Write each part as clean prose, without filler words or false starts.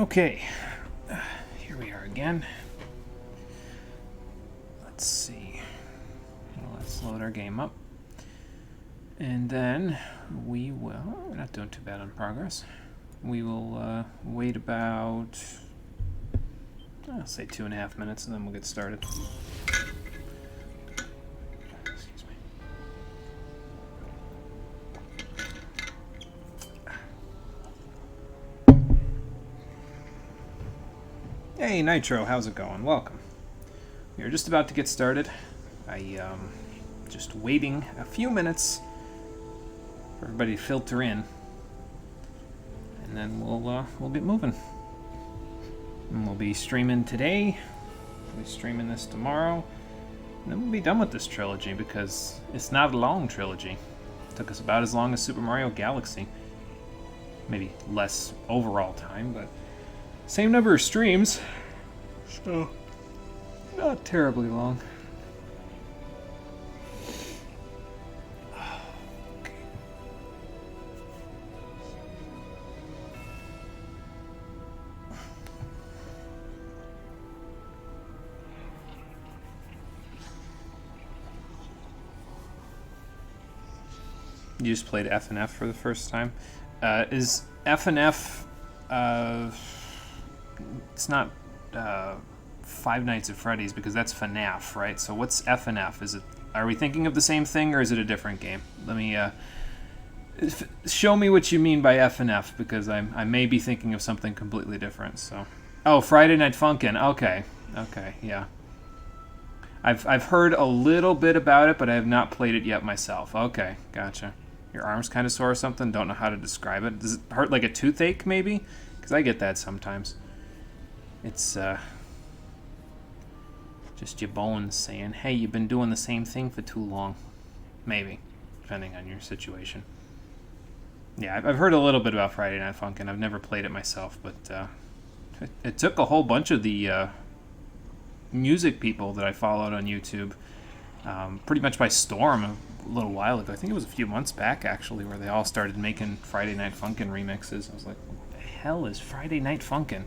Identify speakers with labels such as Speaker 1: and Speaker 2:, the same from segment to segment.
Speaker 1: Okay, here we are again. Let's see. Let's load our game up. And then we will, we're not doing too bad on progress. We will wait about, I'll say 2.5 minutes, and then we'll get started. Excuse me. Hey Nitro, how's it going? Welcome. We are just about to get started. Just waiting a few minutes for everybody to filter in, and then we'll get moving. And we'll be streaming today. We'll be streaming this tomorrow, and then we'll be done with this trilogy because it's not a long trilogy. It took us about as long as Super Mario Galaxy. Maybe less overall time, but same number of streams, so not terribly long. Okay. You just played FNF for the first time. Is FNF? It's not Five Nights at Freddy's because that's FNAF, right? So what's FNF? Is it? Are we thinking of the same thing, or is it a different game? Let me show me what you mean by FNF, because I may be thinking of something completely different. So, oh, Friday Night Funkin'. Okay, yeah. I've heard a little bit about it, but I have not played it yet myself. Okay, gotcha. Your arm's kind of sore or something? Don't know how to describe it. Does it hurt like a toothache, maybe? Because I get that sometimes. It's just your bones saying, hey, you've been doing the same thing for too long. Maybe, depending on your situation. Yeah, I've heard a little bit about Friday Night Funkin'. I've never played it myself, but it took a whole bunch of the music people that I followed on YouTube pretty much by storm a little while ago. I think it was a few months back, actually, where they all started making Friday Night Funkin' remixes. I was like, what the hell is Friday Night Funkin'?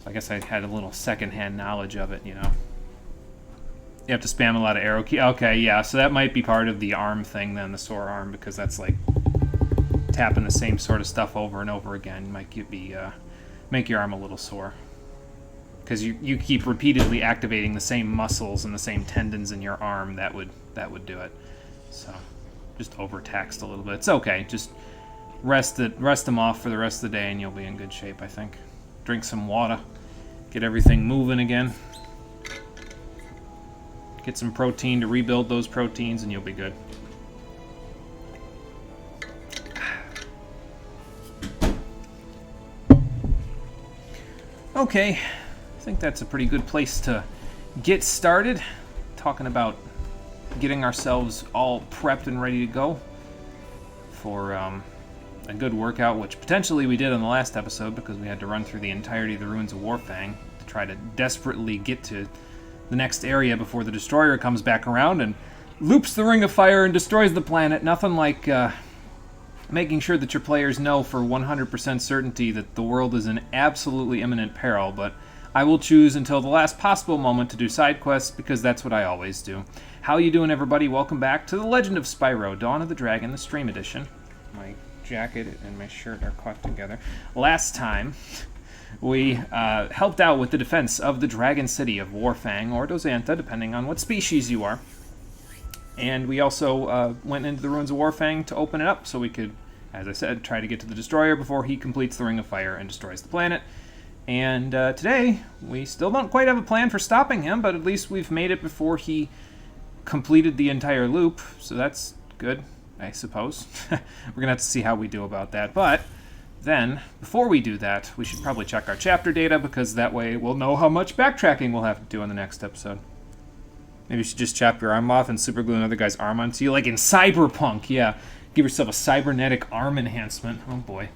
Speaker 1: I guess I had a little secondhand knowledge of it, you know. You have to spam a lot of arrow key. Okay, yeah, so that might be part of the arm thing then, the sore arm, because that's like tapping the same sort of stuff over and over again might make your arm a little sore. Because you keep repeatedly activating the same muscles and the same tendons in your arm, that would do it. So, just overtaxed a little bit. It's okay, just rest them off for the rest of the day and you'll be in good shape, I think. Drink some water. Get everything moving again. Get some protein to rebuild those proteins and you'll be good. Okay, I think that's a pretty good place to get started. Talking about getting ourselves all prepped and ready to go for a good workout, which potentially we did on the last episode because we had to run through the entirety of the Ruins of Warfang to try to desperately get to the next area before the Destroyer comes back around and loops the Ring of Fire and destroys the planet. Nothing like making sure that your players know for 100% certainty that the world is in absolutely imminent peril, but I will choose until the last possible moment to do side quests because that's what I always do. How you doing, everybody? Welcome back to The Legend of Spyro, Dawn of the Dragon, the Stream Edition. My jacket and my shirt are caught together. Last time, we helped out with the defense of the Dragon City of Warfang, or Dozanta, depending on what species you are. And we also went into the Ruins of Warfang to open it up so we could, as I said, try to get to the Destroyer before he completes the Ring of Fire and destroys the planet. And today, we still don't quite have a plan for stopping him, but at least we've made it before he completed the entire loop, so that's good, I suppose. We're going to have to see how we do about that, but then, before we do that, we should probably check our chapter data, because that way we'll know how much backtracking we'll have to do in the next episode. Maybe you should just chop your arm off and superglue another guy's arm onto you, like in Cyberpunk, yeah. Give yourself a cybernetic arm enhancement. Oh boy.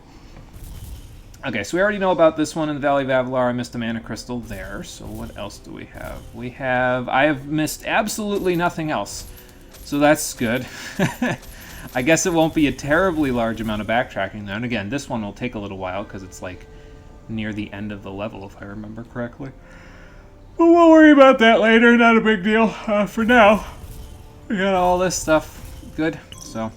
Speaker 1: Okay, so we already know about this one in the Valley of Avalar. I missed a mana crystal there, so what else do we have? I have missed absolutely nothing else, so that's good. I guess it won't be a terribly large amount of backtracking then. Again, this one will take a little while because it's like near the end of the level, if I remember correctly. But we'll worry about that later, not a big deal. For now, we got all this stuff good, so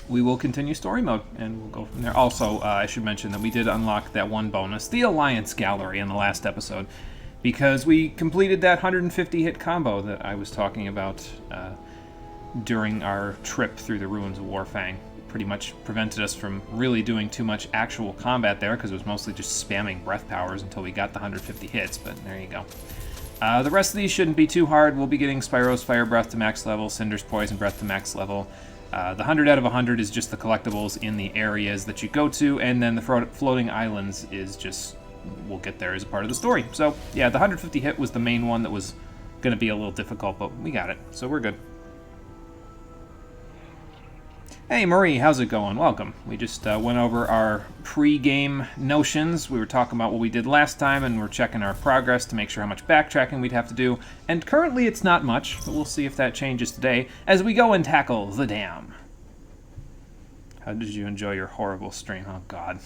Speaker 1: we will continue story mode, and we'll go from there. Also, I should mention that we did unlock that one bonus, the Alliance Gallery, in the last episode, because we completed that 150 hit combo that I was talking about during our trip through the ruins of Warfang. Pretty much prevented us from really doing too much actual combat there, because it was mostly just spamming breath powers until we got the 150 hits, but there you go. The rest of these shouldn't be too hard. We'll be getting Spyro's Fire Breath to max level, Cinder's Poison Breath to max level. The 100 out of 100 is just the collectibles in the areas that you go to, and then the floating islands is just, we'll get there as a part of the story. So yeah, the 150 hit was the main one that was going to be a little difficult, but we got it, so we're good. Hey Marie, how's it going? Welcome. We just went over our pre-game notions. We were talking about what we did last time, and we're checking our progress to make sure how much backtracking we'd have to do. And currently it's not much, but we'll see if that changes today as we go and tackle the dam. How did you enjoy your horrible stream? Oh God.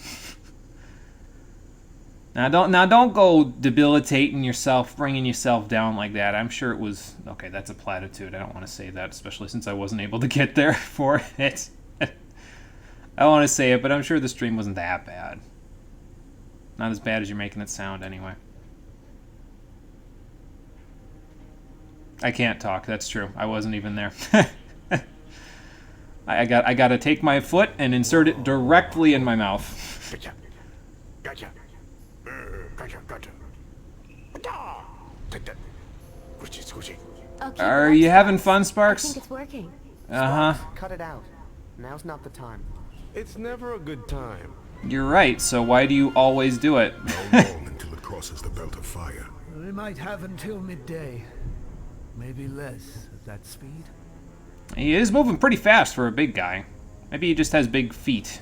Speaker 1: Now don't go debilitating yourself, bringing yourself down like that. I'm sure it was... Okay, that's a platitude. I don't want to say that, especially since I wasn't able to get there for it. I don't want to say it, but I'm sure the stream wasn't that bad. Not as bad as you're making it sound, anyway. I can't talk, that's true. I wasn't even there. I got to take my foot and insert it directly in my mouth.
Speaker 2: Gotcha. Gotcha. Gotcha.
Speaker 3: Okay,
Speaker 1: Are you having fun,
Speaker 3: I
Speaker 1: Sparks?
Speaker 3: think it's working.
Speaker 1: Uh-huh.
Speaker 4: Cut it out. Now's not the time.
Speaker 2: It's never a good time.
Speaker 1: You're right, so why do you always do it?
Speaker 5: How long until it crosses the belt of fire?
Speaker 6: We might have until midday. Maybe less at that speed.
Speaker 1: He is moving pretty fast for a big guy. Maybe he just has big feet.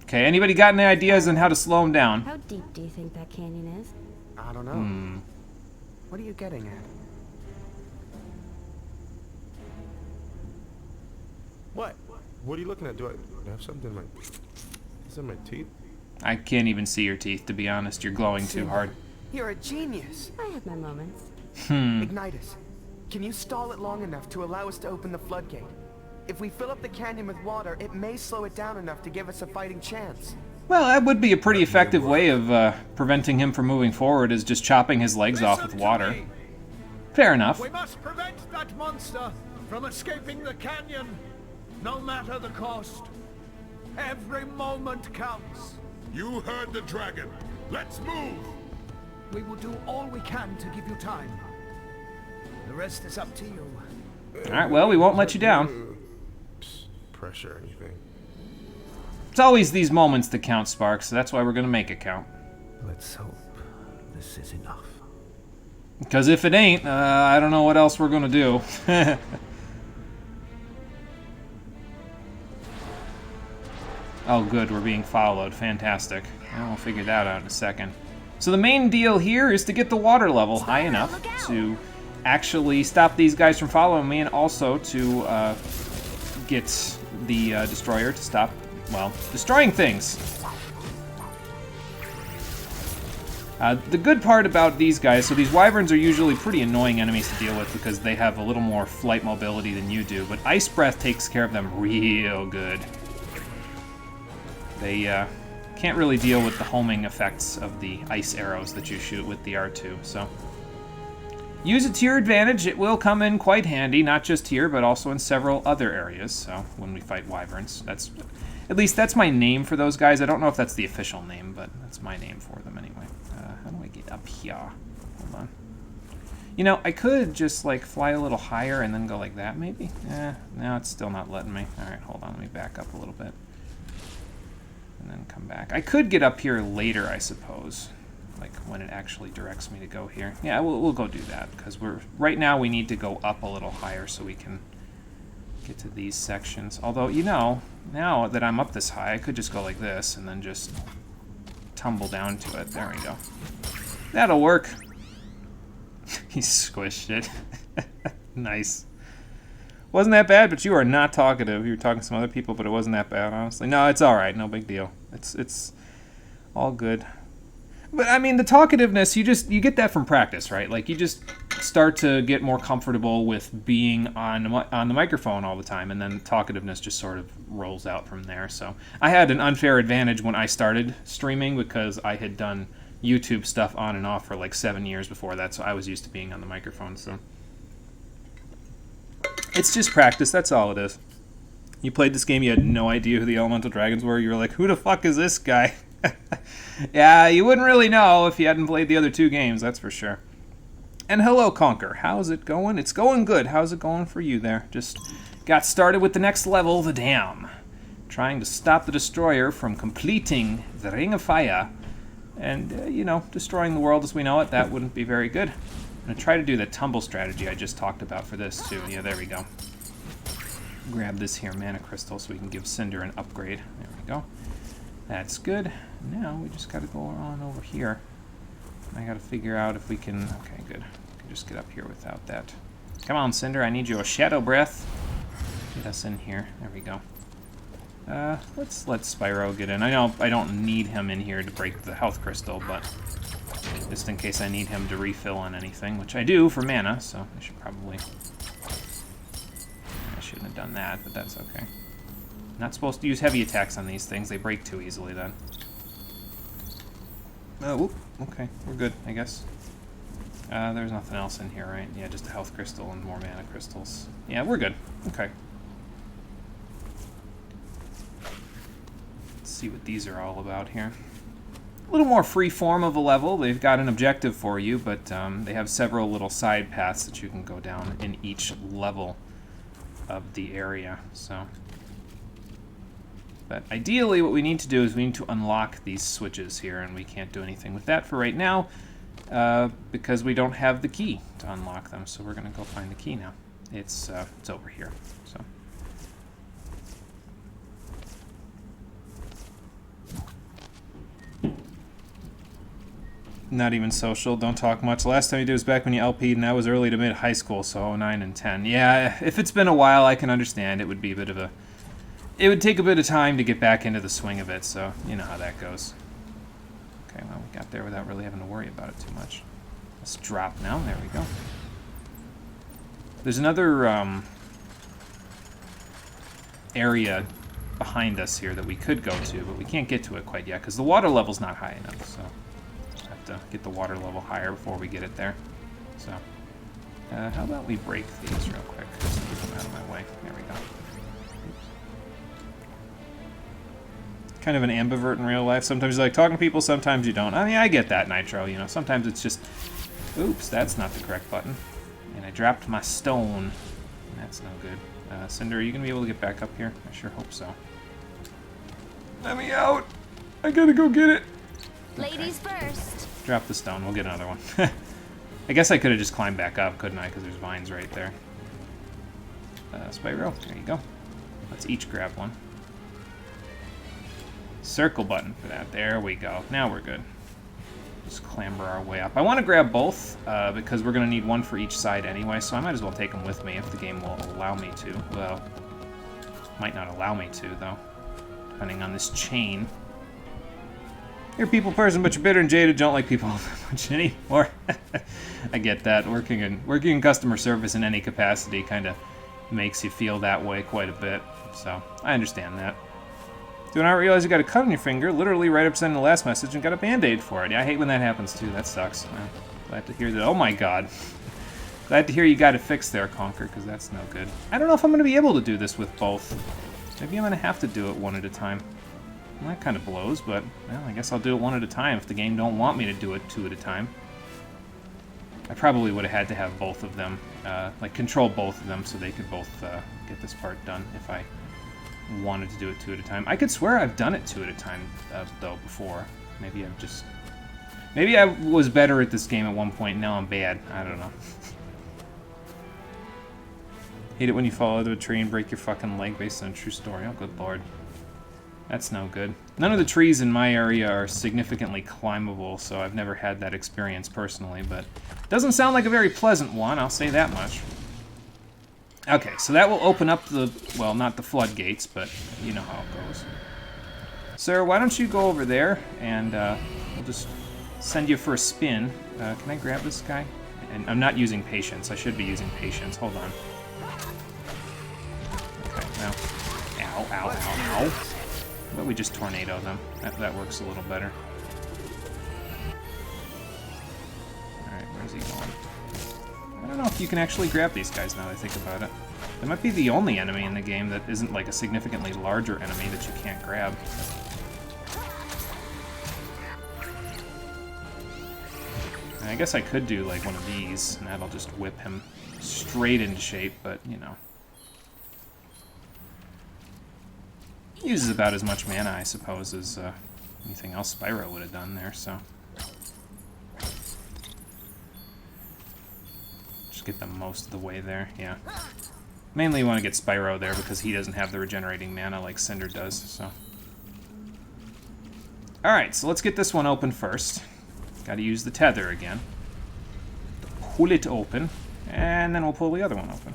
Speaker 1: Okay, anybody got any ideas on how to slow him down?
Speaker 3: How deep do you think that canyon is?
Speaker 4: I don't know. What are you getting at?
Speaker 2: What? What are you looking at? Do I have something in my... Is that my teeth?
Speaker 1: I can't even see your teeth, to be honest. You're glowing too hard.
Speaker 4: You're a genius.
Speaker 3: I have my moments.
Speaker 4: Ignitus, can you stall it long enough to allow us to open the floodgate? If we fill up the canyon with water, it may slow it down enough to give us a fighting chance.
Speaker 1: Well, that would be a pretty effective way of preventing him from moving forward, is just chopping his legs off with water. Fair enough.
Speaker 6: We must prevent that monster from escaping the canyon, no matter the cost. Every moment counts.
Speaker 5: You heard the dragon. Let's move!
Speaker 6: We will do all we can to give you time. The rest is up to you.
Speaker 1: Alright, well, we won't let you down.
Speaker 2: Pressure or anything.
Speaker 1: It's always these moments that count, Sparks, so that's why we're going to make it count.
Speaker 6: Let's hope this is enough.
Speaker 1: Because if it ain't, I don't know what else we're going to do. Oh, good, we're being followed. Fantastic. We'll figure that out in a second. So the main deal here is to get the water level high enough to actually stop these guys from following me, and also to get the destroyer to stop, well, destroying things. The good part about these guys, so these wyverns are usually pretty annoying enemies to deal with because they have a little more flight mobility than you do, but Ice Breath takes care of them real good. They can't really deal with the homing effects of the ice arrows that you shoot with the R2, so use it to your advantage. It will come in quite handy, not just here, but also in several other areas, so when we fight wyverns. That's, at least that's my name for those guys. I don't know if that's the official name, but that's my name for them anyway. How do I get up here? Hold on. You know, I could just, like, fly a little higher and then go like that, maybe? No, it's still not letting me. Alright, hold on, let me back up a little bit. And then come back. I could get up here later, I suppose. Like, when it actually directs me to go here. Yeah, we'll go do that, because right now we need to go up a little higher so we can get to these sections. Although, you know, now that I'm up this high, I could just go like this and then just tumble down to it. There we go. That'll work. He squished it. Nice. Wasn't that bad, but you are not talkative. You were talking to some other people, but it wasn't that bad, honestly. No, it's all right. No big deal. It's all good. But I mean, the talkativeness, you get that from practice, right? Like you just start to get more comfortable with being on the microphone all the time, and then talkativeness just sort of rolls out from there. So I had an unfair advantage when I started streaming because I had done YouTube stuff on and off for like 7 years before that, so I was used to being on the microphone. So it's just practice. That's all it is. You played this game, you had no idea who the elemental dragons were. You were like, who the fuck is this guy? Yeah, you wouldn't really know if you hadn't played the other 2 games, that's for sure. And hello, Conker. How's it going? It's going good. How's it going for you there? Just got started with the next level, the dam. Trying to stop the destroyer from completing the Ring of Fire. And, you know, destroying the world as we know it, that wouldn't be very good. I'm going to try to do the tumble strategy I just talked about for this, too. Yeah, there we go. Grab this here mana crystal so we can give Cinder an upgrade. There we go. That's good. Now we just got to go on over here. I got to figure out if we can... Okay, good. We can just get up here without that. Come on, Cinder. I need you a Shadow Breath. Get us in here. There we go. Let's let Spyro get in. I know I don't need him in here to break the health crystal, but just in case I need him to refill on anything, which I do for mana, so I should probably... I shouldn't have done that, but that's okay. Not supposed to use heavy attacks on these things. They break too easily then. Oh, okay. We're good, I guess. There's nothing else in here, right? Yeah, just a health crystal and more mana crystals. Yeah, we're good. Okay. Let's see what these are all about here. A little more free form of a level. They've got an objective for you, but they have several little side paths that you can go down in each level of the area, so... But ideally, what we need to do is we need to unlock these switches here, and we can't do anything with that for right now because we don't have the key to unlock them. So we're going to go find the key now. It's over here. So. Not even social. Don't talk much. Last time you did was back when you LP'd, and I was early to mid high school, so 09 and 10. Yeah, if it's been a while, I can understand. It would be a bit of a... It would take a bit of time to get back into the swing of it, so you know how that goes. Okay, well, we got there without really having to worry about it too much. Let's drop now. There we go. There's another area behind us here that we could go to, but we can't get to it quite yet because the water level's not high enough, so we'll have to get the water level higher before we get it there. So, how about we break these real quick just to get them out of my way. There we go. Kind of an ambivert in real life. Sometimes you like talking to people, sometimes you don't. I mean, I get that, Nitro, you know. Sometimes it's just, oops, that's not the correct button. And I dropped my stone. That's no good. Cinder, are you going to be able to get back up here? I sure hope so. Let me out! I gotta go get it!
Speaker 3: Ladies first.
Speaker 1: Drop the stone, we'll get another one. I guess I could have just climbed back up, couldn't I? Because there's vines right there. Spyro, there you go. Let's each grab one. Circle button for that. There we go. Now we're good. Just clamber our way up. I want to grab both because we're going to need one for each side anyway, so I might as well take them with me if the game will allow me to. Well, might not allow me to, though, depending on this chain. You're a people person, but you're bitter and jaded. Don't like people much anymore. I get that. Working in customer service in any capacity kind of makes you feel that way quite a bit, so I understand that. Do not realize you got a cut on your finger, literally right up to the last message, and got a band-aid for it. Yeah, I hate when that happens, too. That sucks. Well, glad to hear that. Oh, my God. Glad to hear you got it fixed there, Conker, because that's no good. I don't know if I'm going to be able to do this with both. Maybe I'm going to have to do it one at a time. Well, that kind of blows, but, well, I guess I'll do it one at a time if the game don't want me to do it 2 at a time. I probably would have had to have both of them, like, control both of them so they could both get this part done if I wanted to do it 2 at a time. I could swear I've done it 2 at a time, though, before. Maybe I've just... Maybe I was better at this game at one point, now I'm bad. I don't know. Hate it when you fall out of a tree and break your fucking leg based on a true story. Oh, good lord. That's no good. None of the trees in my area are significantly climbable, so I've never had that experience personally, but it doesn't sound like a very pleasant one, I'll say that much. Okay, so that will open up the, well, not the floodgates, but you know how it goes. Sir, why don't you go over there, and we'll just send you for a spin. Can I grab this guy? And I'm not using patience. I should be using patience. Hold on. Okay, now. Ow, ow, ow, ow. But we just tornado them. That works a little better. Alright, where's he going? I don't know if you can actually grab these guys now that I think about it. They might be the only enemy in the game that isn't like a significantly larger enemy that you can't grab. And I guess I could do like one of these, and that'll just whip him straight into shape, but you know. He uses about as much mana, I suppose, as anything else Spyro would have done there, so. Just get them most of the way there, yeah. Mainly you want to get Spyro there because he doesn't have the regenerating mana like Cinder does, so. Alright, so let's get this one open first. Gotta use the tether again. Pull it open, and then we'll pull the other one open.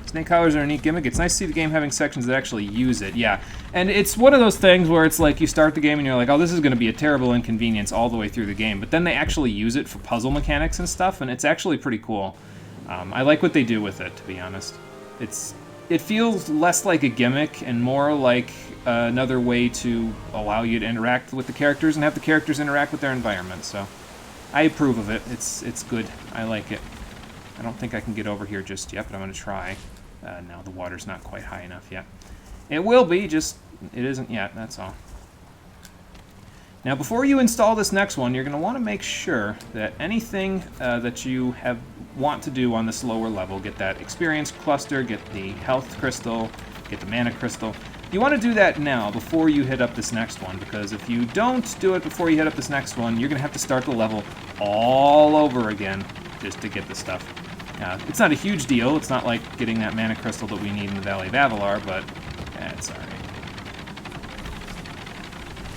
Speaker 1: Snake collars are a neat gimmick. It's nice to see the game having sections that actually use it, yeah. And it's one of those things where it's like you start the game and you're like, oh, this is going to be a terrible inconvenience all the way through the game. But then they actually use it for puzzle mechanics and stuff, and it's actually pretty cool. I like what they do with it, to be honest. It feels less like a gimmick and more like another way to allow you to interact with the characters and have the characters interact with their environment. So I approve of it. It's good. I like it. I don't think I can get over here just yet, but I'm going to try. No, the water's not quite high enough yet. It will be, just it isn't yet, that's all. Now, before you install this next one, you're going to want to make sure that anything that you want to do on this lower level, get that experience cluster, get the health crystal, get the mana crystal. You want to do that now before you hit up this next one, because if you don't do it before you hit up this next one, you're going to have to start the level all over again just to get the stuff. It's not a huge deal. It's not like getting that mana crystal that we need in the Valley of Avalar, but it's alright.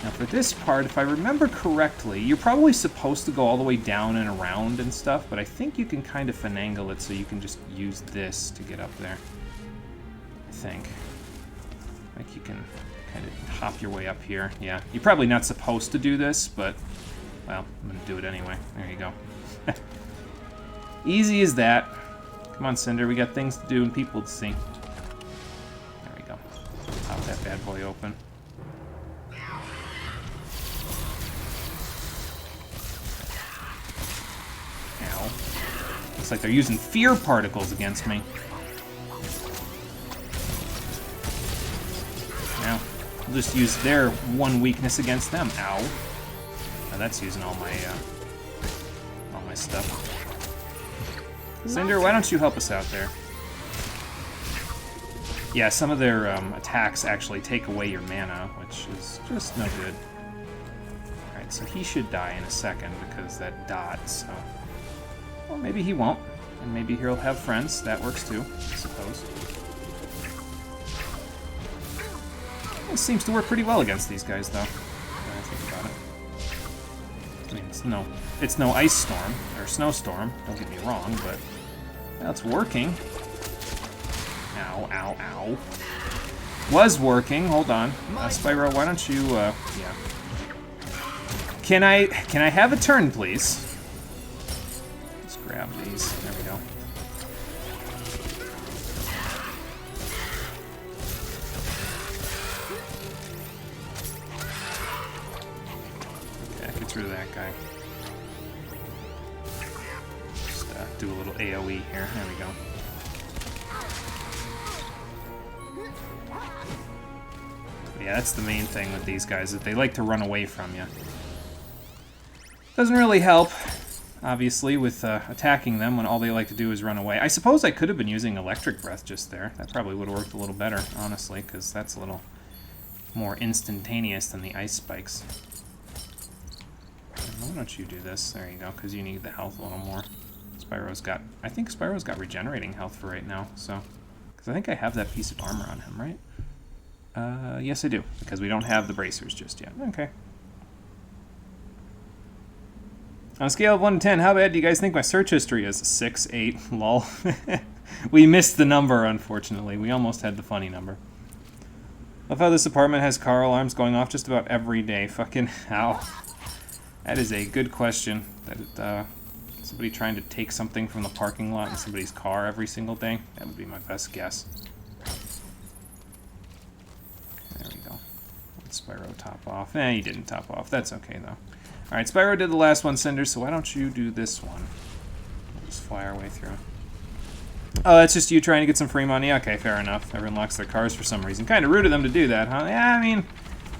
Speaker 1: Now for this part, if I remember correctly, you're probably supposed to go all the way down and around and stuff, but I think you can kind of finagle it so you can just use this to get up there. I think. Like you can kind of hop your way up here. Yeah, you're probably not supposed to do this, but, well, I'm going to do it anyway. There you go. Easy as that. Come on, Cinder, we got things to do and people to see. There we go. Pop that bad boy open. Ow. Looks like they're using fear particles against me. Now, I'll just use their one weakness against them. Ow. Now that's using all my stuff. Cinder, why don't you help us out there? Yeah, some of their attacks actually take away your mana, which is just no good. Alright, so he should die in a second because that dot, so... Well, maybe he won't, and maybe he'll have friends. That works too, I suppose. It seems to work pretty well against these guys, though, when I think about it. I mean, it's no ice storm, or snowstorm, don't get me wrong, but... Well, it's working. Ow, ow, ow. Was working. Hold on. Spyro, why don't you, yeah. Can I have a turn, please? Let's grab these. There we go. Okay, get rid of that guy. Do a little AoE here. There we go. Yeah, that's the main thing with these guys, is they like to run away from you. Doesn't really help, obviously, with attacking them when all they like to do is run away. I suppose I could have been using Electric Breath just there. That probably would have worked a little better, honestly, because that's a little more instantaneous than the ice spikes. Why don't you do this? There you go, because you need the health a little more. I think Spyro's got regenerating health for right now, so... Because I think I have that piece of armor on him, right? Yes I do, because we don't have the bracers just yet. Okay. On a scale of 1 to 10, how bad do you guys think my search history is? 6, 8, lol. We missed the number, unfortunately. We almost had the funny number. Love how this apartment has car alarms going off just about every day. Fucking hell. That is a good question. That somebody trying to take something from the parking lot in somebody's car every single day? That would be my best guess. There we go. Let Spyro top off. He didn't top off. That's okay, though. Alright, Spyro did the last one, Cinder, so why don't you do this one? We'll just fly our way through. Oh, that's just you trying to get some free money? Okay, fair enough. Everyone locks their cars for some reason. Kind of rude of them to do that, huh? Yeah, I mean,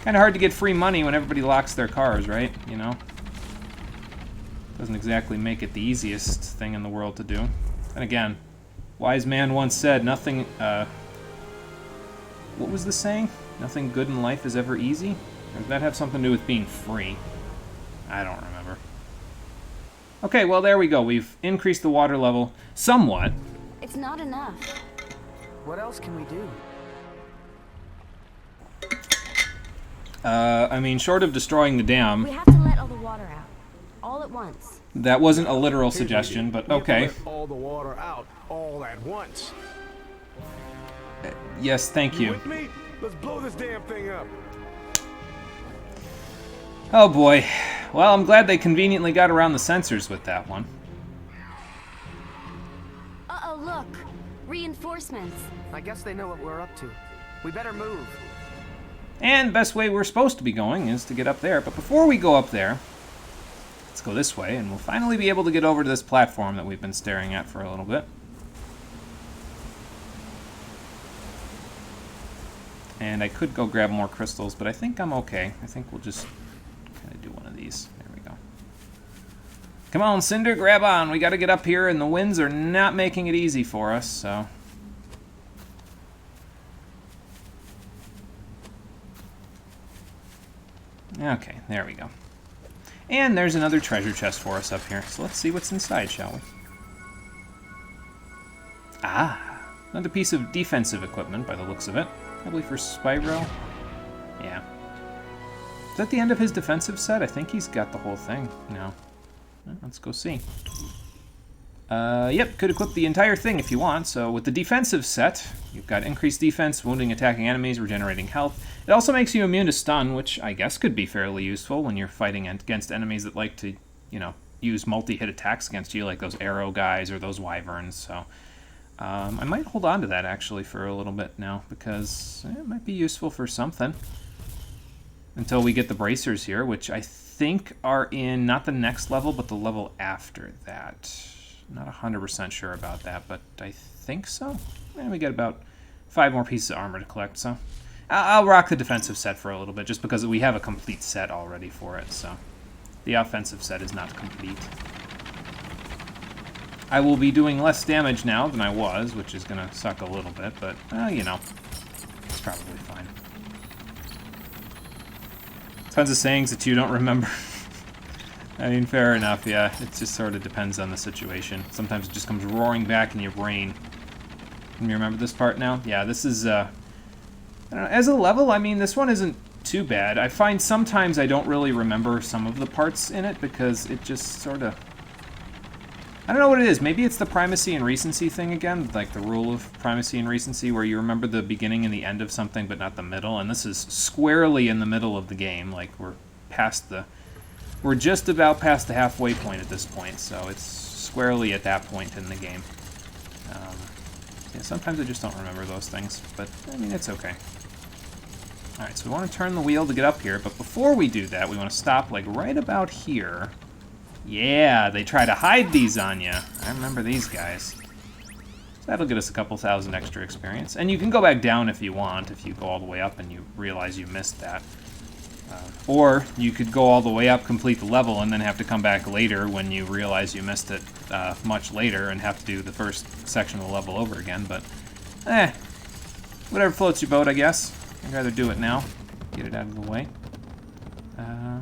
Speaker 1: kind of hard to get free money when everybody locks their cars, right? You know? Doesn't exactly make it the easiest thing in the world to do. And again, wise man once said, nothing, what was the saying? Nothing good in life is ever easy? Or does that have something to do with being free? I don't remember. Okay, well, there we go. We've increased the water level somewhat.
Speaker 3: It's not enough.
Speaker 4: What else can we do?
Speaker 1: I mean, short of destroying the dam,
Speaker 3: We have to let all the water out. All at once.
Speaker 1: that wasn't a literal suggestion, but okay.
Speaker 2: Let all the water out all at once.
Speaker 1: Yes, thank you.
Speaker 2: With me? Let's blow this damn thing up.
Speaker 1: Oh boy. Well, I'm glad they conveniently got around the sensors with that one.
Speaker 3: Uh-oh, look. Reinforcements.
Speaker 4: I guess they know what we're up to. We better move.
Speaker 1: And the best way we're supposed to be going is to get up there. But before we go up there, let's go this way, and we'll finally be able to get over to this platform that we've been staring at for a little bit. And I could go grab more crystals, but I think I'm okay. I think we'll just kind of do one of these. There we go. Come on, Cinder, grab on. We got to get up here, and the winds are not making it easy for us, so... Okay, there we go. And there's another treasure chest for us up here. So let's see what's inside, shall we? Ah, another piece of defensive equipment by the looks of it. Probably for Spyro. Yeah. Is that the end of his defensive set? I think he's got the whole thing now. Well, let's go see. Yep, could equip the entire thing if you want. So with the defensive set, you've got increased defense, wounding attacking enemies, regenerating health. It also makes you immune to stun, which I guess could be fairly useful when you're fighting against enemies that like to, you know, use multi-hit attacks against you, like those arrow guys or those wyverns. So I might hold on to that actually for a little bit now, because it might be useful for something. Until we get the bracers here, which I think are in not the next level, but the level after that. Not 100% sure about that, but I think so. And we get about 5 more pieces of armor to collect, so... I'll rock the defensive set for a little bit, just because we have a complete set already for it, so... The offensive set is not complete. I will be doing less damage now than I was, which is going to suck a little bit, but, you know, it's probably fine. Tons of sayings that you don't remember. I mean, fair enough, yeah. It just sort of depends on the situation. Sometimes it just comes roaring back in your brain. Can you remember this part now? Yeah, this is, I don't know, as a level, I mean, this one isn't too bad. I find sometimes I don't really remember some of the parts in it because it just sort of... I don't know what it is. Maybe it's the primacy and recency thing again, like the rule of primacy and recency, where you remember the beginning and the end of something but not the middle, and this is squarely in the middle of the game. Like, we're just about past the halfway point at this point, so it's squarely at that point in the game. Yeah, sometimes I just don't remember those things, but, I mean, it's okay. Alright, so we want to turn the wheel to get up here, but before we do that, we want to stop, like, right about here. Yeah, they try to hide these on you. I remember these guys. So that'll get us a couple thousand extra experience. And you can go back down if you want, if you go all the way up and you realize you missed that. Or you could go all the way up, complete the level, and then have to come back later when you realize you missed it much later and have to do the first section of the level over again. But, whatever floats your boat, I guess. I'd rather do it now. Get it out of the way. I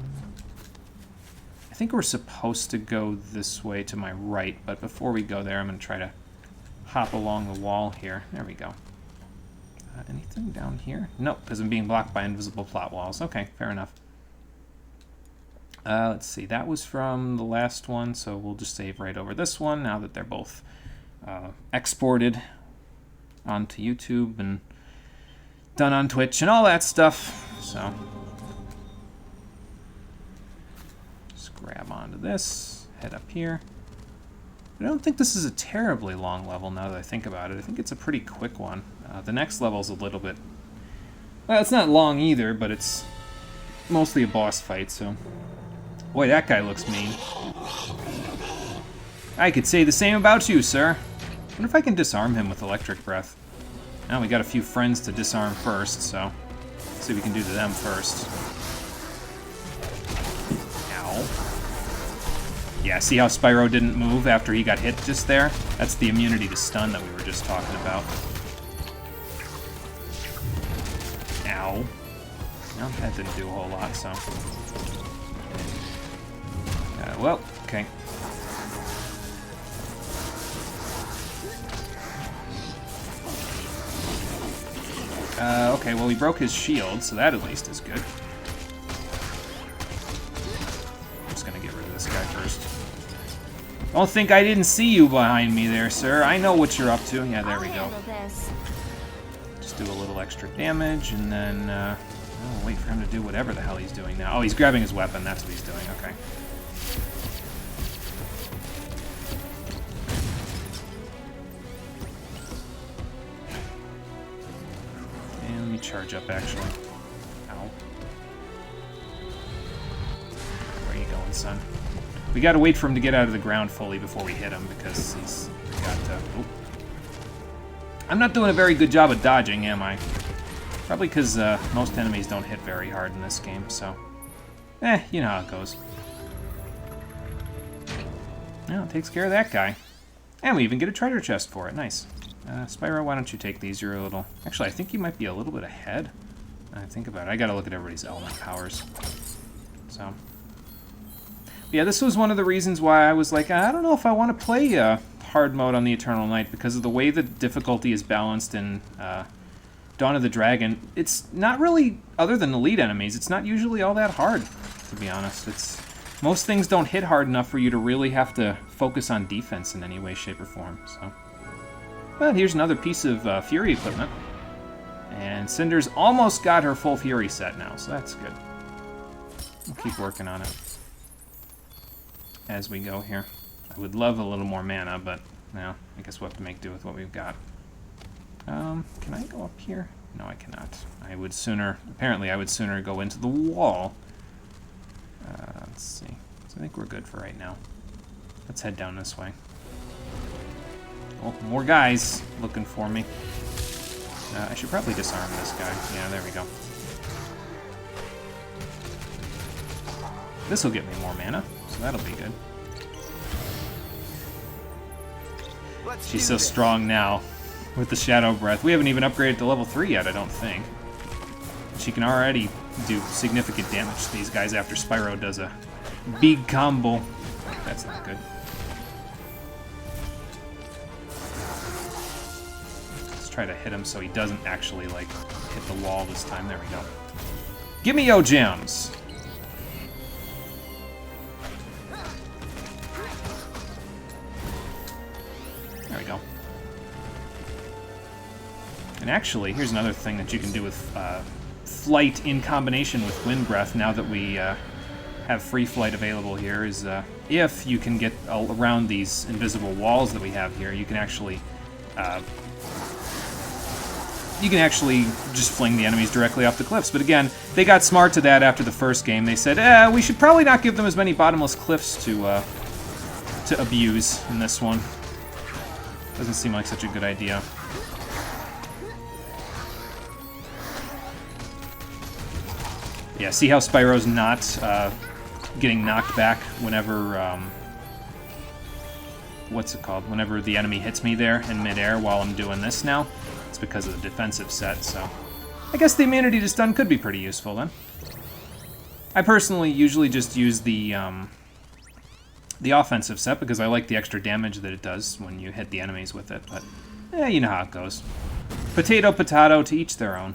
Speaker 1: think we're supposed to go this way to my right, but before we go there, I'm going to try to hop along the wall here. There we go. Anything down here? Nope, because I'm being blocked by invisible plot walls. Okay, fair enough. Let's see, that was from the last one, so we'll just save right over this one now that they're both exported onto YouTube and done on Twitch and all that stuff. So just grab onto this, head up here. I don't think this is a terribly long level now that I think about it. I think it's a pretty quick one. The next level's a little bit... Well, it's not long either, but it's mostly a boss fight, so... Boy, that guy looks mean. I could say the same about you, sir. I wonder if I can disarm him with electric breath. Now we got a few friends to disarm first, so... Let's see what we can do to them first. Ow. Yeah, see how Spyro didn't move after he got hit just there? That's the immunity to stun that we were just talking about. Ow. No, that didn't do a whole lot, so... well, okay. Okay, well, we broke his shield, so that at least is good. I'm just gonna get rid of this guy first. Don't think I didn't see you behind me there, sir. I know what you're up to. Yeah, there we go. Just do a little extra damage, and then, oh, wait for him to do whatever the hell he's doing now. Oh, he's grabbing his weapon. That's what he's doing. Okay. And let me charge up, actually. Ow. Where are you going, son? We gotta wait for him to get out of the ground fully before we hit him, because he's got to... Oh. I'm not doing a very good job of dodging, am I? Probably because most enemies don't hit very hard in this game, so... you know how it goes. Well, it takes care of that guy. And we even get a treasure chest for it. Nice. Spyro, why don't you take these? You're a little... Actually, I think you might be a little bit ahead. I think about it. I gotta look at everybody's element powers. So... Yeah, this was one of the reasons why I was like, I don't know if I want to play hard mode on the Eternal Night, because of the way the difficulty is balanced in Dawn of the Dragon. It's not really, other than the lead enemies, it's not usually all that hard, to be honest. It's most things don't hit hard enough for you to really have to focus on defense in any way, shape, or form. So, but here's another piece of Fury equipment. And Cinder's almost got her full Fury set now, so that's good. We'll keep working on it as we go here. I would love a little more mana, but now I guess we'll have to make do with what we've got. Can I go up here? No, I cannot. I would sooner, apparently I would sooner go into the wall. Let's see. So I think we're good for right now. Let's head down this way. Oh, more guys looking for me. I should probably disarm this guy. Yeah, there we go. This will get me more mana, so that'll be good. She's so strong now with the Shadow Breath. We haven't even upgraded to level 3 yet, I don't think. She can already do significant damage to these guys after Spyro does a big combo. That's not good. Let's try to hit him so he doesn't actually, like, hit the wall this time. There we go. Give me your gems! There we go. And actually, here's another thing that you can do with flight in combination with wind breath, now that we have free flight available here, is if you can get around these invisible walls that we have here, you can actually just fling the enemies directly off the cliffs. But again, they got smart to that after the first game. They said, we should probably not give them as many bottomless cliffs to abuse in this one. Doesn't seem like such a good idea. Yeah, see how Spyro's not getting knocked back whenever, what's it called? Whenever the enemy hits me there in midair while I'm doing this now? It's because of the defensive set, so... I guess the immunity to stun could be pretty useful, then. I personally usually just use the offensive set, because I like the extra damage that it does when you hit the enemies with it, but, you know how it goes. Potato, potato, to each their own.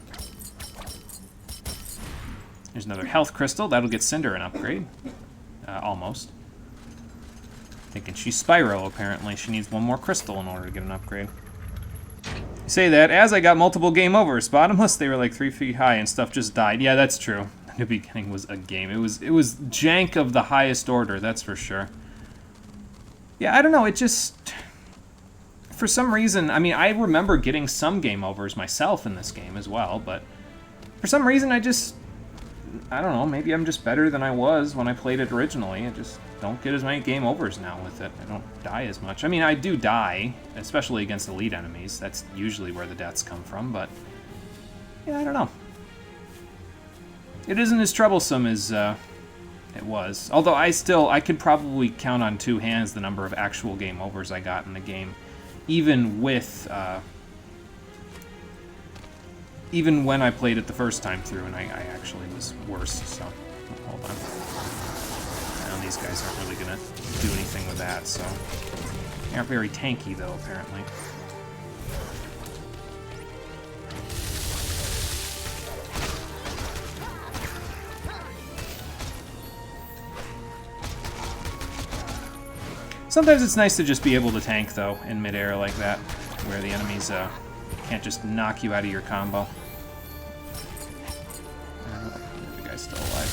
Speaker 1: There's another health crystal. That'll get Cinder an upgrade. Almost. Thinking she's Spyro, apparently. She needs one more crystal in order to get an upgrade. You say that as I got multiple game overs. Bottomless, they were like 3 feet high and stuff just died. Yeah, that's true. The beginning was a game. It was jank of the highest order, that's for sure. Yeah, I don't know, it just... For some reason, I mean, I remember getting some game overs myself in this game as well, but for some reason I don't know, maybe I'm just better than I was when I played it originally. I just don't get as many game overs now with it. I don't die as much. I mean, I do die, especially against elite enemies. That's usually where the deaths come from, but yeah, I don't know. It isn't as troublesome as it was. Although I could probably count on 2 hands the number of actual game overs I got in the game. Even with, even when I played it the first time through, and I actually was worse, so, hold on. Now these guys aren't really gonna do anything with that, so. They aren't very tanky, though, apparently. Sometimes it's nice to just be able to tank, though, in midair like that, where the enemies can't just knock you out of your combo. The guy's still alive.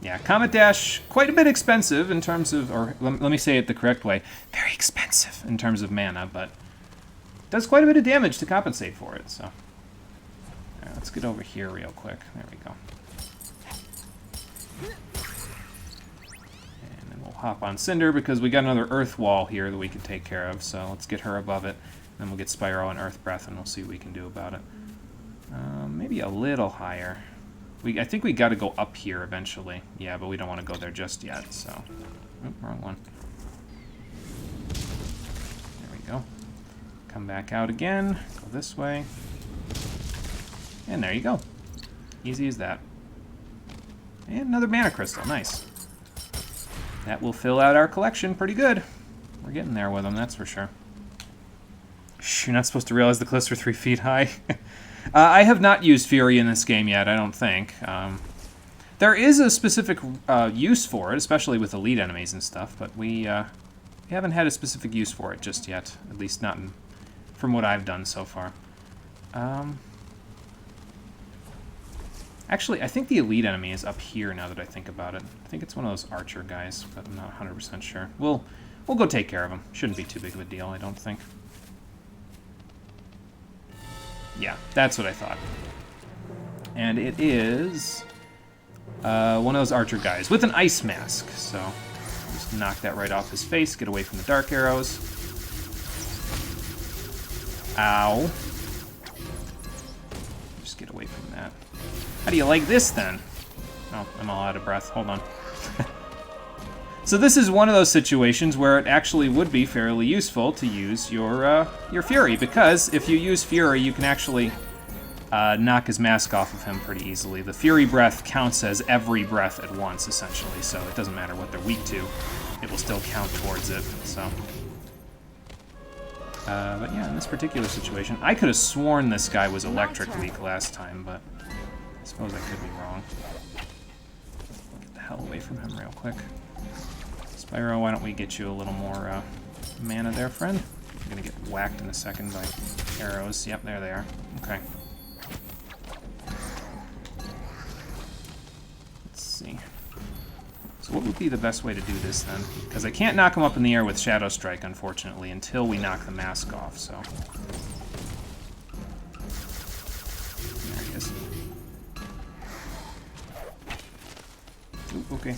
Speaker 1: Yeah, Comet Dash, quite a bit expensive in terms of, or let me say it the correct way, very expensive in terms of mana, but does quite a bit of damage to compensate for it, so. Alright, let's get over here real quick. There we go. Hop on Cinder because we got another Earth Wall here that we can take care of, so let's get her above it. Then we'll get Spyro and Earth Breath and we'll see what we can do about it. Maybe a little higher. I think we got to go up here eventually. Yeah, but we don't want to go there just yet, so... Oop, wrong one. There we go. Come back out again. Go this way. And there you go. Easy as that. And another mana crystal. Nice. That will fill out our collection pretty good. We're getting there with them, that's for sure. Shh, you're not supposed to realize the cliffs are 3 feet high. I have not used Fury in this game yet, I don't think. There is a specific use for it, especially with elite enemies and stuff, but we haven't had a specific use for it just yet. At least not from what I've done so far. Actually, I think the elite enemy is up here now that I think about it. I think it's one of those archer guys, but I'm not 100% sure. We'll go take care of him. Shouldn't be too big of a deal, I don't think. Yeah, that's what I thought. And it is one of those archer guys with an ice mask. So just knock that right off his face, get away from the dark arrows. Ow. Just get away from that. How do you like this, then? Oh, I'm all out of breath. Hold on. So this is one of those situations where it actually would be fairly useful to use your Fury, because if you use Fury, you can actually knock his mask off of him pretty easily. The Fury breath counts as every breath at once, essentially, so it doesn't matter what they're weak to. It will still count towards it, so... but yeah, in this particular situation, I could have sworn this guy was electric weak last time, but... I suppose I could be wrong. Get the hell away from him real quick. Spyro, why don't we get you a little more mana there, friend? You're gonna get whacked in a second by arrows. Yep, there they are. Okay. Let's see. So what would be the best way to do this, then? Because I can't knock him up in the air with Shadow Strike, unfortunately, until we knock the mask off, so... There he is. Ooh, okay.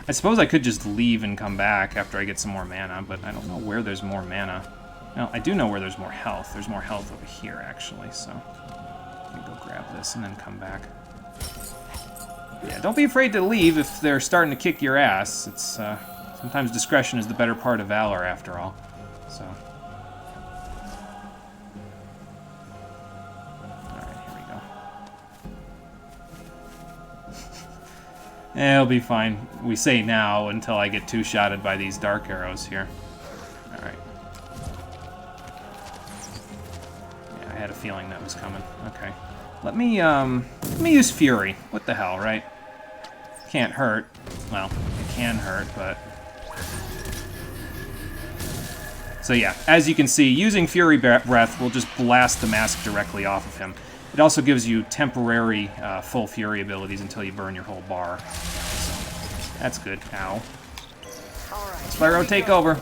Speaker 1: I suppose I could just leave and come back after I get some more mana, but I don't know where there's more mana. No, I do know where there's more health. There's more health over here, actually, so... I can go grab this and then come back. Yeah, don't be afraid to leave if they're starting to kick your ass. It's, sometimes discretion is the better part of valor, after all. So... It'll be fine. We say now until I get two-shotted by these dark arrows here. Alright. Yeah, I had a feeling that was coming. Okay. Let me use Fury. What the hell, right? Can't hurt. Well, it can hurt, but... So yeah, as you can see, using Fury Breath will just blast the mask directly off of him. It also gives you temporary full Fury abilities until you burn your whole bar. So, that's good. Ow. Spyro, take over.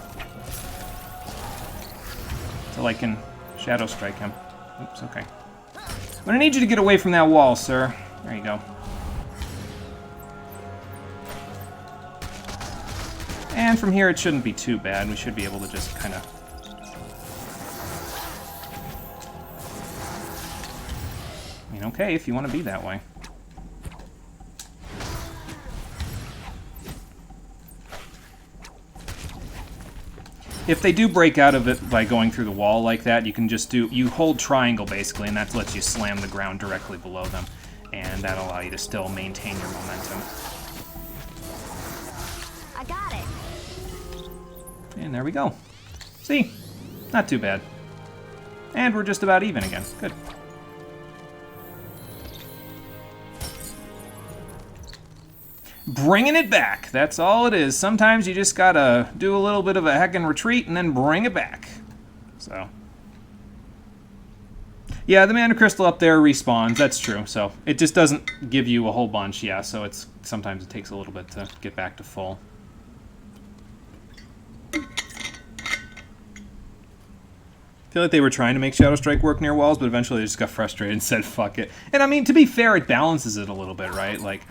Speaker 1: So I can Shadow Strike him. Oops, okay. I'm gonna need you to get away from that wall, sir. There you go. And from here, it shouldn't be too bad. We should be able to just kind of... I mean, okay, if you want to be that way. If they do break out of it by going through the wall like that, you can just do... You hold triangle, basically, and that lets you slam the ground directly below them. And that'll allow you to still maintain your momentum.
Speaker 3: I got it.
Speaker 1: And there we go. See? Not too bad. And we're just about even again. Good. Bringing it back. That's all it is. Sometimes you just gotta do a little bit of a heckin' retreat and then bring it back. So. Yeah, the mana crystal up there respawns. That's true. So it just doesn't give you a whole bunch. Yeah, so it's sometimes it takes a little bit to get back to full. I feel like they were trying to make Shadow Strike work near walls, but eventually they just got frustrated and said, fuck it. And I mean, to be fair, it balances it a little bit, right? Like,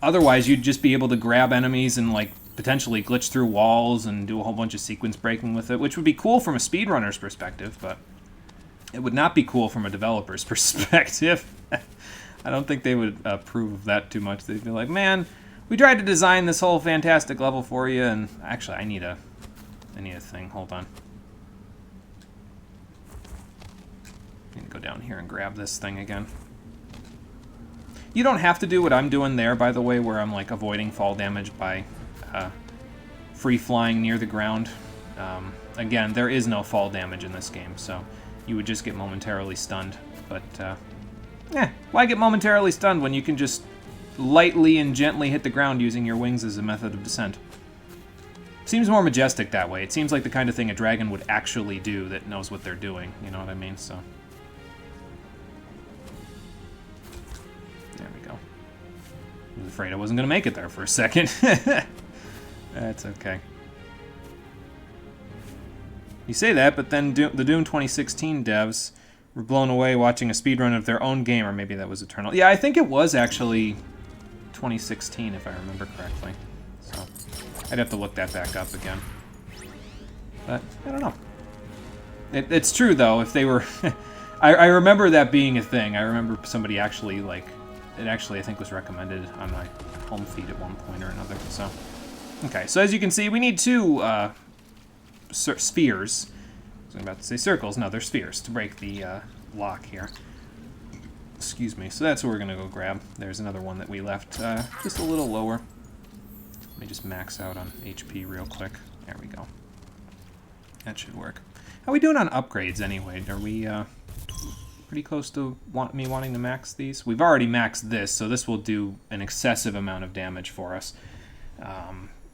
Speaker 1: otherwise you'd just be able to grab enemies and, like, potentially glitch through walls and do a whole bunch of sequence breaking with it, which would be cool from a speedrunner's perspective, but it would not be cool from a developer's perspective. I don't think they would approve of that too much. They'd be like, man, we tried to design this whole fantastic level for you, and actually, I need a thing. Hold on. I need to go down here and grab this thing again. You don't have to do what I'm doing there, by the way, where I'm like avoiding fall damage by free flying near the ground. Again, there is no fall damage in this game, so you would just get momentarily stunned. But why get momentarily stunned when you can just lightly and gently hit the ground using your wings as a method of descent? Seems more majestic that way. It seems like the kind of thing a dragon would actually do that knows what they're doing. You know what I mean? So there we go. I was afraid I wasn't going to make it there for a second. That's okay. You say that, but then the Doom 2016 devs were blown away watching a speedrun of their own game, or maybe that was Eternal. Yeah, I think it was actually 2016, if I remember correctly. So I'd have to look that back up again. But I don't know. It's true, though, if they were... I remember that being a thing. I remember somebody actually, like... It actually, I think, was recommended on my home feed at one point or another, so... Okay, so as you can see, we need two spheres. I was about to say circles. No, they're spheres to break the lock here. Excuse me. So that's what we're going to go grab. There's another one that we left just a little lower. Let me just max out on HP real quick. There we go. That should work. How are we doing on upgrades anyway? Are we pretty close to me wanting to max these? We've already maxed this, so this will do an excessive amount of damage for us.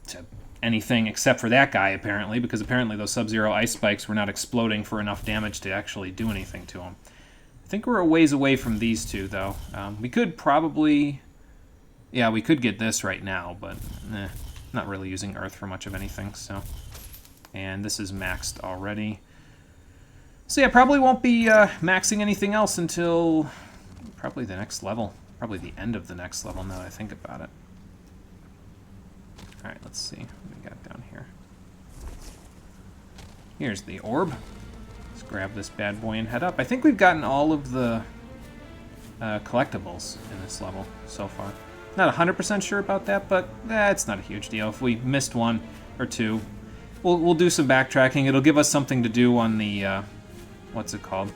Speaker 1: To anything except for that guy, apparently, because apparently those Sub-Zero ice spikes were not exploding for enough damage to actually do anything to him. I think we're a ways away from these two, though. We could probably... Yeah, we could get this right now, but not really using Earth for much of anything, so... And this is maxed already. So yeah, probably won't be maxing anything else until probably the next level. Probably the end of the next level, now that I think about it. Alright, let's see what we got down here. Here's the orb. Let's grab this bad boy and head up. I think we've gotten all of the collectibles in this level so far. Not 100% sure about that, but it's not a huge deal. If we missed one or two, we'll do some backtracking. It'll give us something to do on the, what's it called?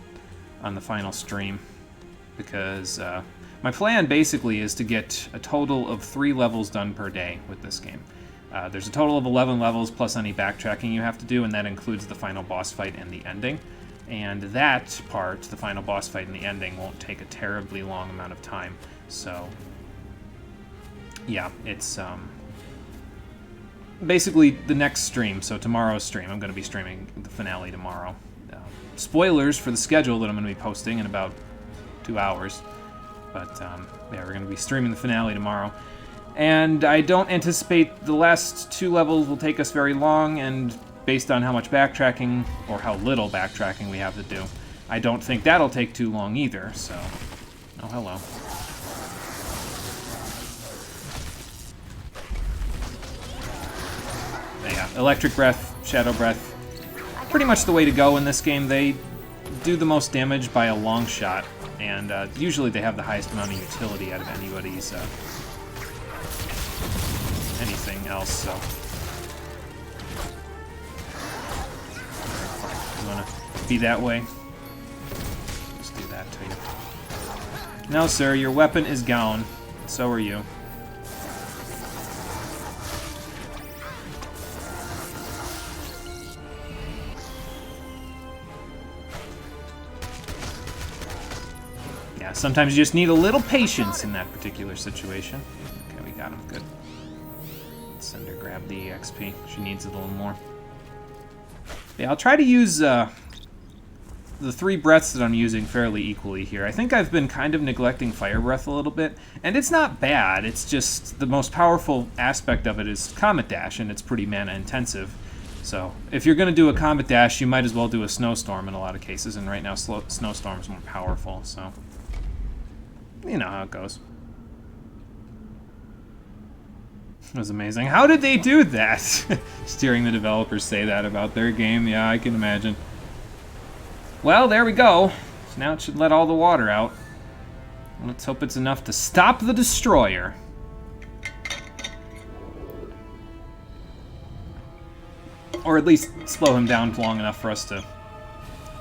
Speaker 1: On the final stream. Because my plan basically is to get a total of 3 levels done per day with this game. There's a total of 11 levels plus any backtracking you have to do, and that includes the final boss fight and the ending. And that part, the final boss fight and the ending, won't take a terribly long amount of time. So yeah, it's basically the next stream. So tomorrow's stream, I'm going to be streaming the finale tomorrow. Spoilers for the schedule that I'm going to be posting in about 2 hours. But yeah, we're going to be streaming the finale tomorrow. And I don't anticipate the last 2 levels will take us very long, and based on how much backtracking, or how little backtracking we have to do, I don't think that'll take too long either, so... Oh, hello. Yeah, Electric Breath, Shadow Breath, pretty much the way to go in this game. They do the most damage by a long shot, and usually they have the highest amount of utility out of anybody's anything else, so... You wanna be that way? Just do that to you. No, sir, your weapon is gone. So are you. Yeah, sometimes you just need a little patience in that particular situation. Okay, we got him. Good. Let's send her grab the EXP. She needs it a little more. Yeah, I'll try to use the 3 breaths that I'm using fairly equally here. I think I've been kind of neglecting Fire Breath a little bit, and it's not bad. It's just the most powerful aspect of it is Comet Dash, and it's pretty mana intensive. So if you're going to do a Comet Dash, you might as well do a Snowstorm in a lot of cases, and right now Snowstorm is more powerful, so you know how it goes. It was amazing. How did they do that? Just hearing the developers say that about their game, yeah, I can imagine. Well, there we go. So now it should let all the water out. Let's hope it's enough to stop the destroyer. Or at least slow him down long enough for us to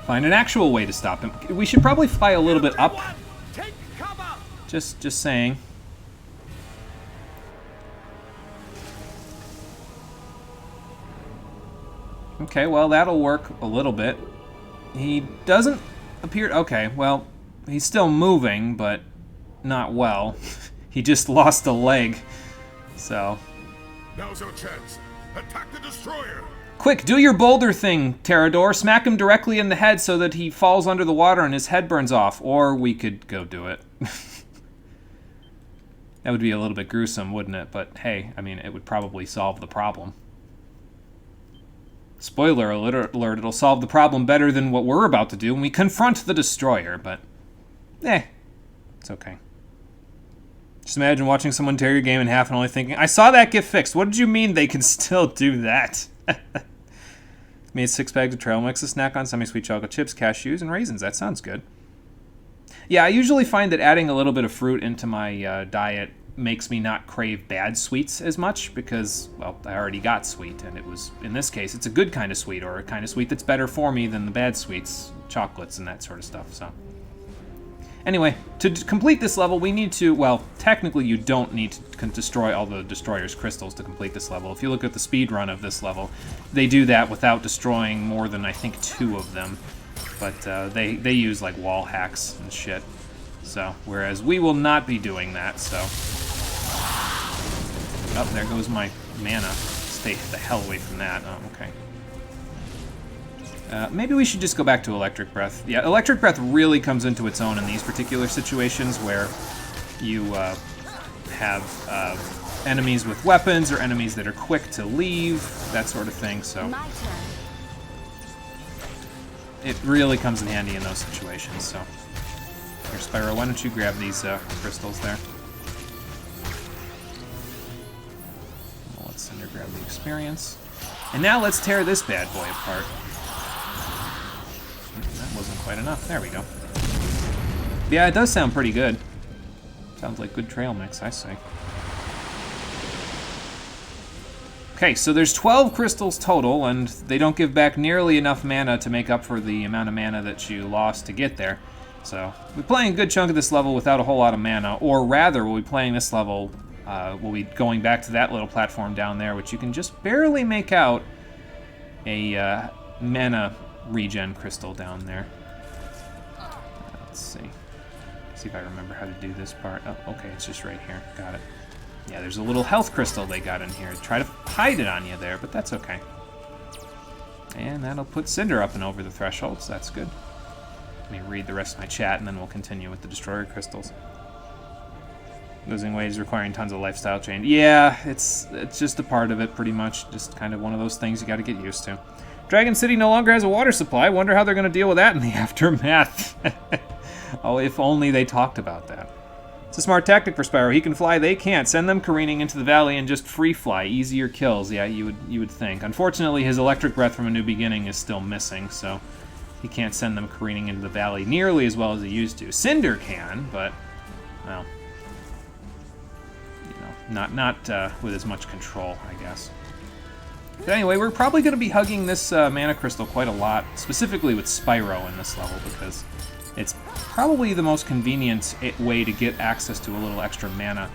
Speaker 1: find an actual way to stop him. We should probably fly a little bit up.
Speaker 6: Take cover!
Speaker 1: Just saying. Okay, well, that'll work a little bit. He doesn't appear... Okay, well, he's still moving, but not well. He just lost a leg, so...
Speaker 5: Now's our chance. Attack the destroyer!
Speaker 1: Quick, do your boulder thing, Terrador. Smack him directly in the head so that he falls under the water and his head burns off. Or we could go do it. That would be a little bit gruesome, wouldn't it? But hey, I mean, it would probably solve the problem. Spoiler alert, it'll solve the problem better than what we're about to do when we confront the destroyer, but... it's okay. Just imagine watching someone tear your game in half and only thinking, I saw that get fixed. What did you mean they can still do that? Made 6 bags of trail mix, a snack on semi-sweet chocolate chips, cashews, and raisins. That sounds good. Yeah, I usually find that adding a little bit of fruit into my diet makes me not crave bad sweets as much because, well, I already got sweet, and it was, in this case, it's a good kind of sweet, or a kind of sweet that's better for me than the bad sweets, chocolates and that sort of stuff, so. Anyway, to complete this level, we need to, well, technically you don't need to destroy all the Destroyer's crystals to complete this level. If you look at the speed run of this level, they do that without destroying more than, I think, 2 of them. But they use, like, wall hacks and shit. So, whereas we will not be doing that, so... Oh, there goes my mana. Stay the hell away from that. Oh, okay. Maybe we should just go back to Electric Breath. Yeah, Electric Breath really comes into its own in these particular situations where you have enemies with weapons or enemies that are quick to leave, that sort of thing, so...
Speaker 3: My turn.
Speaker 1: It really comes in handy in those situations, so... Here, Spyro, why don't you grab these crystals there? Well, let's send her grab the experience. And now let's tear this bad boy apart. That wasn't quite enough. There we go. Yeah, it does sound pretty good. Sounds like good trail mix, I say. Okay, so there's 12 crystals total, and they don't give back nearly enough mana to make up for the amount of mana that you lost to get there. So, we're playing a good chunk of this level without a whole lot of mana, or rather, we'll be playing this level, we'll be going back to that little platform down there, which you can just barely make out a mana regen crystal down there. Let's see. See if I remember how to do this part. Oh, okay, it's just right here. Got it. Yeah, there's a little health crystal they got in here. Try to hide it on you there, but that's okay. And that'll put Cinder up and over the threshold, so that's good. Let me read the rest of my chat, and then we'll continue with the Destroyer Crystals. Losing weight is requiring tons of lifestyle change. Yeah, it's just a part of it, pretty much. Just kind of one of those things you got to get used to. Dragon City no longer has a water supply. Wonder how they're going to deal with that in the aftermath. Oh, if only they talked about that. It's a smart tactic for Spyro. He can fly, they can't. Send them careening into the valley and just free fly. Easier kills, yeah, you would think. Unfortunately, his electric breath from A New Beginning is still missing, so he can't send them careening into the valley nearly as well as he used to. Cinder can, but, well, you know, not with as much control, I guess. But anyway, we're probably going to be hugging this mana crystal quite a lot, specifically with Spyro in this level, because it's probably the most convenient way to get access to a little extra mana,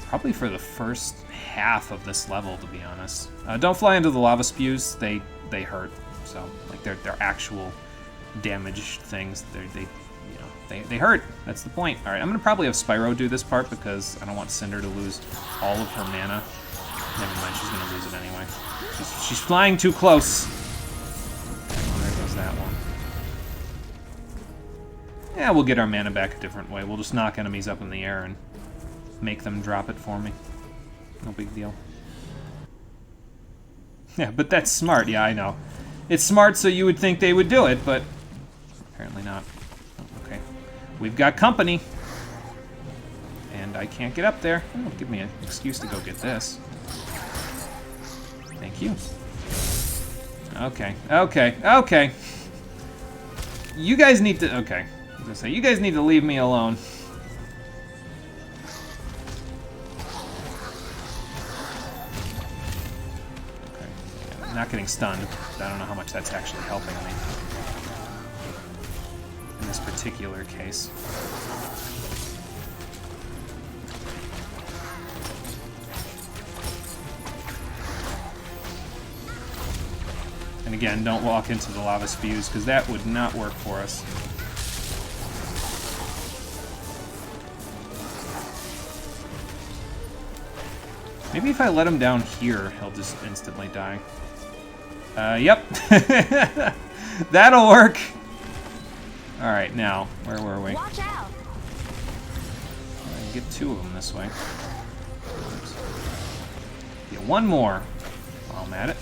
Speaker 1: probably for the first half of this level, to be honest. Don't fly into the lava spews; they hurt. So, like, they're actual damaged things. They hurt. That's the point. All right, I'm gonna probably have Spyro do this part because I don't want Cinder to lose all of her mana. Never mind, she's gonna lose it anyway. She's flying too close. Oh, there goes that one. Yeah, we'll get our mana back a different way. We'll just knock enemies up in the air and make them drop it for me. No big deal. Yeah, but that's smart. Yeah, I know. It's smart, so you would think they would do it, but apparently not. Oh, okay. We've got company. And I can't get up there. Oh, give me an excuse to go get this. Thank you. Okay. You guys need to... Okay. I was gonna say, you guys need to leave me alone. Okay. I'm not getting stunned. I don't know how much that's actually helping me. In this particular case. And again, don't walk into the lava spews, because that would not work for us. Maybe if I let him down here, he'll just instantly die. Yep. That'll work! Alright, now, where were we?
Speaker 3: Watch out!
Speaker 1: I can get two of them this way. Oops. Get one more while I'm at it.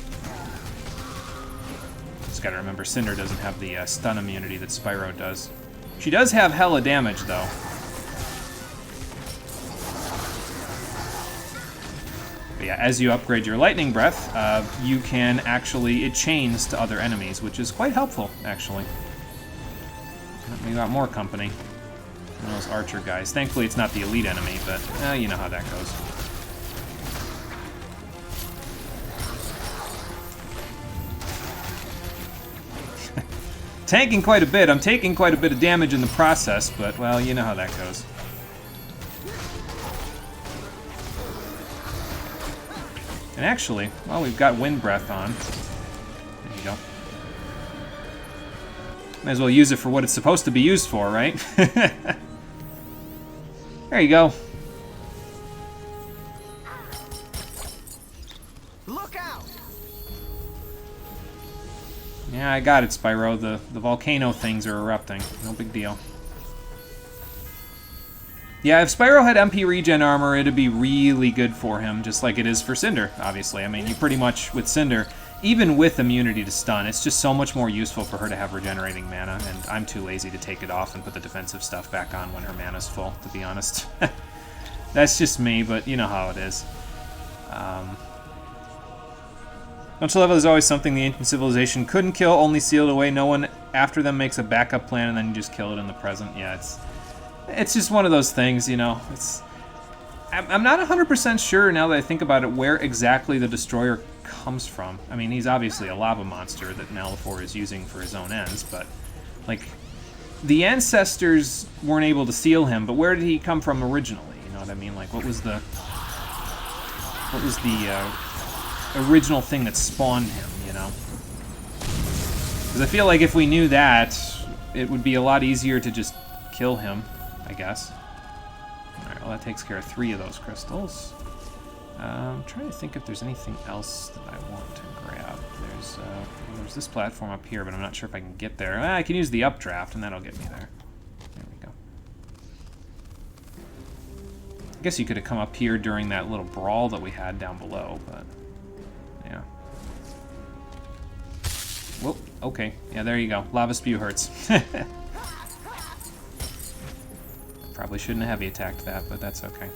Speaker 1: Just gotta remember, Cinder doesn't have the stun immunity that Spyro does. She does have hella damage, though. But yeah, as you upgrade your Lightning Breath, you can actually... It chains to other enemies, which is quite helpful, actually. We got more company. And those archer guys. Thankfully, it's not the elite enemy, but you know how that goes. Tanking quite a bit. I'm taking quite a bit of damage in the process, but, well, you know how that goes. And actually, well, we've got Wind Breath on. There you go. Might as well use it for what it's supposed to be used for, right? There you go.
Speaker 4: Look out!
Speaker 1: Yeah, I got it, Spyro. The volcano things are erupting. No big deal. Yeah, if Spyro had MP regen armor, it'd be really good for him, just like it is for Cinder, obviously. I mean, you pretty much, with Cinder, even with immunity to stun, it's just so much more useful for her to have regenerating mana, and I'm too lazy to take it off and put the defensive stuff back on when her mana's full, to be honest. That's just me, but you know how it is. Don't you love it? There's always something the ancient civilization couldn't kill, only sealed away. No one after them makes a backup plan, and then you just kill it in the present. Yeah, it's just one of those things, you know. I'm not 100% sure, now that I think about it, where exactly the Destroyer comes from. I mean, he's obviously a lava monster that Malefor is using for his own ends, but, like, the ancestors weren't able to seal him, but where did he come from originally? You know what I mean? Like, what was the original thing that spawned him, you know? Because I feel like if we knew that, it would be a lot easier to just kill him, I guess. Alright, well, that takes care of 3 of those crystals. I'm trying to think if there's anything else that I want to grab. There's this platform up here, but I'm not sure if I can get there. I can use the updraft, and that'll get me there. There we go. I guess you could have come up here during that little brawl that we had down below, but yeah. Whoa, okay. Yeah, there you go. Lava spew hurts. Probably shouldn't have heavy attacked that, but that's okay.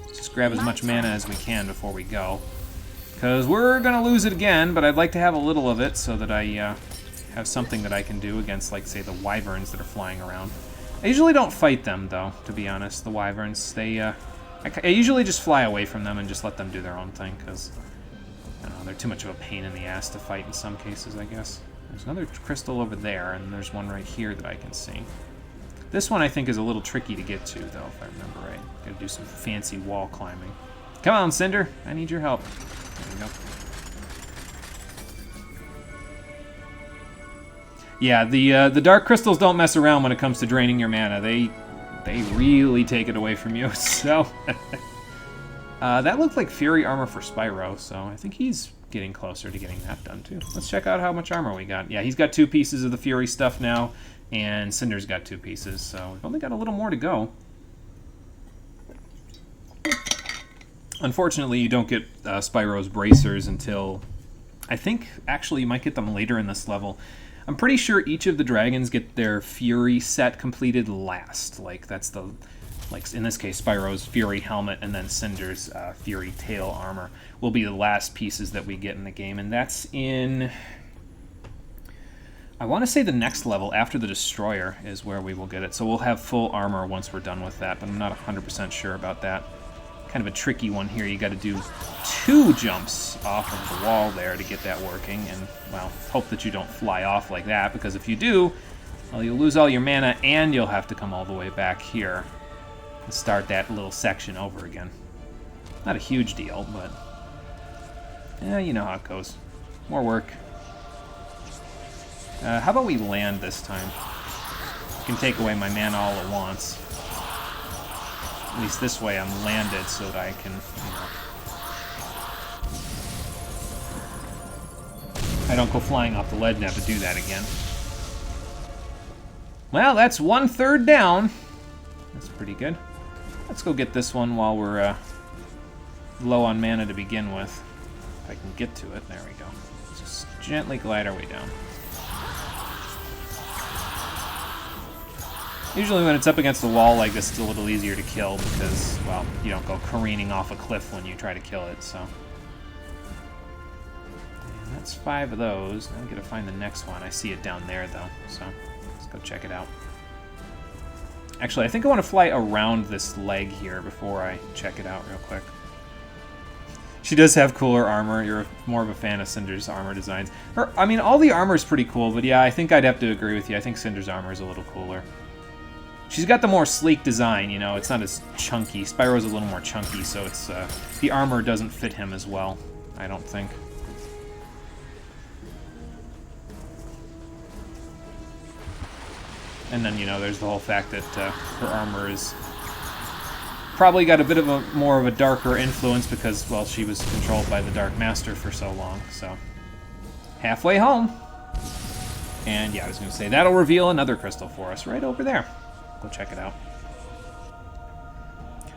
Speaker 1: Just grab as much mana as we can before we go. Because we're going to lose it again, but I'd like to have a little of it so that I have something that I can do against, like, say, the wyverns that are flying around. I usually don't fight them, though, to be honest, the wyverns. I usually just fly away from them and just let them do their own thing, because, I don't know, they're too much of a pain in the ass to fight in some cases, I guess. There's another crystal over there, and there's one right here that I can see. This one I think is a little tricky to get to, though, if I remember right. Gotta do some fancy wall climbing. Come on, Cinder. I need your help. There we go. Yeah, the dark crystals don't mess around when it comes to draining your mana. They really take it away from you, so... that looked like Fury armor for Spyro, so I think he's getting closer to getting that done, too. Let's check out how much armor we got. Yeah, he's got 2 pieces of the Fury stuff now. And Cinder's got 2 pieces, so we've only got a little more to go. Unfortunately, you don't get Spyro's bracers until... I think, actually, you might get them later in this level. I'm pretty sure each of the dragons get their Fury set completed last. Like, that's the... Like, in this case, Spyro's Fury helmet and then Cinder's Fury tail armor will be the last pieces that we get in the game. And that's in... I want to say the next level after the Destroyer is where we will get it. So we'll have full armor once we're done with that, but I'm not 100% sure about that. Kind of a tricky one here. You got to do 2 jumps off of the wall there to get that working. And, well, hope that you don't fly off like that, because if you do, well, you'll lose all your mana and you'll have to come all the way back here and start that little section over again. Not a huge deal, but yeah, you know how it goes. More work. How about we land this time? You can take away my mana all at once. At least this way I'm landed so that I can, I don't go flying off the ledge and have to do that again. Well, that's 1/3 down. That's pretty good. Let's go get this one while we're low on mana to begin with. If I can get to it. There we go. Just gently glide our way down. Usually when it's up against the wall like this, it's a little easier to kill because, well, you don't go careening off a cliff when you try to kill it, so. And that's 5 of those. Now I gotta find the next one. I see it down there, though, so let's go check it out. Actually, I think I want to fly around this leg here before I check it out real quick. She does have cooler armor. You're more of a fan of Cinder's armor designs. I mean, all the armor is pretty cool, but yeah, I think I'd have to agree with you. I think Cinder's armor is a little cooler. She's got the more sleek design, you know, it's not as chunky. Spyro's a little more chunky, so it's the armor doesn't fit him as well, I don't think. And then, you know, there's the whole fact that her armor is probably got a bit of a more of a darker influence because, well, she was controlled by the Dark Master for so long, so. Halfway home. And yeah, I was going to say, that'll reveal another crystal for us right over there. Go check it out.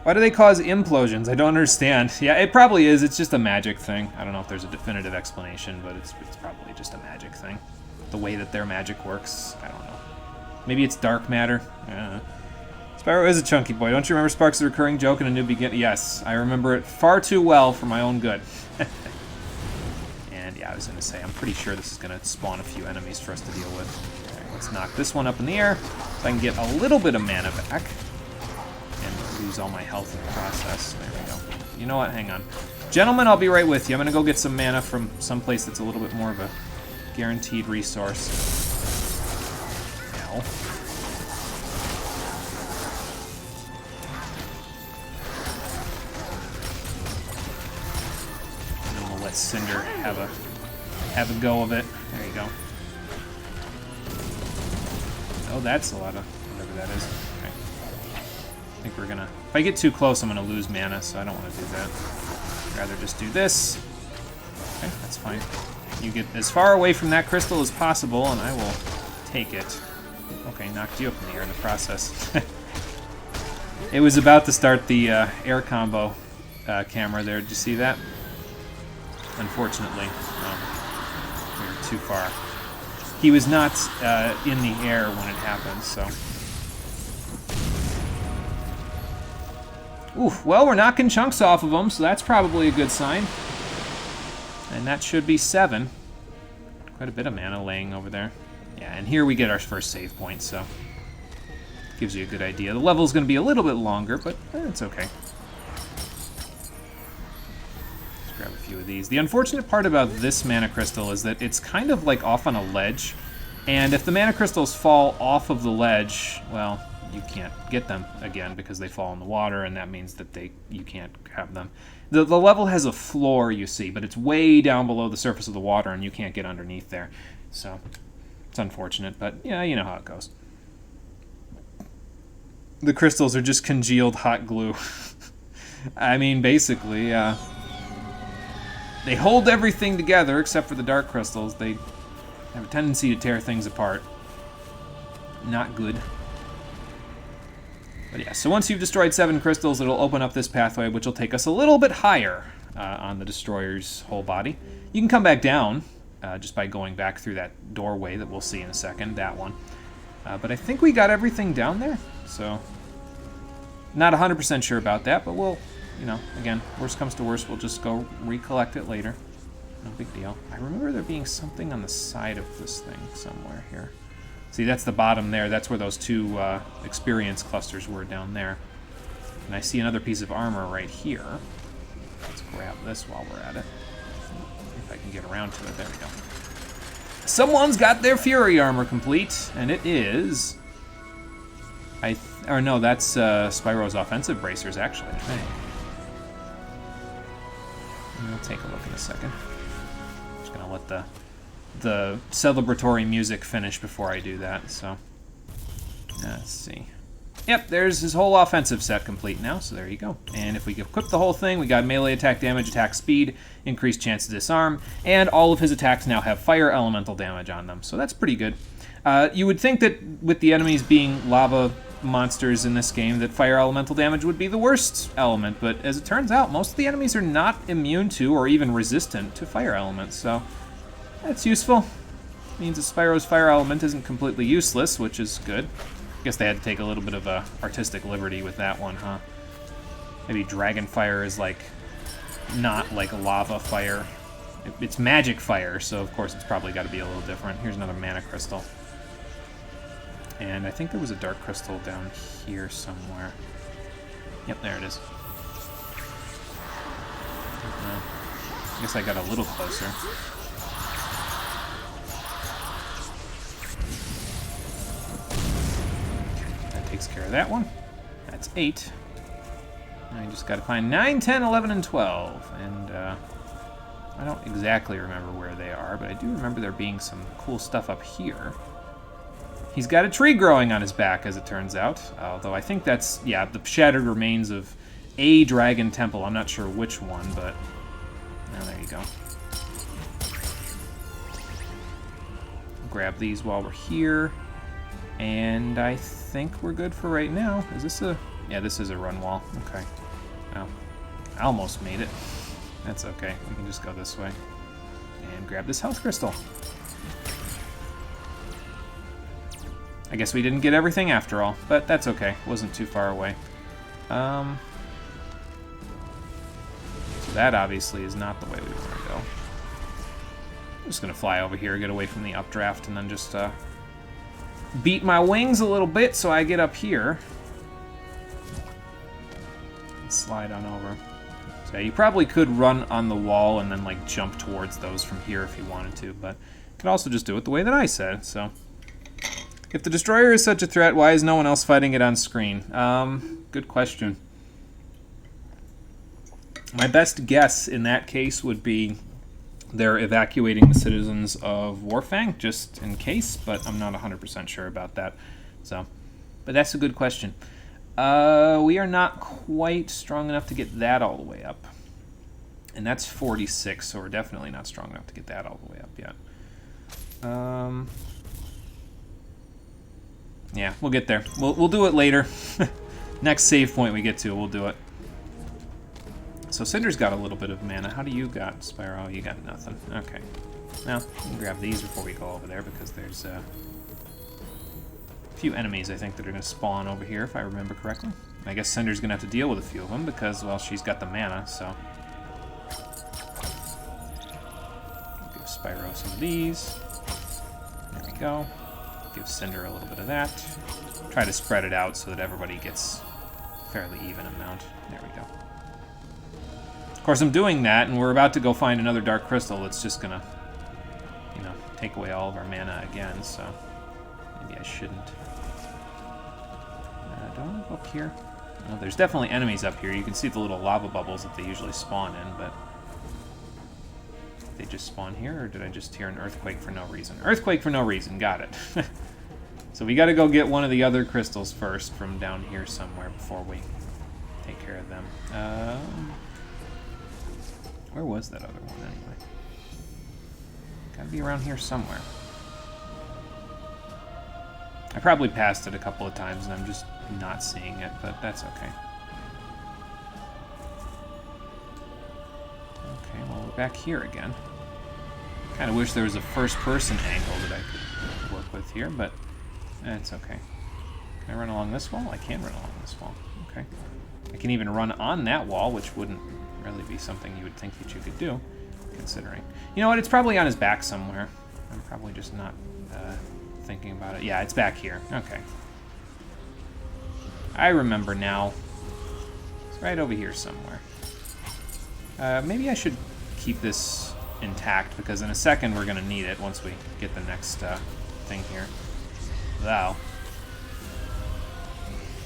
Speaker 1: Why do they cause implosions? I don't understand. Yeah, it probably is. It's just a magic thing. I don't know if there's a definitive explanation, but it's probably just a magic thing. The way that their magic works, I don't know. Maybe it's dark matter. Spyro is a chunky boy. Don't you remember Sparks' recurring joke in A New Beginning? Yes, I remember it far too well for my own good. And yeah, I was going to say, I'm pretty sure this is going to spawn a few enemies for us to deal with. Let's knock this one up in the air, so I can get a little bit of mana back, and lose all my health in the process. There we go. You know what? Hang on. Gentlemen, I'll be right with you. I'm going to go get some mana from someplace that's a little bit more of a guaranteed resource. Ow. And then we'll let Cinder have a go of it. There you go. Oh, that's a lot of whatever that is. Okay. think we're gonna... If I get too close, I'm gonna lose mana, so I don't want to do that. I'd rather just do this. Okay, that's fine. You get as far away from that crystal as possible, and I will take it. Okay, knocked you up in the air in the process. It was about to start the air combo camera there. Did you see that? Unfortunately, we were too far. He was not in the air when it happened, so... Oof, well, we're knocking chunks off of them, so that's probably a good sign. And that should be 7. Quite a bit of mana laying over there. Yeah, and here we get our first save point, so... Gives you a good idea. The level's going to be a little bit longer, but it's okay. Let's grab a few of these. The unfortunate part about this mana crystal is that it's kind of like off on a ledge, and if the mana crystals fall off of the ledge, well... you can't get them again because they fall in the water, and that means that you can't have them. The level has a floor, you see, but it's way down below the surface of the water, and you can't get underneath there. So it's unfortunate, but yeah, you know how it goes. The crystals are just congealed hot glue. I mean, basically, they hold everything together except for the dark crystals. They have a tendency to tear things apart. Not good. But yeah, so once you've destroyed 7 crystals, it'll open up this pathway, which will take us a little bit higher on the destroyer's whole body. You can come back down just by going back through that doorway that we'll see in a second, that one. But I think we got everything down there, so not 100% sure about that, but we'll, you know, again, worst comes to worst, we'll just go recollect it later. No big deal. I remember there being something on the side of this thing somewhere here. See, that's the bottom there. That's where those 2 experience clusters were down there. And I see another piece of armor right here. Let's grab this while we're at it. If I can get around to it. There we go. Someone's got their Fury armor complete, and it is... or no, that's Spyro's offensive bracers, actually. Okay. We'll take a look in a second. Just gonna let the celebratory music finish before I do that, so let's see. Yep, there's his whole offensive set complete now, so there you go. And if we equip the whole thing, we got melee attack damage, attack speed, increased chance to disarm, and all of his attacks now have fire elemental damage on them, so that's pretty good. You would think that with the enemies being lava monsters in this game, that fire elemental damage would be the worst element, but as it turns out, most of the enemies are not immune to or even resistant to fire elements, so that's useful. Means that Spyro's fire element isn't completely useless, which is good. Guess they had to take a little bit of a artistic liberty with that one, huh? Maybe dragon fire is like not like lava fire. It's magic fire, so of course it's probably got to be a little different. Here's another mana crystal. And I think there was a dark crystal down here somewhere. Yep, there it is. I guess I got a little closer. Takes care of that one. That's 8. Now I just got to find 9, 10, 11, and 12. And I don't exactly remember where they are, but I do remember there being some cool stuff up here. He's got a tree growing on his back, as it turns out. Although I think that's, yeah, the shattered remains of a dragon temple. I'm not sure which one, but there you go. Grab these while we're here. And I think we're good for right now. Is this a... yeah, this is a run wall. Okay. Oh, I almost made it. That's okay. We can just go this way. And grab this health crystal. I guess we didn't get everything after all, but that's okay. Wasn't too far away. So that obviously is not the way we want to go. I'm just going to fly over here, get away from the updraft, and then just... beat my wings a little bit so I get up here. And slide on over. So you probably could run on the wall and then like jump towards those from here if you wanted to, but you could also just do it the way that I said, so. If the destroyer is such a threat, why is no one else fighting it on screen? Good question. My best guess in that case would be they're evacuating the citizens of Warfang, just in case, but I'm not 100% sure about that. So, but that's a good question. We are not quite strong enough to get that all the way up. And that's 46, so we're definitely not strong enough to get that all the way up yet. Yeah, we'll get there. We'll do it later. Next save point we get to, we'll do it. So Cinder's got a little bit of mana. How do you got, Spyro? You got nothing. Okay. Now, we can grab these before we go over there, because there's a few enemies, I think, that are going to spawn over here, if I remember correctly. I guess Cinder's going to have to deal with a few of them, because, well, she's got the mana, so... Give Spyro some of these. There we go. Give Cinder a little bit of that. Try to spread it out so that everybody gets a fairly even amount. There we go. Of course, I'm doing that, and we're about to go find another Dark Crystal that's just gonna, you know, take away all of our mana again, so maybe I shouldn't. Do I want to go up here? Well, there's definitely enemies up here. You can see the little lava bubbles that they usually spawn in, but... Did they just spawn here, or did I just hear an earthquake for no reason? Earthquake for no reason, got it. So we gotta go get one of the other crystals first from down here somewhere before we take care of them. Where was that other one, anyway? Gotta be around here somewhere. I probably passed it a couple of times and I'm just not seeing it, but that's okay. Okay, well, we're back here again. Kind of wish there was a first-person angle that I could work with here, but that's okay. Can I run along this wall? I can run along this wall. Okay. I can even run on that wall, which wouldn't really be something you would think that you could do, considering. You know what? It's probably on his back somewhere. I'm probably just not thinking about it. Yeah, it's back here. Okay. I remember now. It's right over here somewhere. Maybe I should keep this intact, because in a second we're going to need it once we get the next thing here. Wow.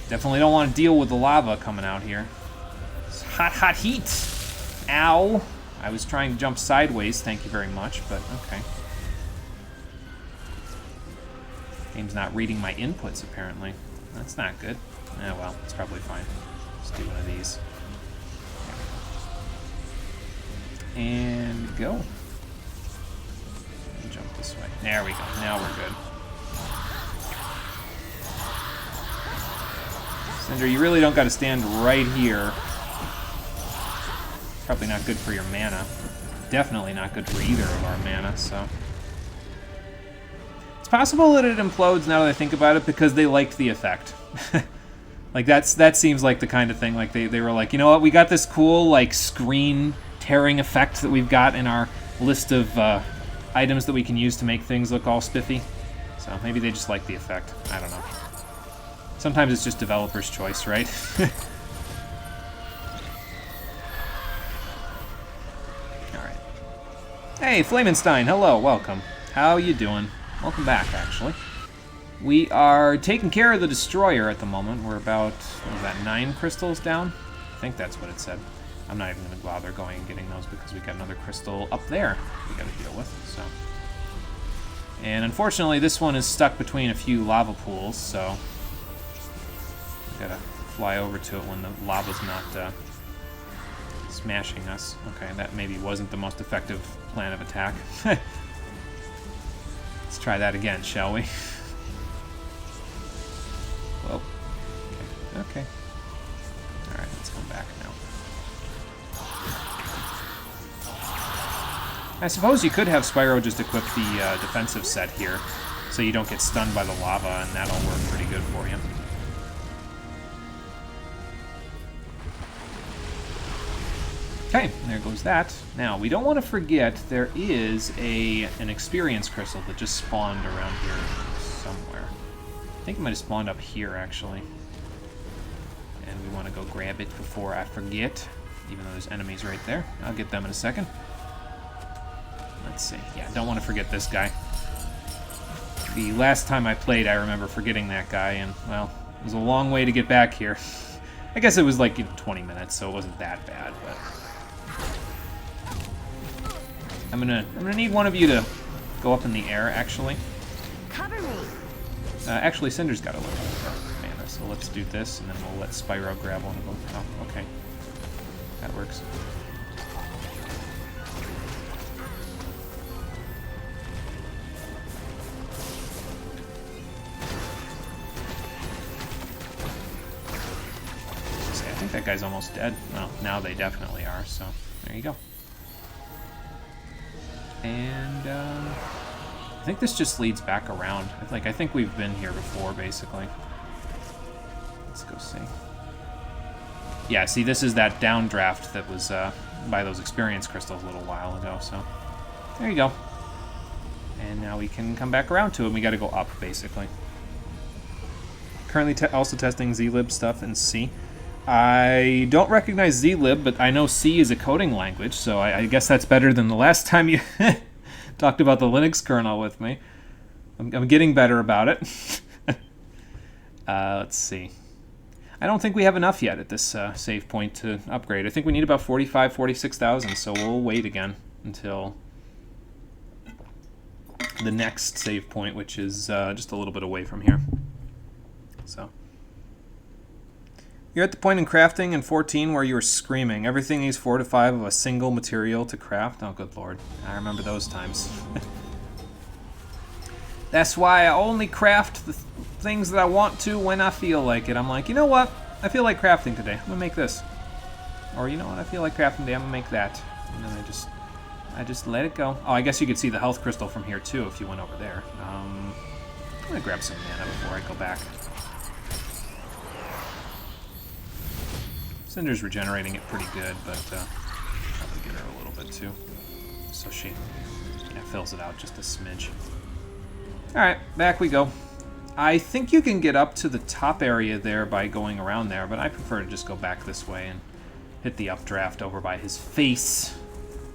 Speaker 1: Definitely don't want to deal with the lava coming out here. It's hot, hot heat! Ow! I was trying to jump sideways, thank you very much, but okay. Game's not reading my inputs, apparently. That's not good. Oh well, it's probably fine. Just do one of these. And go. And jump this way. There we go. Now we're good. Cinder, you really don't got to stand right here. Probably not good for your mana. Definitely not good for either of our mana, so... It's possible that it implodes now that I think about it, because they liked the effect. Like, that seems like the kind of thing, like, they were like, you know what, we got this cool, like, screen tearing effect that we've got in our list of items that we can use to make things look all spiffy. So maybe they just like the effect. I don't know. Sometimes it's just developer's choice, right? Alright. Hey, Flamenstein, hello, welcome. How you doing? Welcome back, actually. We are taking care of the destroyer at the moment. We're about, what was that, 9 crystals down? I think that's what it said. I'm not even going to bother going and getting those because we got another crystal up there we got to deal with, so... And unfortunately, this one is stuck between a few lava pools, so... we gotta fly over to it when the lava's not smashing us. Okay, that maybe wasn't the most effective plan of attack. Let's try that again, shall we? Well, okay. Alright, let's come back now. I suppose you could have Spyro just equip the defensive set here, so you don't get stunned by the lava, and that'll work pretty good for you. Okay, there goes that. Now, we don't want to forget there is an experience crystal that just spawned around here somewhere. I think it might have spawned up here, actually. And we want to go grab it before I forget, even though there's enemies right there. I'll get them in a second. Let's see. Yeah, don't want to forget this guy. The last time I played, I remember forgetting that guy, and, well, it was a long way to get back here. I guess it was like 20 minutes, so it wasn't that bad, but... I'm gonna need one of you to go up in the air, actually.
Speaker 3: Cover me.
Speaker 1: Actually, Cinder's got a little bit of mana, So let's do this, and then we'll let Spyro grab one of them. Oh, okay. That works. I think that guy's almost dead. Well, now they definitely are, so there you go. And I think this just leads back around. I think we've been here before, basically. Let's go see. Yeah, see, this is that downdraft that was by those experience crystals a little while ago, so there you go. And now we can come back around to it. We got to go up, basically. Currently also testing zlib stuff in C. I don't recognize zlib, but I know C is a coding language, so I guess that's better than the last time you talked about the Linux kernel with me. I'm getting better about it. Let's see. I don't think we have enough yet at this save point to upgrade. I think we need about 45,000, 46,000, so we'll wait again until the next save point, which is just a little bit away from here. So you're at the point in crafting in 14 where you were screaming, everything needs 4 to 5 of a single material to craft. Oh, good lord. I remember those times. That's why I only craft the things that I want to when I feel like it. I'm like, you know what? I feel like crafting today. I'm gonna make this. Or you know what? I feel like crafting today. I'm gonna make that. And then I just let it go. Oh, I guess you could see the health crystal from here too if you went over there. I'm gonna grab some mana before I go back. Cinder's regenerating it pretty good, but probably get her a little bit too. So she fills it out just a smidge. Alright, back we go. I think you can get up to the top area there by going around there, but I prefer to just go back this way and hit the updraft over by his face,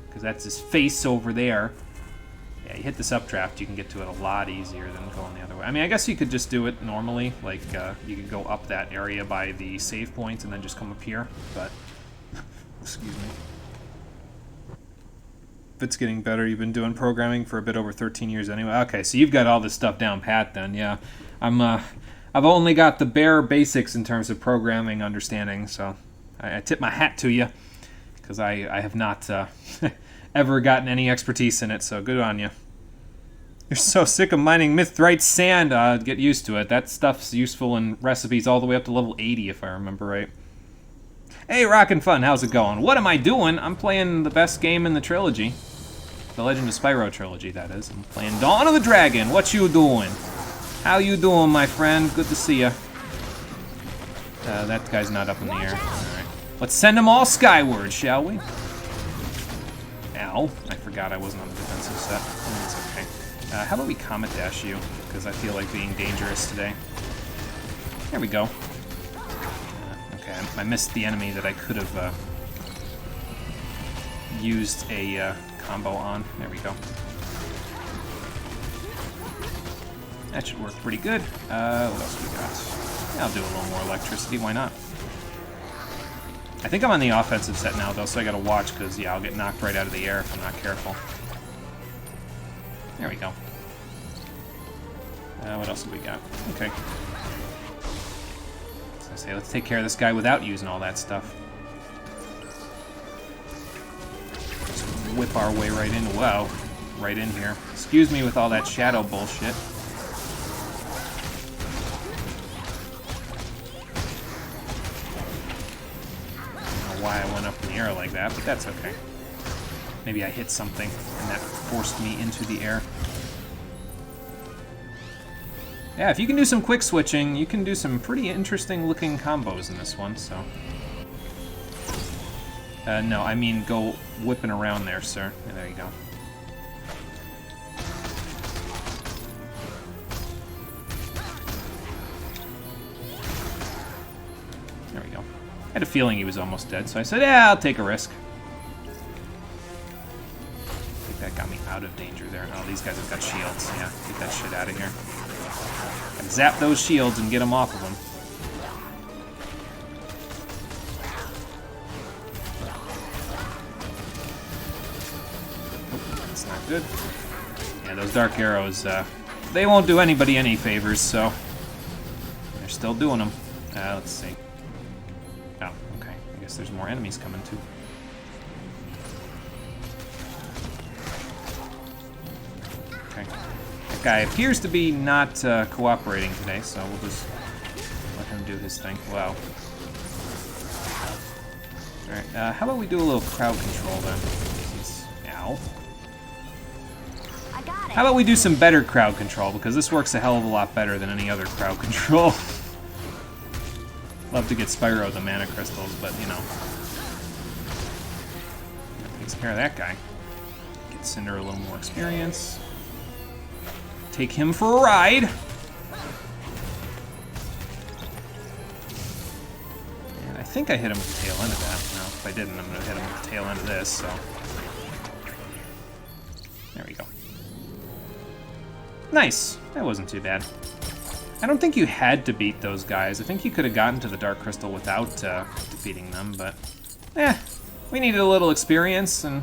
Speaker 1: because that's his face over there. Yeah, you hit this updraft, you can get to it a lot easier than going the other way. I mean, I guess you could just do it normally, like you could go up that area by the save points and then just come up here, but excuse me. If it's getting better, you've been doing programming for a bit over 13 years anyway. Okay, so you've got all this stuff down pat then, yeah. I've only got the bare basics in terms of programming understanding, so I tip my hat to you, because I have not ever gotten any expertise in it, so good on you. You're so sick of mining mithrite sand. Get used to it. That stuff's useful in recipes all the way up to level 80, if I remember right. Hey, Rockin' Fun, how's it going? What am I doing? I'm playing the best game in the trilogy. The Legend of Spyro trilogy, that is. I'm playing Dawn of the Dragon. What you doing? How you doing, my friend? Good to see ya. That guy's not up in the air. Alright. Let's send them all skyward, shall we? Ow. I forgot I wasn't on the defensive set. It's okay. How about we Comet Dash you? Because I feel like being dangerous today. There we go. Okay, I missed the enemy that I could have used a combo on. There we go. That should work pretty good. What else we got? Yeah, I'll do a little more electricity, why not? I think I'm on the offensive set now, though, so I gotta watch, because, yeah, I'll get knocked right out of the air if I'm not careful. There we go. What else have we got? Okay. So I say, let's take care of this guy without using all that stuff. Just whip our way right in. Wow. Right in here. Excuse me with all that shadow bullshit. Why I went up in the air like that, but that's okay. Maybe I hit something and that forced me into the air. Yeah, if you can do some quick switching, you can do some pretty interesting looking combos in this one, so. No, I mean go whipping around there, sir. Yeah, there you go. There we go. I had a feeling he was almost dead, so I said, yeah, I'll take a risk. I think that got me out of danger there. Oh, these guys have got shields. Yeah, get that shit out of here. And zap those shields and get them off of them. Oh, that's not good. Yeah, those dark arrows, they won't do anybody any favors, so they're still doing them. Let's see. Oh, okay. I guess there's more enemies coming too. Okay. That guy appears to be not cooperating today, so we'll just let him do his thing. Wow. Alright, how about we do a little crowd control then? Ow.
Speaker 3: I got it.
Speaker 1: How about we do some better crowd control, because this works a hell of a lot better than any other crowd control. Love to get Spyro the mana crystals, but you know. That takes care of that guy. Get Cinder a little more experience. Take him for a ride. And I think I hit him with the tail end of that. No, if I didn't, I'm going to hit him with the tail end of this, so. There we go. Nice. That wasn't too bad. I don't think you had to beat those guys. I think you could have gotten to the Dark Crystal without defeating them, but... we needed a little experience, and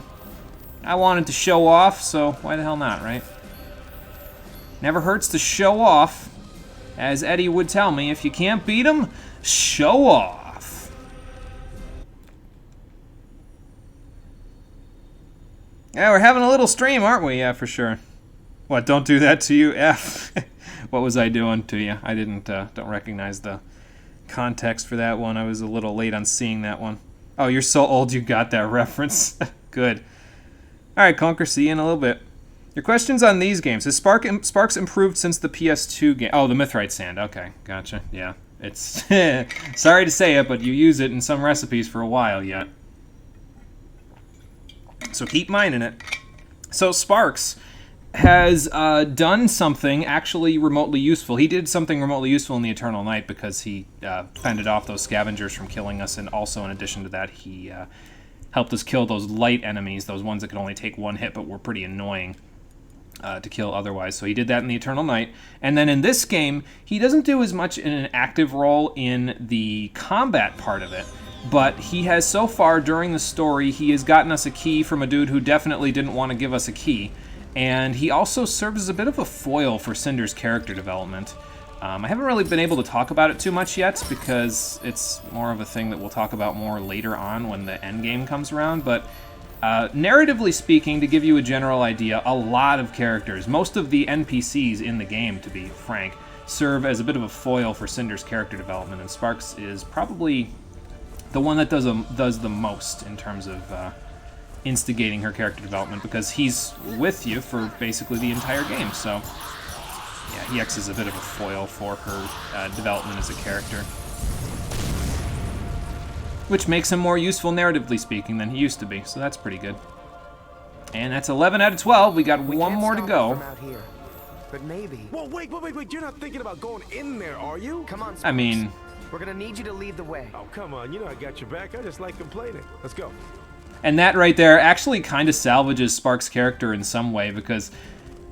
Speaker 1: I wanted to show off, so why the hell not, right? Never hurts to show off. As Eddie would tell me, if you can't beat him, show off. Yeah, we're having a little stream, aren't we? Yeah, for sure. What, don't do that to you? F. What was I doing to you? I don't recognize the context for that one. I was a little late on seeing that one. Oh, you're so old you got that reference. Good. Alright, Conker, see you in a little bit. Your questions on these games. Has Sparks improved since the PS2 game? Oh, the Mithrite Sand. Okay, gotcha. Yeah, it's... sorry to say it, but you use it in some recipes for a while yet. So keep mining it. So Sparks has done something actually remotely useful. He did something remotely useful in the Eternal Night because he fended off those scavengers from killing us, and also in addition to that, he helped us kill those light enemies, those ones that could only take one hit but were pretty annoying to kill otherwise. So he did that in the Eternal Night. And then in this game, he doesn't do as much in an active role in the combat part of it, but he has so far during the story, he has gotten us a key from a dude who definitely didn't want to give us a key. And he also serves as a bit of a foil for Cinder's character development. I haven't really been able to talk about it too much yet because it's more of a thing that we'll talk about more later on when the end game comes around, but narratively speaking, to give you a general idea, a lot of characters, most of the NPCs in the game, to be frank, serve as a bit of a foil for Cinder's character development, and Sparks is probably the one that does the most in terms of instigating her character development, because he's with you for basically the entire game. So yeah, he acts as a bit of a foil for her development as a character, which makes him more useful narratively speaking than he used to be, so that's pretty good. And that's 11 out of 12. We got one more to go.
Speaker 4: From out here, but maybe...
Speaker 2: Whoa, wait. You're not thinking about going in there, are you?
Speaker 4: Come on, Sparks.
Speaker 1: I mean...
Speaker 4: We're gonna need you to lead the way.
Speaker 2: Oh, come on. You know I got your back. I just like complaining. Let's go.
Speaker 1: And that right there actually kind of salvages Sparks' character in some way, because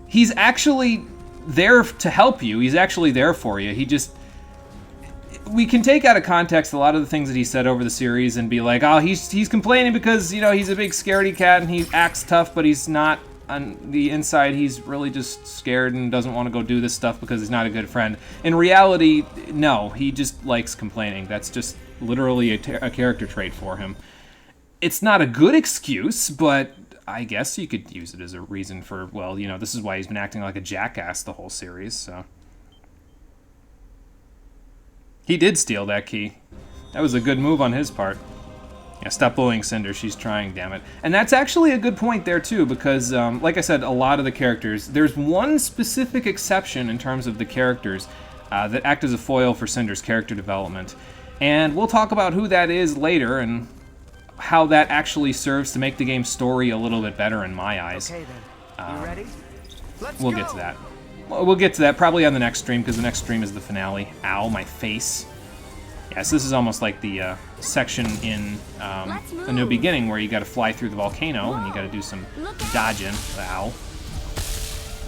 Speaker 1: he's actually there to help you. He's actually there for you. He just... We can take out of context a lot of the things that he said over the series and be like, oh, he's complaining because, you know, he's a big scaredy cat and he acts tough, but he's not on the inside. He's really just scared and doesn't want to go do this stuff because he's not a good friend. In reality, no, he just likes complaining. That's just literally a character trait for him. It's not a good excuse, but I guess you could use it as a reason for, well, you know, this is why he's been acting like a jackass the whole series, so... He did steal that key. That was a good move on his part. Yeah, stop bullying Cinder. She's trying, damn it. And that's actually a good point there, too, because, like I said, a lot of the characters... There's one specific exception in terms of the characters that act as a foil for Cinder's character development. And we'll talk about who that is later and how that actually serves to make the game's story a little bit better in my eyes.
Speaker 4: Okay, then. You ready? Let's
Speaker 1: We'll
Speaker 4: go.
Speaker 1: get to that. We'll get to that probably on the next stream, because the next stream is the finale. Ow, my face. Yeah, so this is almost like the section in A New Beginning where you got to fly through the volcano and you got to do some dodging. Ow.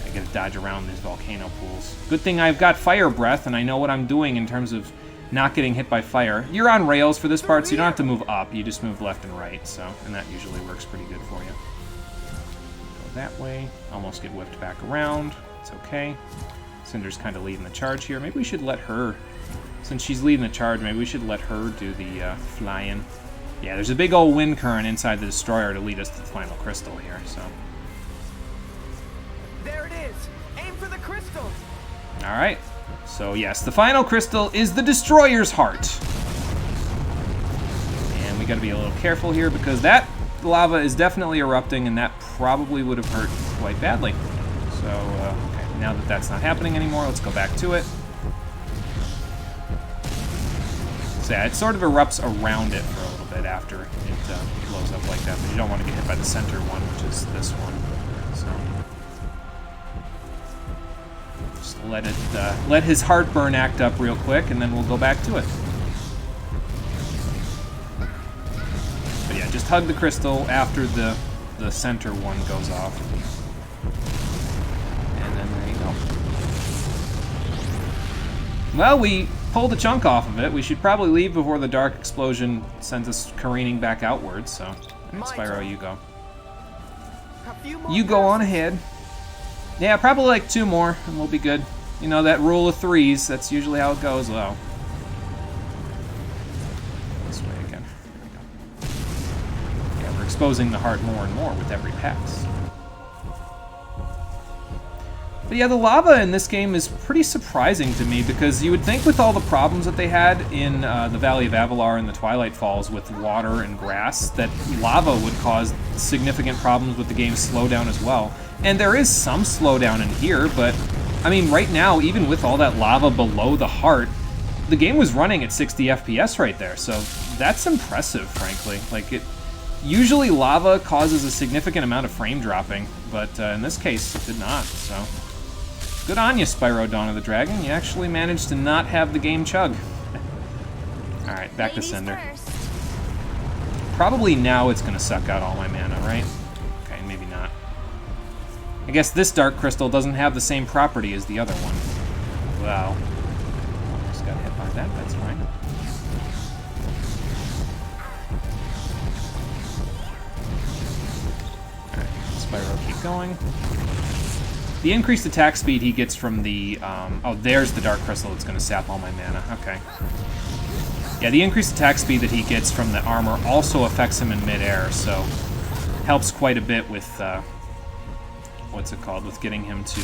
Speaker 1: I got to dodge around these volcano pools. Good thing I've got fire breath and I know what I'm doing in terms of not getting hit by fire. You're on rails for this part, so you don't have to move up. You just move left and right, so, and that usually works pretty good for you. Go that way. Almost get whipped back around. It's okay. Cinder's kind of leading the charge here. Maybe we should let her Since she's leading the charge, maybe we should let her do the flying. Yeah, there's a big old wind current inside the destroyer to lead us to the final crystal here, so.
Speaker 4: There it is! Aim for the crystal!
Speaker 1: Alright. So yes, the final crystal is the destroyer's heart. And we gotta be a little careful here because that lava is definitely erupting and that probably would have hurt quite badly. So, okay, now that that's not happening anymore, let's go back to it. So yeah, it sort of erupts around it for a little bit after it blows up like that, but you don't want to get hit by the center one, which is this one. So just let his heartburn act up real quick, and then we'll go back to it. But yeah, just hug the crystal after the center one goes off. And then there you go. Well, we pulled a chunk off of it. We should probably leave before the dark explosion sends us careening back outwards, so Spyro, you go. You go on ahead. Yeah, probably like 2 more, and we'll be good. You know, that rule of 3s, that's usually how it goes, though. This way again. There we go. Yeah, we're exposing the heart more and more with every pass. But yeah, the lava in this game is pretty surprising to me because you would think with all the problems that they had in the Valley of Avalar and the Twilight Falls with water and grass, that lava would cause significant problems with the game's slowdown as well. And there is some slowdown in here, but I mean, right now, even with all that lava below the heart, the game was running at 60 FPS right there, so that's impressive, frankly. Like, usually lava causes a significant amount of frame dropping, but in this case, it did not, so. Good on you, Spyro Dawn of the Dragon. You actually managed to not have the game chug. Alright, back to Cinder. Probably now it's going to suck out all my mana, right? Okay, maybe not. I guess this Dark Crystal doesn't have the same property as the other one. Well, just got hit by that, that's fine. Alright, Spyro, keep going. The increased attack speed he gets from the, oh, there's the Dark Crystal that's going to sap all my mana. Okay. Yeah, the increased attack speed that he gets from the armor also affects him in midair, so helps quite a bit with, what's it called, with getting him to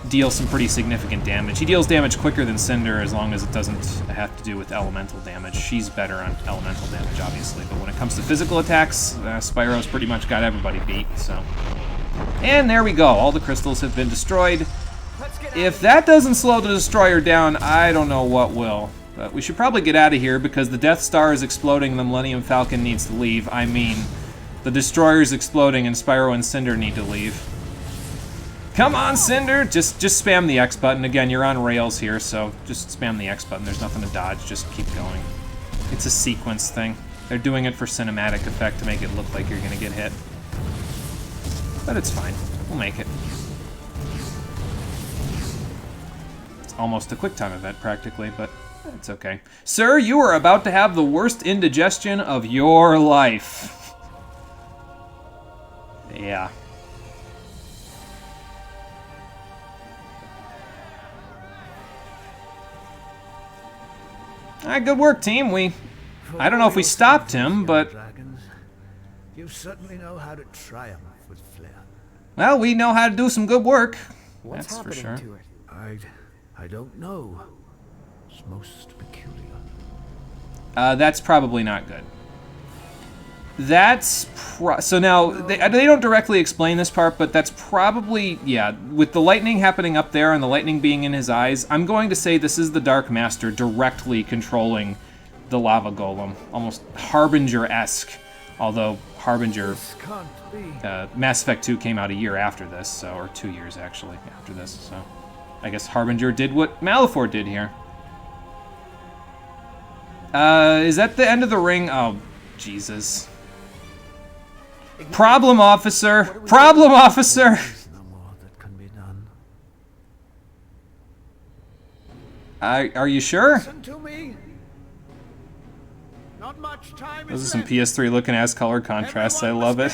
Speaker 1: deal some pretty significant damage. He deals damage quicker than Cinder as long as it doesn't have to do with elemental damage. She's better on elemental damage, obviously, but when it comes to physical attacks, Spyro's pretty much got everybody beat, so. And there we go, all the crystals have been destroyed. If that doesn't slow the destroyer down, I don't know what will. But we should probably get out of here because the Death Star is exploding and the Millennium Falcon needs to leave. I mean, the destroyer's exploding and Spyro and Cinder need to leave. Come on, Cinder! Just spam the X button. Again, you're on rails here, so just spam the X button. There's nothing to dodge, just keep going. It's a sequence thing. They're doing it for cinematic effect to make it look like you're gonna get hit. But it's fine. We'll make it. It's almost a QuickTime event, practically, but it's okay. Sir, you are about to have the worst indigestion of your life. Yeah. Alright, good work, team. I don't know if we stopped him, but
Speaker 6: you certainly know how to triumph with flair.
Speaker 1: Well, we know how to do some good work.
Speaker 4: What's
Speaker 1: That's for
Speaker 4: happening
Speaker 1: sure.
Speaker 4: to it?
Speaker 6: I don't know. It's most peculiar.
Speaker 1: That's probably not good. That's so now they don't directly explain this part, but that's probably, yeah, with the lightning happening up there and the lightning being in his eyes, I'm going to say this is the Dark Master directly controlling the lava golem, almost Harbinger-esque. Although Harbinger, Mass Effect 2 came out a year after this, so, or 2 years actually after this, so I guess Harbinger did what Malefor did here. Is that the end of the ring? Oh, Jesus. Problem officer! Problem officer!
Speaker 6: No more that can be done.
Speaker 1: Are you sure?
Speaker 6: Listen to me. Not much time.
Speaker 1: Those are some PS3 looking ass color contrasts. I love it.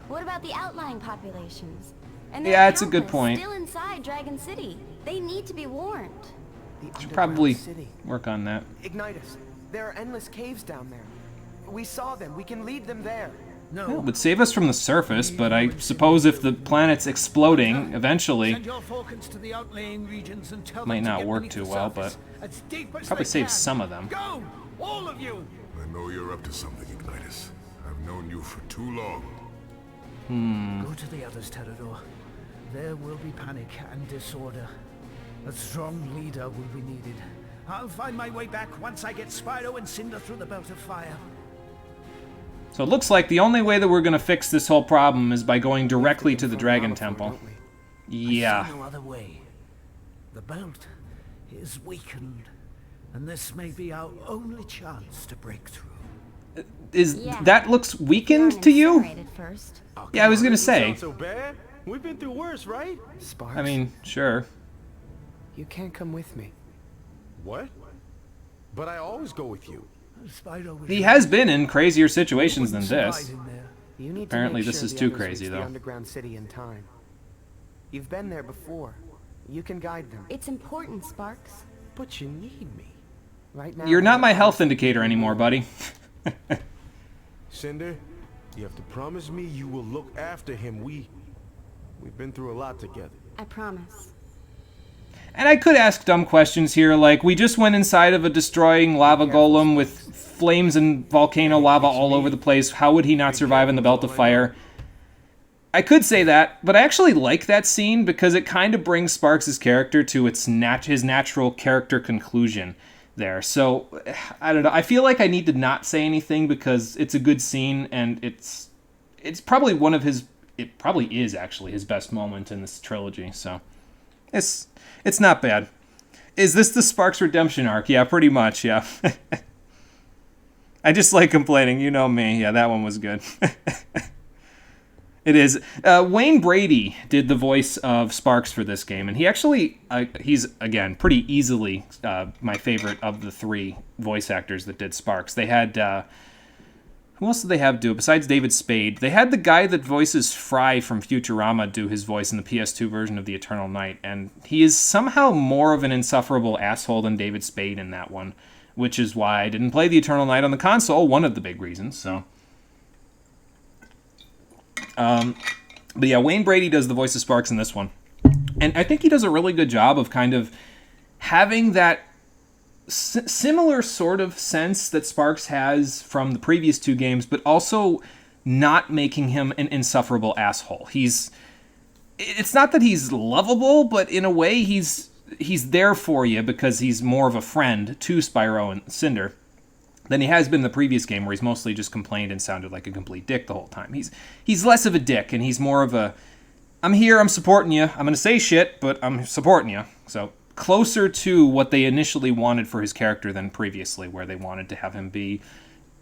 Speaker 3: What about the outlying populations? And
Speaker 1: Yeah, it's a good point.
Speaker 3: Still inside Dragon City. They need to be warned.
Speaker 4: The
Speaker 1: Should
Speaker 4: underground
Speaker 1: probably
Speaker 4: city.
Speaker 1: work on that.
Speaker 4: Ignitus, there are endless caves down there. We saw them. We can lead them there.
Speaker 6: No.
Speaker 1: Well, it would save us from the surface, but I suppose if the planet's exploding, eventually,
Speaker 6: Send your falcons to the outlying regions and tell
Speaker 1: might
Speaker 6: them to
Speaker 1: not
Speaker 6: get
Speaker 1: work
Speaker 6: beneath
Speaker 1: too
Speaker 6: the
Speaker 1: well,
Speaker 6: surface, as deep as
Speaker 1: probably
Speaker 6: they
Speaker 1: save
Speaker 6: can.
Speaker 1: some of them.
Speaker 6: Go, all of you.
Speaker 5: I know you're up to something, Ignitus. I've known you for too long.
Speaker 6: Go to the others, Terador. There will be panic and disorder. A strong leader will be needed. I'll find my way back once I get Spyro and Cinder through the belt of fire.
Speaker 1: So it looks like the only way that we're going to fix this whole problem is by going directly to the Dragon Temple.
Speaker 6: I
Speaker 1: Yeah.
Speaker 6: see no other way. The belt is weakened, and this may be our only chance to break through.
Speaker 3: Yeah.
Speaker 1: That looks
Speaker 3: You're
Speaker 1: weakened to you?
Speaker 3: incinerated first.
Speaker 1: Yeah, I was going to
Speaker 2: Doesn't
Speaker 1: say.
Speaker 2: sound so bad. We've been through worse, right?
Speaker 4: Sparks,
Speaker 1: I mean, sure.
Speaker 4: you can't come with me.
Speaker 2: What? But I always go with you.
Speaker 6: Spyro was
Speaker 1: He has been in crazier situations than this.
Speaker 6: in there.
Speaker 4: You need
Speaker 1: Apparently
Speaker 4: to make
Speaker 1: this
Speaker 4: sure
Speaker 1: is
Speaker 4: the
Speaker 1: too
Speaker 4: others
Speaker 1: crazy,
Speaker 4: reach
Speaker 1: though.
Speaker 4: The underground city in time. You've been there before. You can guide them.
Speaker 3: It's important, Sparks.
Speaker 2: But you need me.
Speaker 4: Right now,
Speaker 1: You're not my
Speaker 4: they're
Speaker 1: health
Speaker 4: honestly
Speaker 1: indicator
Speaker 4: keeping
Speaker 1: anymore,
Speaker 4: me
Speaker 1: buddy.
Speaker 2: Cinder, you have to promise me you will look after him. We've been through a lot together.
Speaker 3: I promise.
Speaker 1: And I could ask dumb questions here, like, we just went inside of a destroying lava golem with flames and volcano lava all over the place. How would he not survive in the belt of fire? I could say that, but I actually like that scene because it kind of brings Sparks' character to his natural character conclusion there. So, I don't know. I feel like I need to not say anything because it's a good scene, and it's probably one of his... It probably is, actually, his best moment in this trilogy, so... It's not bad. Is this the Sparks redemption arc? Yeah, pretty much, yeah. I just like complaining. You know me. Yeah, that one was good. It is. Wayne Brady did the voice of Sparks for this game, and he actually, he's, again, pretty easily my favorite of the three voice actors that did Sparks. They had... who else did they have do it besides David Spade? They had the guy that voices Fry from Futurama do his voice in the PS2 version of The Eternal Night, and he is somehow more of an insufferable asshole than David Spade in that one, which is why I didn't play The Eternal Night on the console, one of the big reasons, so... But yeah, Wayne Brady does the voice of Sparks in this one. And I think he does a really good job of kind of having that similar sort of sense that Sparks has from the previous two games, but also not making him an insufferable asshole. It's not that he's lovable, but in a way he's there for you because he's more of a friend to Spyro and Cinder than he has been in the previous game, where he's mostly just complained and sounded like a complete dick the whole time. He's less of a dick, and he's more of a, I'm here, I'm supporting you, I'm going to say shit, but I'm supporting you. So, closer to what they initially wanted for his character than previously, where they wanted to have him be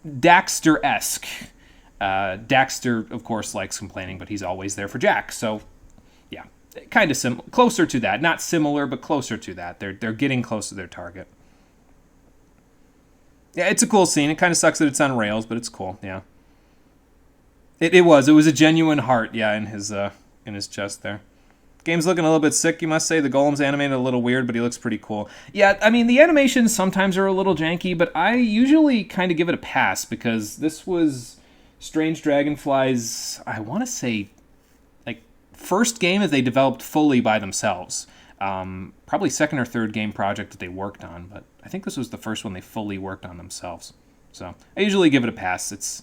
Speaker 1: Daxter-esque. Daxter, of course, likes complaining, but he's always there for Jack. So, yeah, kind of closer to that. Not similar, but closer to that. They're getting close to their target. Yeah, it's a cool scene. It kind of sucks that it's on rails, but it's cool. Yeah, it was a genuine heart. Yeah, in his chest there. Game's looking a little bit sick, you must say. The golem's animated a little weird, but he looks pretty cool. Yeah, I mean, the animations sometimes are a little janky, but I usually kind of give it a pass because this was Strange Dragonfly's, I want to say, like, first game that they developed fully by themselves. Probably second or third game project that they worked on, but I think this was the first one they fully worked on themselves. So I usually give it a pass.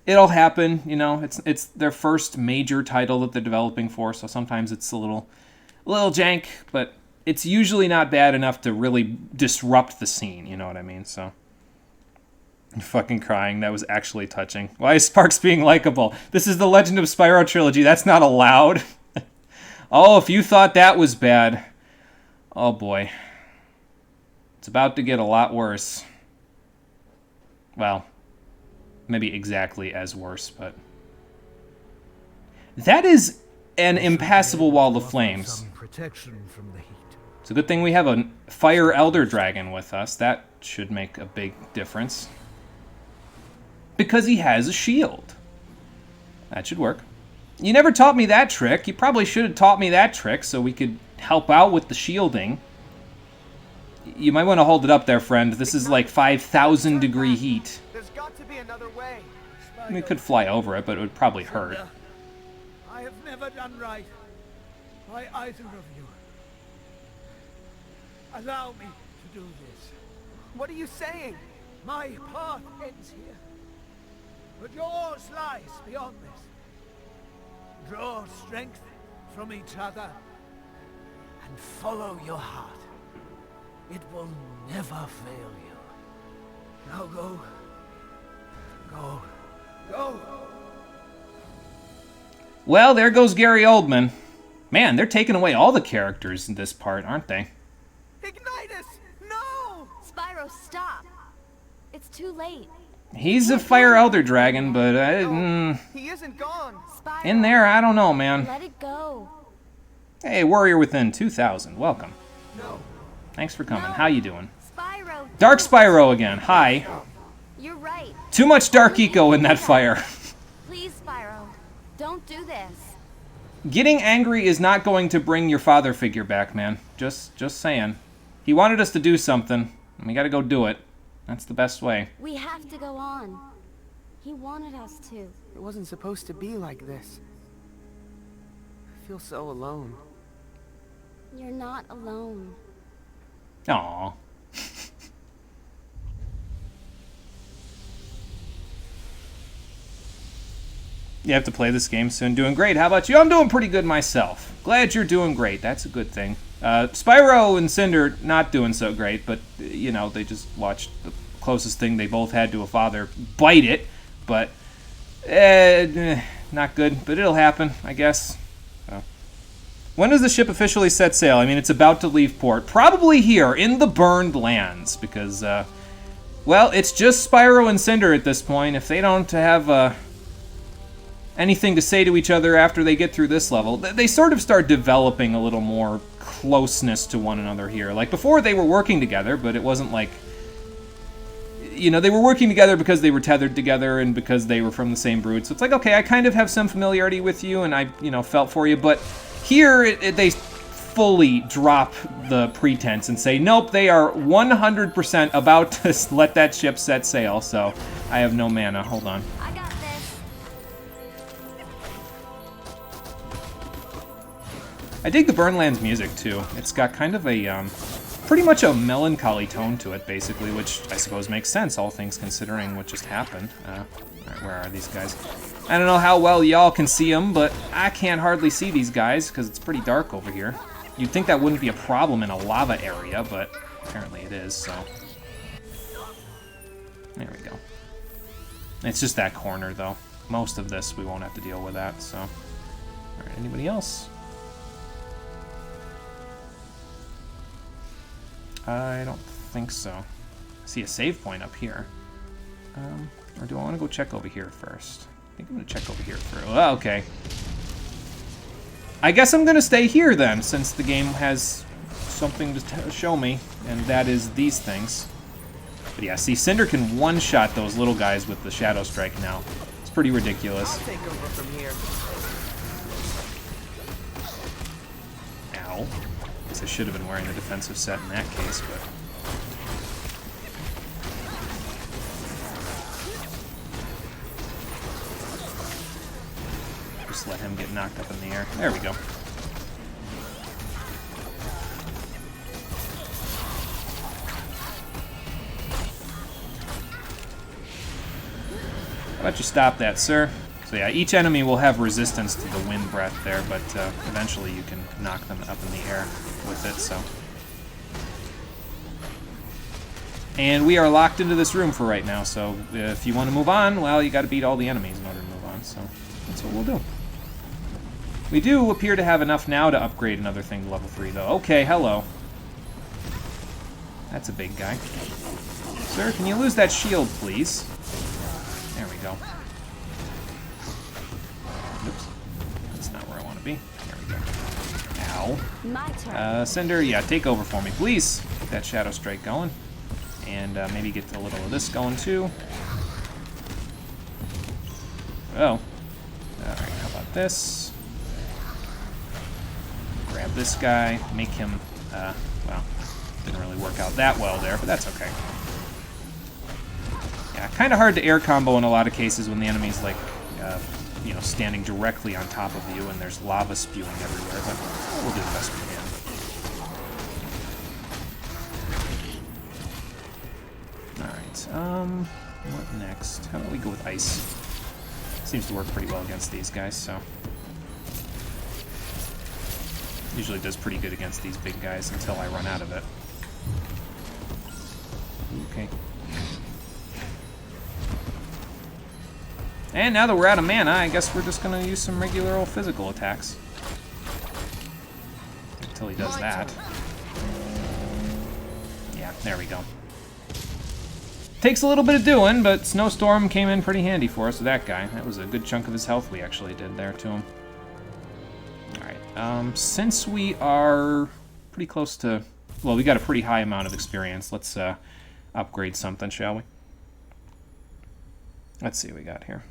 Speaker 1: It'll happen, you know. It's their first major title that they're developing for, so sometimes it's a little jank, but it's usually not bad enough to really disrupt the scene. You know what I mean? So I'm fucking crying. That was actually touching. Why is Sparks being likable? This is the Legend of Spyro trilogy. That's not allowed. Oh, if you thought that was bad. Oh boy. It's about to get a lot worse. Well, maybe exactly as worse, but... That is an impassable wall of flames.
Speaker 6: Some protection from the heat.
Speaker 1: It's a good thing we have a Fire Elder Dragon with us. That should make a big difference. Because he has a shield. That should work. You never taught me that trick. You probably should have taught me that trick so we could help out with the shielding. You might want to hold it up there, friend. This is like 5,000 degree heat.
Speaker 4: There's got to be another way.
Speaker 1: I mean, we could fly over it, but it would probably hurt.
Speaker 6: I have never done right by either of you. Allow me to do this.
Speaker 4: What are you saying?
Speaker 6: My path ends here, but yours lies beyond this. Draw strength from each other and follow your heart. It will never fail you. Now go. Go. Go.
Speaker 1: Well, there goes Gary Oldman. Man, they're taking away all the characters in this part, aren't they?
Speaker 4: Ignitus! No!
Speaker 3: Spyro, stop. It's too late.
Speaker 1: He's a Fire Elder Dragon, but
Speaker 4: He isn't gone.
Speaker 3: Spyro,
Speaker 1: in there, I don't know, man.
Speaker 3: let it go.
Speaker 1: Hey, Warrior Within 2000, welcome.
Speaker 4: No.
Speaker 1: Thanks for coming. How you doing?
Speaker 3: Spyro.
Speaker 1: Dark
Speaker 3: don't.
Speaker 1: Spyro again. Hi.
Speaker 3: You're right.
Speaker 1: Too much Dark Eco in that fire.
Speaker 3: Please, Spyro. Don't do this.
Speaker 1: Getting angry is not going to bring your father figure back, man. Just saying. He wanted us to do something, and we gotta go do it. That's the best way.
Speaker 3: We have to go on. He wanted us to.
Speaker 4: It wasn't supposed to be like this. I feel so alone.
Speaker 3: You're not alone.
Speaker 1: Aww. You have to play this game soon. Doing great. How about you? I'm doing pretty good myself. Glad you're doing great. That's a good thing. Spyro and Cinder not doing so great, but, you know, they just watched the closest thing they both had to a father bite it. But, not good. But it'll happen, I guess. When does the ship officially set sail? I mean, it's about to leave port. Probably here, in the Burned Lands, because, well, it's just Spyro and Cinder at this point. If they don't have, anything to say to each other after they get through this level, they sort of start developing a little more closeness to one another here. Like, before they were working together, but it wasn't like... You know, they were working together because they were tethered together and because they were from the same brood. So it's like, okay, I kind of have some familiarity with you and I, you know, felt for you. But here, they fully drop the pretense and say, nope, they are 100% about to let that ship set sail. So I have no mana. Hold on.
Speaker 3: I got this.
Speaker 1: I dig the Burnlands music, too. It's got kind of a, pretty much a melancholy tone to it, basically, which I suppose makes sense, all things considering what just happened. Alright, where are these guys? I don't know how well y'all can see them, but I can't hardly see these guys, because it's pretty dark over here. You'd think that wouldn't be a problem in a lava area, but apparently it is, so... There we go. It's just that corner, though. Most of this, we won't have to deal with that, so... Alright, anybody else? I don't think so. I see a save point up here. Or do I want to go check over here first? I think I'm going to check over here first. Oh, okay. I guess I'm going to stay here then, since the game has something to show me, and that is these things. But yeah, see, Cinder can one-shot those little guys with the Shadow Strike now. It's pretty ridiculous.
Speaker 4: I'll take over from here.
Speaker 1: Ow. Guess I should have been wearing the defensive set in that case, but... Just let him get knocked up in the air. There we go. How about you stop that, sir? So yeah, each enemy will have resistance to the wind breath there, but eventually you can knock them up in the air with it, so... And we are locked into this room for right now, so if you want to move on, well, you gotta beat all the enemies in order to move on, so that's what we'll do. We do appear to have enough now to upgrade another thing to level 3, though. Okay, hello. That's a big guy. Sir, can you lose that shield, please? There we go. Oops. That's not where I want to be. There we go. Ow.
Speaker 3: My turn.
Speaker 1: Cinder, yeah, take over for me, please. Get that Shadow Strike going. And maybe get a little of this going, too. Oh. Alright, how about this? Grab this guy, make him, well, Didn't really work out that well there, but that's okay. Yeah, kind of hard to air combo in a lot of cases when the enemy's like, you know, standing directly on top of you and there's lava spewing everywhere, but we'll do the best we can. Alright, what next? How about we go with ice? Seems to work pretty well against these guys, so... Usually does pretty good against these big guys until I run out of it. Okay. And now that we're out of mana, I guess we're just gonna use some regular old physical attacks. Until he does that. Yeah, there we go. Takes a little bit of doing, but Snowstorm came in pretty handy for us with that guy. That was a good chunk of his health we actually did there to him. Alright, since we are pretty close to... Well, we got a pretty high amount of experience. Let's upgrade something, shall we? Let's see what we got here.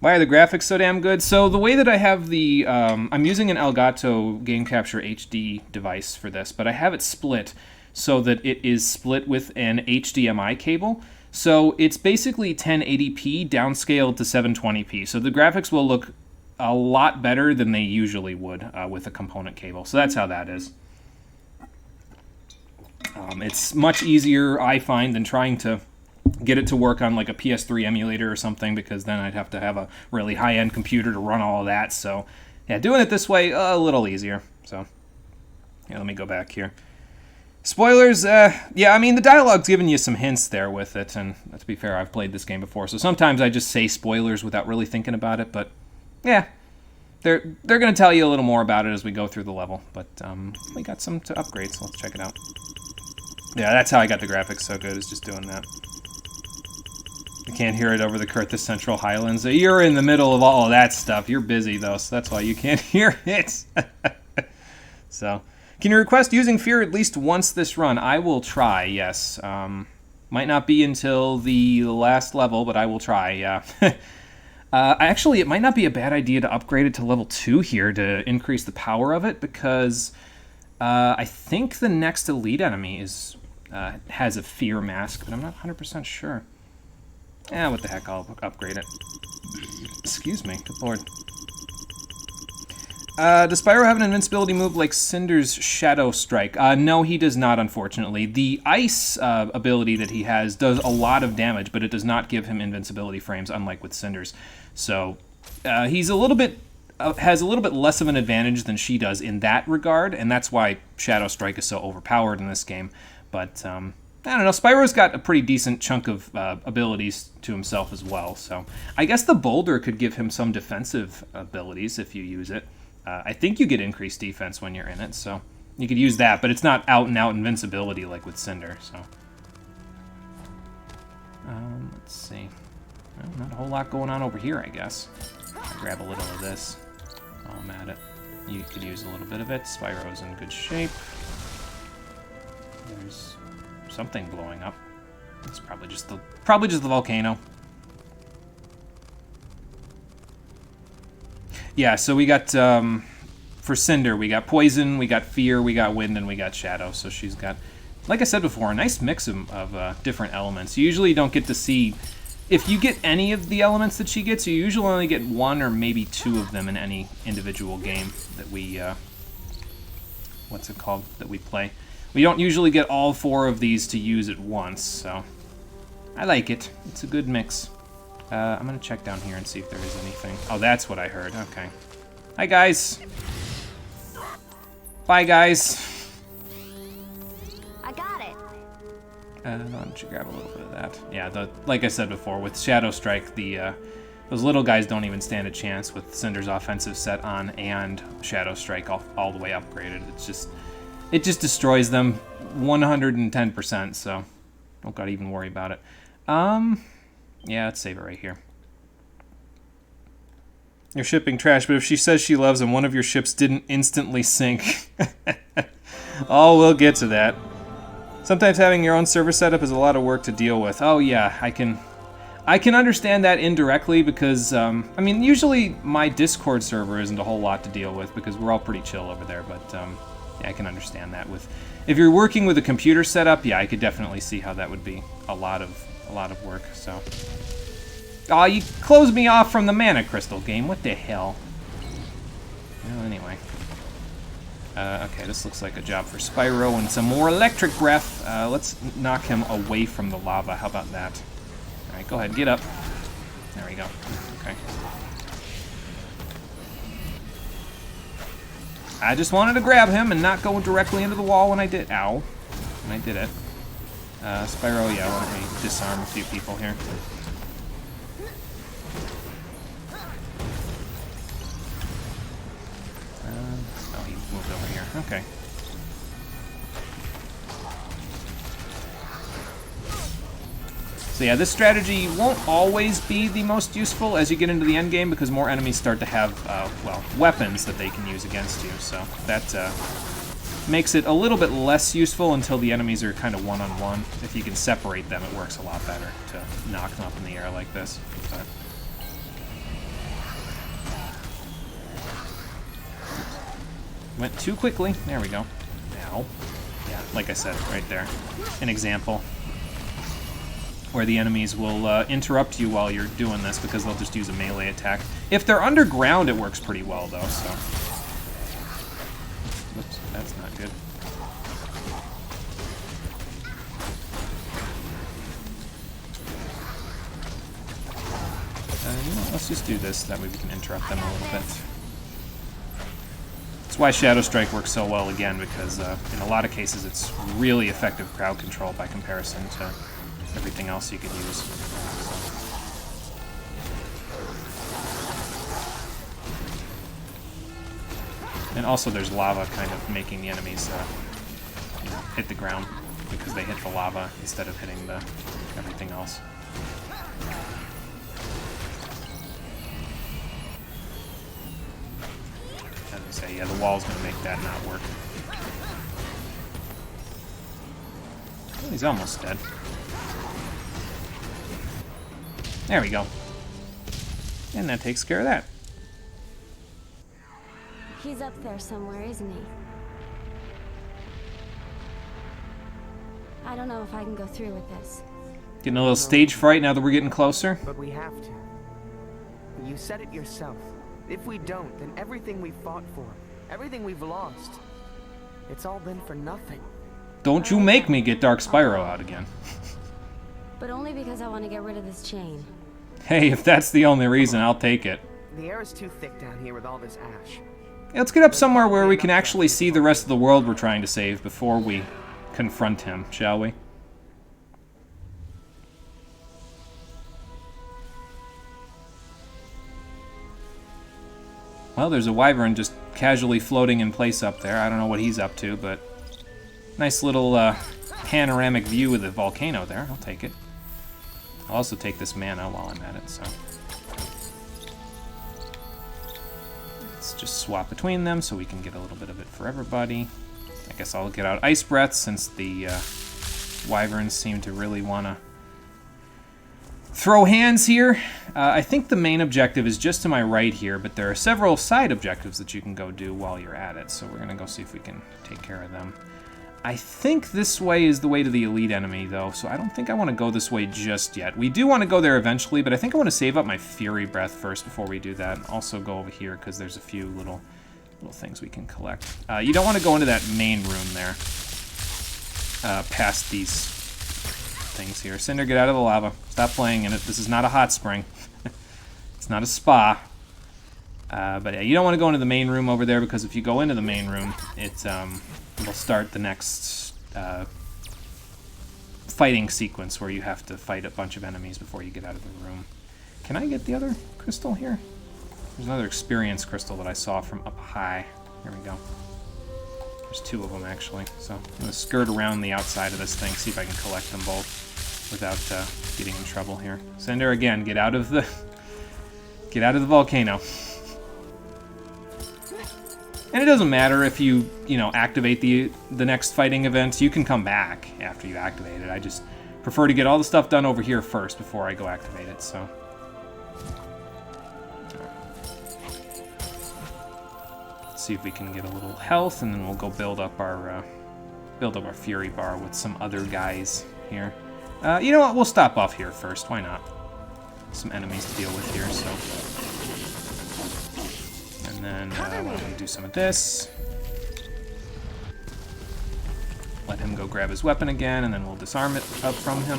Speaker 1: Why are the graphics so damn good? So the way that I have the... I'm using an Elgato Game Capture HD device for this, but I have it split so that it is split with an HDMI cable. So it's basically 1080p downscaled to 720p. So the graphics will look a lot better than they usually would with a component cable. So that's how that is. It's much easier, I find, than trying to get it to work on like a PS3 emulator or something, because then I'd have to have a really high-end computer to run all of that. So yeah, doing it this way, a little easier. So yeah, let me go back here. Spoilers, yeah, I mean, the dialogue's giving you some hints there with it, and to be fair, I've played this game before, so sometimes I just say spoilers without really thinking about it, but yeah, they're going to tell you a little more about it as we go through the level, but we got some to upgrade, so let's check it out. Yeah, that's how I got the graphics so good, is just doing that. You can't hear it over the Kurthus Central Highlands. You're in the middle of all of that stuff. You're busy, though, so that's why you can't hear it. So... Can you request using Fear at least once this run? I will try, yes. Might not be until the last level, but I will try, yeah. Actually, it might not be a bad idea to upgrade it to level 2 here to increase the power of it, because I think the next elite enemy is has a Fear mask, but I'm not 100% sure. Yeah, what the heck, I'll upgrade it. Excuse me, good lord. Does Spyro have an invincibility move like Cinder's Shadow Strike? No, he does not, unfortunately. The ice ability that he has does a lot of damage, but it does not give him invincibility frames, unlike with Cinder's. So he's a little bit has a little bit less of an advantage than she does in that regard, and that's why Shadow Strike is so overpowered in this game. But I don't know, Spyro's got a pretty decent chunk of abilities to himself as well, so I guess the boulder could give him some defensive abilities if you use it. I think you get increased defense when you're in it, so you could use that, but it's not out-and-out invincibility like with Cinder, so... let's see. Well, not a whole lot going on over here, I guess. I'll grab a little of this while I'm at it. You could use a little bit of it. Spyro's in good shape. There's something blowing up. It's probably just the volcano. Yeah, so we got, for Cinder, we got Poison, we got Fear, we got Wind, and we got Shadow. So she's got, like I said before, a nice mix of different elements. You usually don't get to see, if you get any of the elements that she gets, you usually only get one or maybe two of them in any individual game that we, what's it called, that we play. We don't usually get all 4 of these to use at once, so I like it. It's a good mix. I'm going to check down here and see if there is anything. Oh, that's what I heard. Okay. Hi, guys. Bye, guys.
Speaker 3: I got it.
Speaker 1: Why don't you grab a little bit of that? Yeah, like I said before, with Shadow Strike, those little guys don't even stand a chance with Cinder's offensive set on and Shadow Strike all the way upgraded. It just destroys them 110%, so don't gotta even worry about it. Yeah, let's save it right here. You're shipping trash, but if she says she loves him, one of your ships didn't instantly sink. Oh, we'll get to that. Sometimes having your own server setup is a lot of work to deal with. Oh yeah, I can understand that indirectly because, I mean, usually my Discord server isn't a whole lot to deal with because we're all pretty chill over there, but Yeah, I can understand that. If you're working with a computer setup, yeah, I could definitely see how that would be a lot of work. So, oh, you closed me off from the mana crystal game. What the hell? Well, anyway. Okay, this looks like a job for Spyro and some more electric breath. Let's knock him away from the lava. How about that? All right, go ahead, get up. There we go. Okay. I just wanted to grab him and not go directly into the wall when I did. Ow. When I did it. Spyro, yeah, why don't we disarm a few people here? Oh, he moved over here. Okay. So yeah, this strategy won't always be the most useful as you get into the end game because more enemies start to have, well, weapons that they can use against you. So that makes it a little bit less useful until the enemies are kind of one-on-one. If you can separate them, it works a lot better to knock them up in the air like this. But went too quickly. There we go. Now, yeah, like I said, right there. An example where the enemies will interrupt you while you're doing this because they'll just use a melee attack. If they're underground, it works pretty well, though, so. Whoops, that's not good. You know, let's just do this, that way we can interrupt them a little bit. That's why Shadow Strike works so well again, because in a lot of cases it's really effective crowd control by comparison to everything else you could use. And also there's lava kind of making the enemies hit the ground because they hit the lava instead of hitting the everything else. As I say, yeah, the wall's gonna make that not work. Oh, he's almost dead. There we go. And that takes care of that.
Speaker 3: He's up there somewhere, isn't he? I don't know if I can go through with this.
Speaker 1: Getting a little stage fright now that we're getting closer.
Speaker 4: But we have to. You said it yourself. If we don't, then everything we fought for, everything we've lost, it's all been for nothing.
Speaker 1: Don't you make me get Dark Spyro out again.
Speaker 3: But only because I want to get rid of this chain.
Speaker 1: Hey, if that's the only reason, I'll take it.
Speaker 4: The air is too thick down here with all this ash.
Speaker 1: Let's get up somewhere where we can actually see the rest of the world we're trying to save before we confront him, shall we? Well, there's a wyvern just casually floating in place up there. I don't know what he's up to, but nice little panoramic view of the volcano there. I'll take it. I'll also take this mana while I'm at it, so. Let's just swap between them so we can get a little bit of it for everybody. I guess I'll get out Ice Breath since the wyverns seem to really want to throw hands here. I think the main objective is just to my right here, but there are several side objectives that you can go do while you're at it, so we're going to go see if we can take care of them. I think this way is the way to the elite enemy, though, so I don't think I want to go this way just yet. We do want to go there eventually, but I think I want to save up my Fury Breath first before we do that. Also go over here, because there's a few little things we can collect. You don't want to go into that main room there, past these things here. Cinder, get out of the lava. Stop playing in it. This is not a hot spring. It's not a spa. But yeah, you don't want to go into the main room over there, because if you go into the main room, it'll start the next fighting sequence where you have to fight a bunch of enemies before you get out of the room. Can I get the other crystal here? There's another experience crystal that I saw from up high. Here we go. There's two of them, actually. So I'm going to skirt around the outside of this thing, see if I can collect them both without getting in trouble here. Cinder, again, get out of the volcano. And it doesn't matter if you activate the next fighting event. You can come back after you activate it. I just prefer to get all the stuff done over here first before I go activate it, so. see if we can get a little health, and then we'll go build up our Fury bar with some other guys here. You know what? We'll stop off here first. Why not? Some enemies to deal with here, so. And then why don't we do some of this? Let him go grab his weapon again, and then we'll disarm it up from him.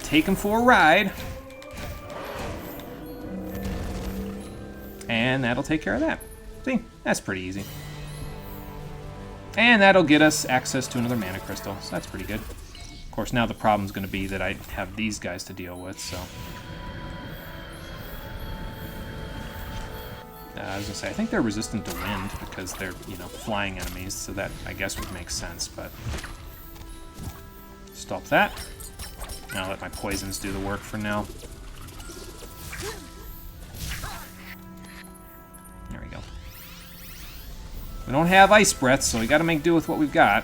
Speaker 1: Take him for a ride. And that'll take care of that. See? That's pretty easy. And that'll get us access to another mana crystal, so that's pretty good. Of course, now the problem's going to be that I have these guys to deal with, so... I was going to say, I think they're resistant to wind because they're, you know, flying enemies, so that, I guess, would make sense, but... Stop that. I'll let my poisons do the work for now. There we go. We don't have ice breath, so we gotta make do with what we've got.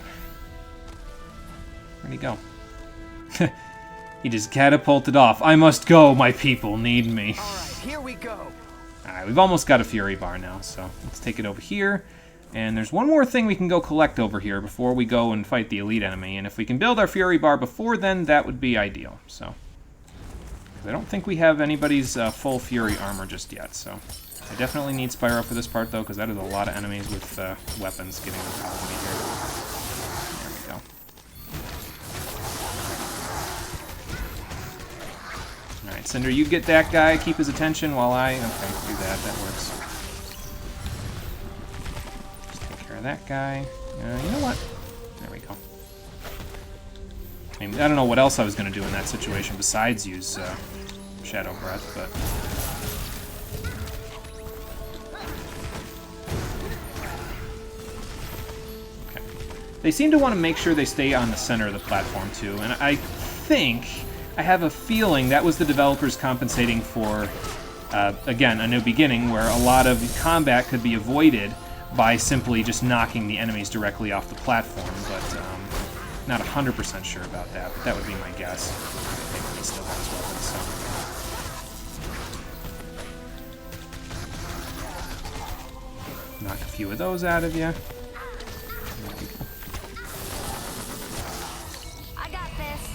Speaker 1: Where'd he go? He just catapulted off. I must go, my people need me.
Speaker 4: Alright, here we go.
Speaker 1: Alright, we've almost got a Fury bar now, so let's take it over here. And there's one more thing we can go collect over here before we go and fight the elite enemy. And if we can build our Fury bar before then, that would be ideal. So, I don't think we have anybody's full Fury armor just yet. So, I definitely need Spyro for this part, though, because that is a lot of enemies with weapons getting on top of me here. There we go. Alright, Cinder, you get that guy, keep his attention while I... Okay, do that, that works. That guy. You know what? There we go. I mean, I don't know what else I was going to do in that situation besides use Shadow Breath, but... Okay. They seem to want to make sure they stay on the center of the platform, too, and I think, I have a feeling that was the developers compensating for, again, a new beginning, where a lot of combat could be avoided by simply just knocking the enemies directly off the platform, but not 100% sure about that, but that would be my guess. I think he still has weapons, so. Knock a few of those out of you.
Speaker 3: I got this.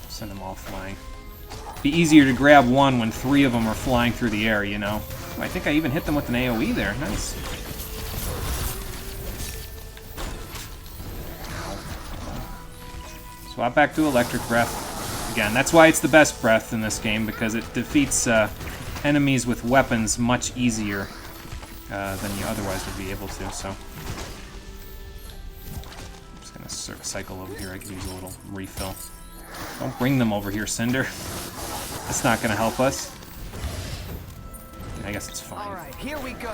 Speaker 1: Send them all flying. Be easier to grab one when 3 of them are flying through the air, you know. Oh, I think I even hit them with an AoE there. Nice. Swap back to Electric Breath. Again, that's why it's the best breath in this game, because it defeats enemies with weapons much easier than you otherwise would be able to, so. I'm just gonna sort of cycle over here. I could use a little refill. Don't bring them over here, Cinder. That's not gonna help us. I guess it's fine.
Speaker 4: Alright, here we go.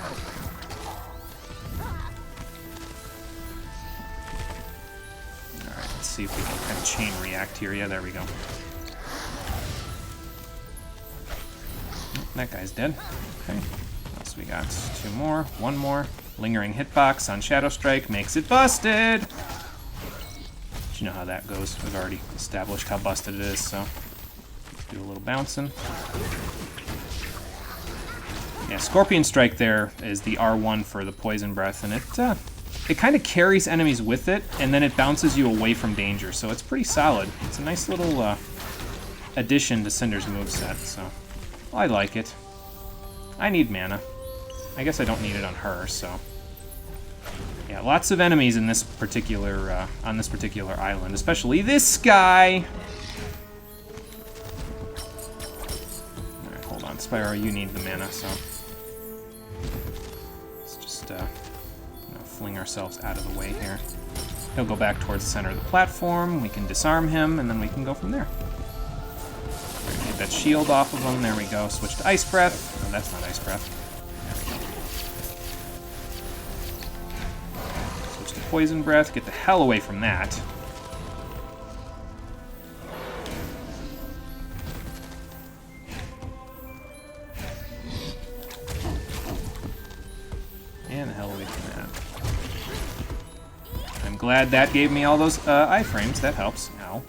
Speaker 1: Alright, let's see if we can kind of chain react here. Yeah, there we go. That guy's dead. Okay. What else we got? 2 more. 1 more. Lingering hitbox on Shadow Strike makes it busted! But you know how that goes. We've already established how busted it is, so... Do a little bouncing. Yeah, Scorpion Strike there is the R1 for the Poison Breath, and it kind of carries enemies with it, and then it bounces you away from danger, so it's pretty solid. It's a nice little addition to Cinder's moveset, so I like it. I need mana. I guess I don't need it on her, so... Yeah, lots of enemies in this particular, on this particular island, especially this guy! Alright, hold on, Spyro, you need the mana, so... Let's just, fling ourselves out of the way here. He'll go back towards the center of the platform, we can disarm him, and then we can go from there. Get that shield off of him, there we go. Switch to Ice Breath. Oh, that's not Ice Breath. There we go. Switch to Poison Breath, get the hell away from that. And the hell away from that. I'm glad that gave me all those iframes. That helps. Ow.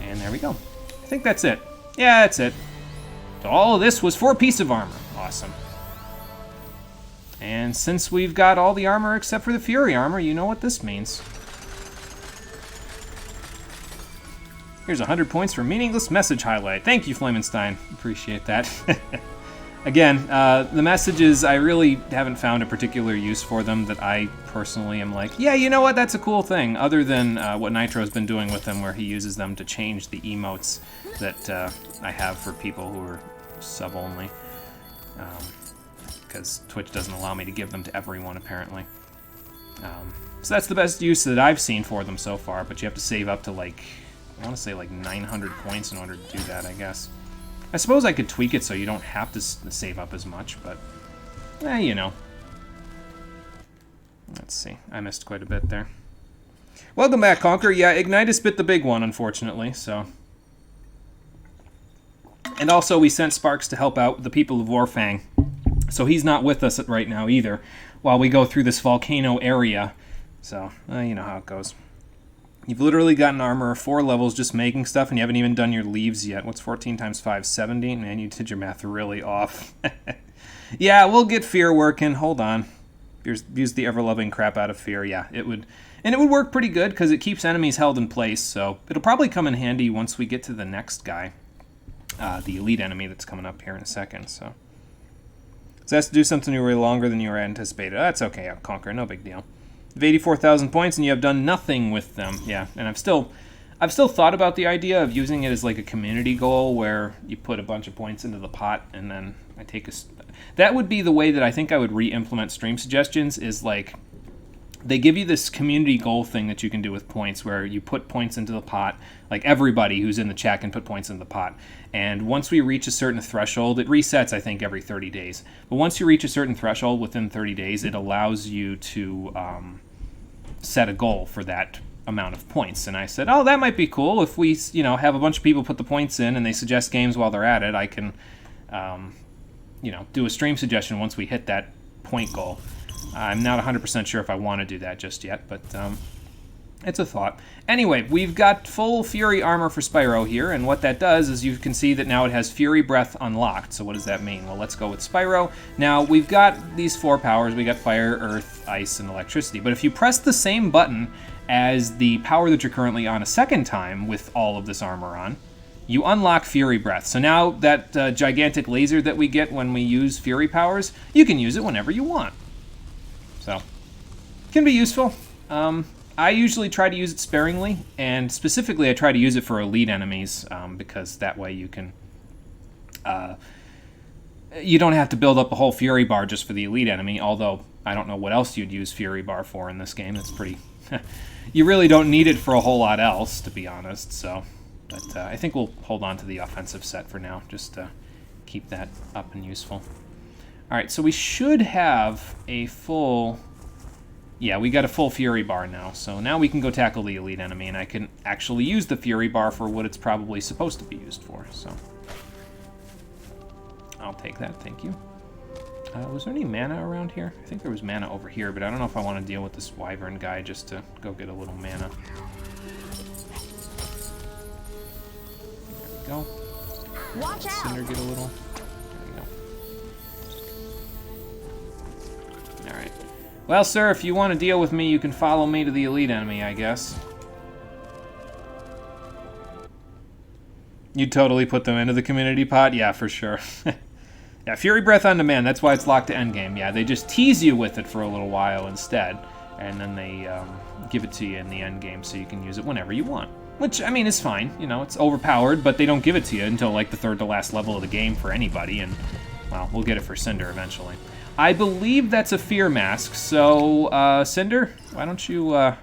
Speaker 1: And there we go. I think that's it. Yeah, that's it. So all of this was 4 pieces of armor. Awesome. And since we've got all the armor except for the Fury armor, you know what this means. Here's 100 points for meaningless message highlight. Thank you, Flamenstein. Appreciate that. Again, the messages, I really haven't found a particular use for them that I personally am like, yeah, you know what, that's a cool thing, other than what Nitro's been doing with them, where he uses them to change the emotes that I have for people who are sub-only. Because Twitch doesn't allow me to give them to everyone, apparently. So that's the best use that I've seen for them so far, but you have to save up to, like, I want to say like 900 points in order to do that, I guess. I suppose I could tweak it so you don't have to save up as much, but, you know. Let's see. I missed quite a bit there. Welcome back, Conquer. Yeah, Ignitus bit the big one, unfortunately, so. And also, we sent Sparks to help out the people of Warfang, so he's not with us right now either, while we go through this volcano area. So, you know how it goes. You've literally gotten armor of 4 levels just making stuff, and you haven't even done your leaves yet. What's 14 times 5? 70? Man, you did your math really off. Yeah, we'll get fear working. Hold on. Use the ever-loving crap out of fear. Yeah, it would. And it would work pretty good, because it keeps enemies held in place, so it'll probably come in handy once we get to the next guy. The elite enemy that's coming up here in a second, so. So that's to do something really longer than you were anticipated. That's okay, I'll conquer, no big deal. You've 84,000 points and you have done nothing with them. Yeah, and I've still thought about the idea of using it as like a community goal where you put a bunch of points into the pot and then I take a... That would be the way that I think I would re-implement stream suggestions, is like they give you this community goal thing that you can do with points where you put points into the pot. Like everybody who's in the chat can put points into the pot. And once we reach a certain threshold, it resets, I think, every 30 days. But once you reach a certain threshold within 30 days, it allows you to set a goal for that amount of points. And I said, oh, that might be cool. If we, have a bunch of people put the points in and they suggest games while they're at it, I can, do a stream suggestion once we hit that point goal. I'm not 100% sure if I want to do that just yet, but it's a thought. Anyway, we've got full Fury armor for Spyro here, and what that does is you can see that now it has Fury Breath unlocked. So what does that mean? Well, let's go with Spyro. Now, we've got these 4 powers. We got Fire, Earth, Ice, and Electricity. But if you press the same button as the power that you're currently on a second time with all of this armor on, you unlock Fury Breath. So now that gigantic laser that we get when we use Fury powers, you can use it whenever you want. So, can be useful. I usually try to use it sparingly, and specifically I try to use it for elite enemies, because that way you can... you don't have to build up a whole Fury bar just for the elite enemy, although I don't know what else you'd use Fury bar for in this game. It's pretty... you really don't need it for a whole lot else, to be honest, so... But I think we'll hold on to the offensive set for now, just to keep that up and useful. Alright, so we should have a full... Yeah, we got a full Fury bar now, so now we can go tackle the elite enemy, and I can actually use the Fury bar for what it's probably supposed to be used for, so... I'll take that, thank you. Was there any mana around here? I think there was mana over here, but I don't know if I want to deal with this Wyvern guy just to go get a little mana. There we go.
Speaker 3: Watch out!
Speaker 1: Cinder get a little... There we go. Alright. Well, sir, if you want to deal with me, you can follow me to the elite enemy, I guess. You'd totally put them into the community pot? Yeah, for sure. Yeah, Fury Breath on demand, that's why it's locked to endgame. Yeah, they just tease you with it for a little while instead, and then they give it to you in the endgame so you can use it whenever you want. Which, I mean, is fine. You know, it's overpowered, but they don't give it to you until, like, the 3rd to last level of the game for anybody, and, well, we'll get it for Cinder eventually. I believe that's a Fear Mask, so, Cinder, why don't you,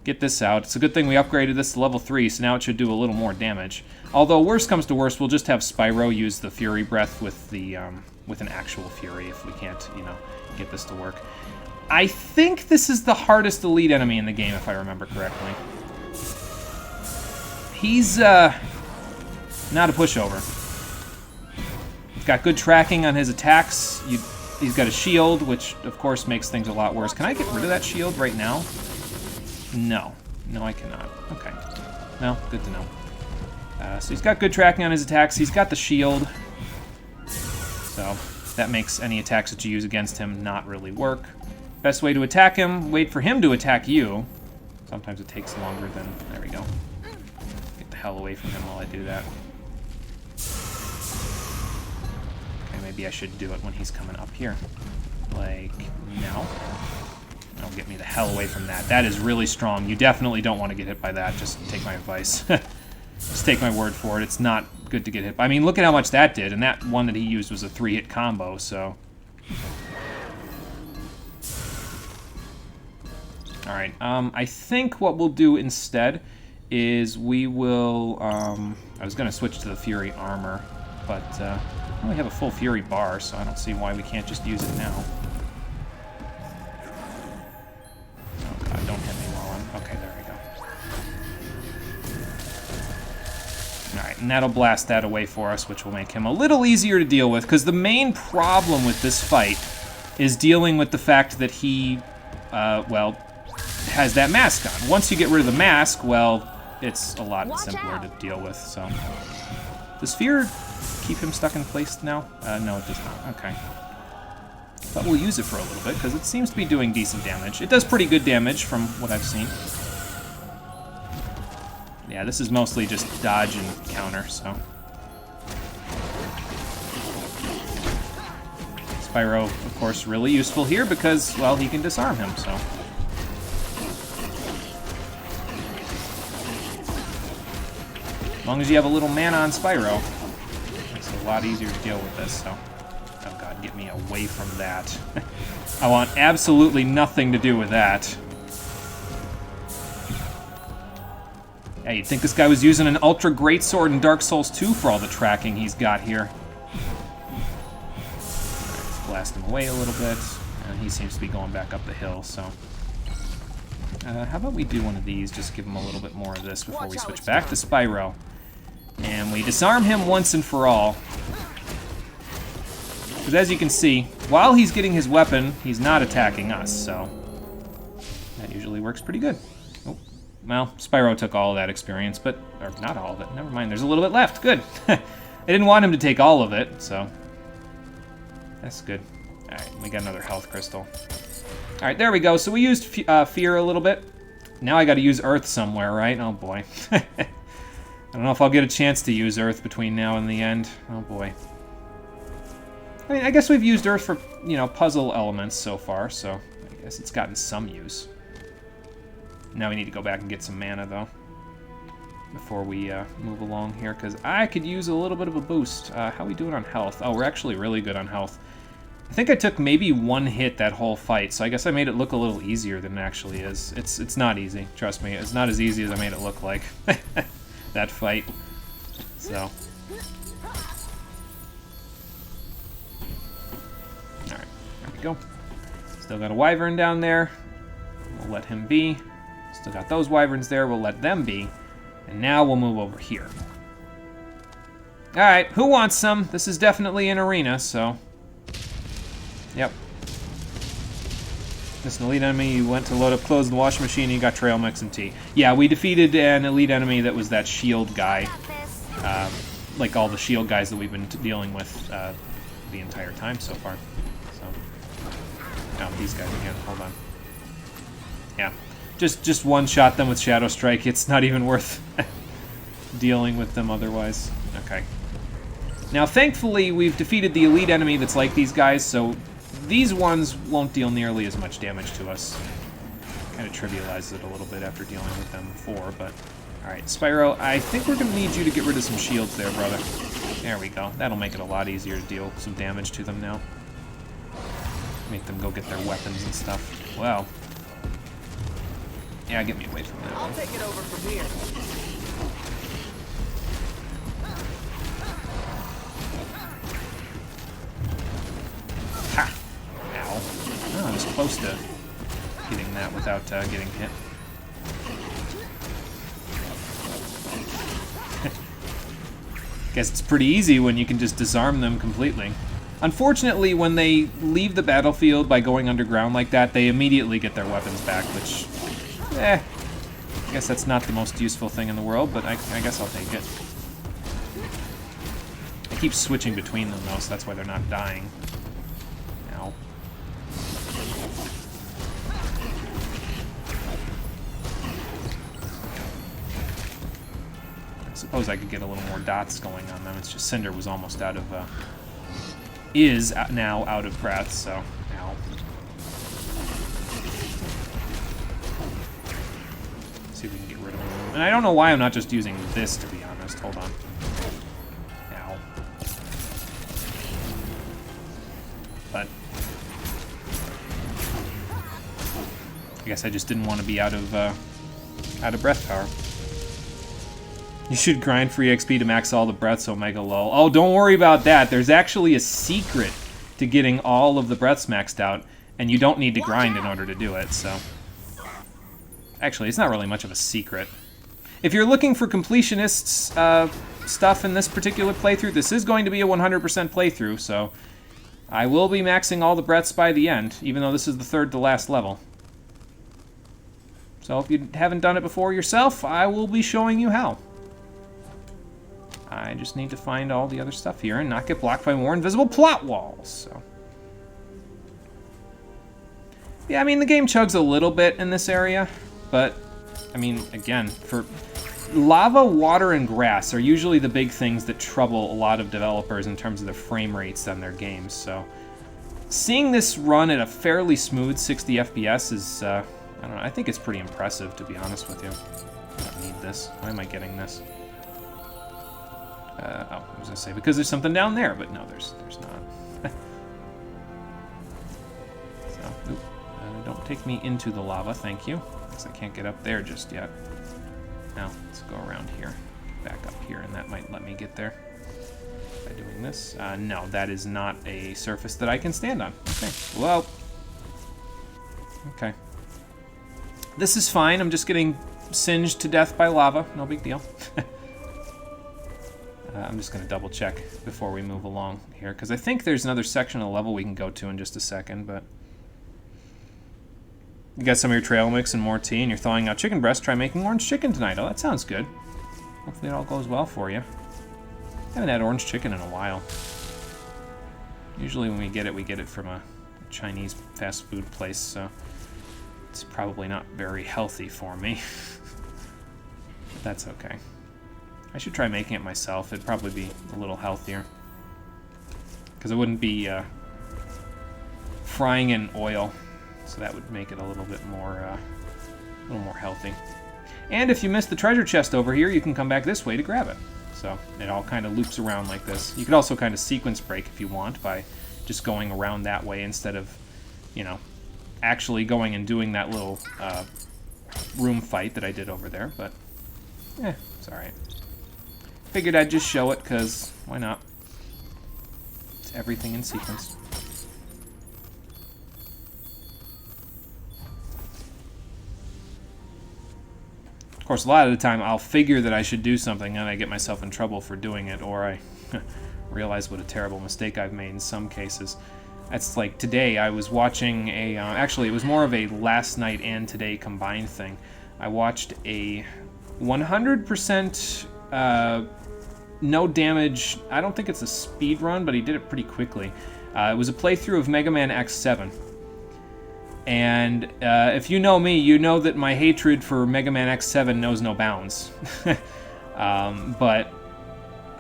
Speaker 1: get this out. It's a good thing we upgraded this to level 3, so now it should do a little more damage. Although, worst comes to worst, we'll just have Spyro use the Fury Breath with the, with an actual Fury if we can't, get this to work. I think this is the hardest elite enemy in the game, if I remember correctly. He's, not a pushover. He's got good tracking on his attacks. He's got a shield, which, of course, makes things a lot worse. Can I get rid of that shield right now? No. No, I cannot. Okay. Well, good to know. So he's got good tracking on his attacks. He's got the shield. So that makes any attacks that you use against him not really work. Best way to attack him, wait for him to attack you. Sometimes it takes longer than... There we go. Get the hell away from him while I do that. Okay, maybe I should do it when he's coming up here. Like, now. That'll get me the hell away from that. That is really strong. You definitely don't want to get hit by that. Just take my advice. Just take my word for it. It's not good to get hit by. I mean, look at how much that did. And that one that he used was a 3-hit combo, so... Alright, I think what we'll do instead is we will... I was going to switch to the Fury Armor, but I only have a full Fury bar, so I don't see why we can't just use it now. Oh god, don't hit me while I'm... Okay, there we go. Alright, and that'll blast that away for us, which will make him a little easier to deal with, because the main problem with this fight is dealing with the fact that he, well, has that mask on. Once you get rid of the mask, well, it's a lot simpler to deal with, so... Does Fear keep him stuck in place now? No, it does not. Okay. But we'll use it for a little bit, because it seems to be doing decent damage. It does pretty good damage from what I've seen. Yeah, this is mostly just dodge and counter, so... Spyro, of course, really useful here because, well, he can disarm him, so... As long as you have a little mana on Spyro, it's a lot easier to deal with this, so... Oh god, get me away from that. I want absolutely nothing to do with that. Yeah, you'd think this guy was using an Ultra Greatsword in Dark Souls 2 for all the tracking he's got here. Let's blast him away a little bit, and he seems to be going back up the hill, so... how about we do one of these, just give him a little bit more of this before we switch back to Spyro. And we disarm him once and for all. Because as you can see, while he's getting his weapon, he's not attacking us, so... That usually works pretty good. Oh, well, Spyro took all of that experience, but... Or not all of it, never mind, there's a little bit left, good. I didn't want him to take all of it, so... That's good. Alright, we got another health crystal. Alright, there we go. So we used Fear a little bit. Now I gotta use Earth somewhere, right? Oh boy. I don't know if I'll get a chance to use Earth between now and the end. Oh boy. I mean, I guess we've used Earth for, you know, puzzle elements so far, so I guess it's gotten some use. Now we need to go back and get some mana, though, before we move along here, because I could use a little bit of a boost. How are we doing on health? Oh, we're actually really good on health. I think I took maybe one hit that whole fight, so I guess I made it look a little easier than it actually is. It's not easy, trust me. It's not as easy as I made it look like, that fight. So. Alright, there we go. Still got a wyvern down there. We'll let him be. Still got those wyverns there, we'll let them be. And now we'll move over here. Alright, who wants some? This is definitely an arena, so... Yep. This is an elite enemy. You went to load up clothes in the washing machine and you got trail mix and tea. Yeah, we defeated an elite enemy that was that shield guy. Like all the shield guys that we've been dealing with the entire time so far. So, oh, these guys again. Hold on. Yeah, just one-shot them with Shadow Strike. It's not even worth dealing with them otherwise. Okay. Now, thankfully, we've defeated the elite enemy that's like these guys, so these ones won't deal nearly as much damage to us. Kind of trivializes it a little bit after dealing with them before, but... Alright, Spyro, I think we're going to need you to get rid of some shields there, brother. There we go. That'll make it a lot easier to deal some damage to them now. Make them go get their weapons and stuff. Wow. Yeah, get me away from that.
Speaker 4: I'll take it over from here.
Speaker 1: Ha! Ow. Oh, I was close to getting that without getting hit. Guess it's pretty easy when you can just disarm them completely. Unfortunately, when they leave the battlefield by going underground like that, they immediately get their weapons back, which... I guess that's not the most useful thing in the world, but I guess I'll take it. keep switching between them, though, so that's why they're not dying. Ow. I suppose I could get a little more dots going on them. It's just Cinder was almost out of, is now out of breath, so, ow. See if we can get rid of them. And I don't know why I'm not just using this, to be honest. Hold on. Ow. But I guess I just didn't want to be out of breath power. You should grind for EXP to max all the breaths, Omega lol. Oh, don't worry about that. There's actually a secret to getting all of the breaths maxed out, and you don't need to grind in order to do it, so. Actually, it's not really much of a secret. If you're looking for completionists stuff in this particular playthrough, this is going to be a 100% playthrough, so I will be maxing all the breaths by the end, even though this is the third to last level. So if you haven't done it before yourself, I will be showing you how. I just need to find all the other stuff here and not get blocked by more invisible plot walls, so. Yeah, I mean, the game chugs a little bit in this area, but, I mean, again, for lava, water, and grass are usually the big things that trouble a lot of developers in terms of the frame rates on their games, so. Seeing this run at a fairly smooth 60 FPS is, I don't know, I think it's pretty impressive, to be honest with you. I don't need this. Why am I getting this? Oh, I was gonna say, because there's something down there, but no, there's not. So, don't take me into the lava, thank you. Because I can't get up there just yet. Now, let's go around here, back up here, and that might let me get there. By doing this. No, that is not a surface that I can stand on. Okay, well. Okay. This is fine, I'm just getting singed to death by lava, no big deal. I'm just going to double check before we move along here, because I think there's another section of the level we can go to in just a second, but... You got some of your trail mix and more tea, and you're thawing out chicken breast. Try making orange chicken tonight. Oh, that sounds good. Hopefully it all goes well for you. I haven't had orange chicken in a while. Usually when we get it from a Chinese fast food place, so... It's probably not very healthy for me. But that's okay. I should try making it myself. It'd probably be a little healthier. Because it wouldn't be frying in oil. So that would make it a little bit more healthy. And if you missed the treasure chest over here, you can come back this way to grab it. So it all kind of loops around like this. You could also kind of sequence break if you want by just going around that way instead of, you know, actually going and doing that little room fight that I did over there. But, it's alright. Figured I'd just show it, because why not? It's everything in sequence. Of course, a lot of the time I'll figure that I should do something and I get myself in trouble for doing it, or I realize what a terrible mistake I've made in some cases. That's like today I was watching a, actually it was more of a last night and today combined thing. I watched a 100% no damage, I don't think it's a speed run, but he did it pretty quickly. It was a playthrough of Mega Man X7. And if you know me, you know that my hatred for Mega Man X7 knows no bounds. But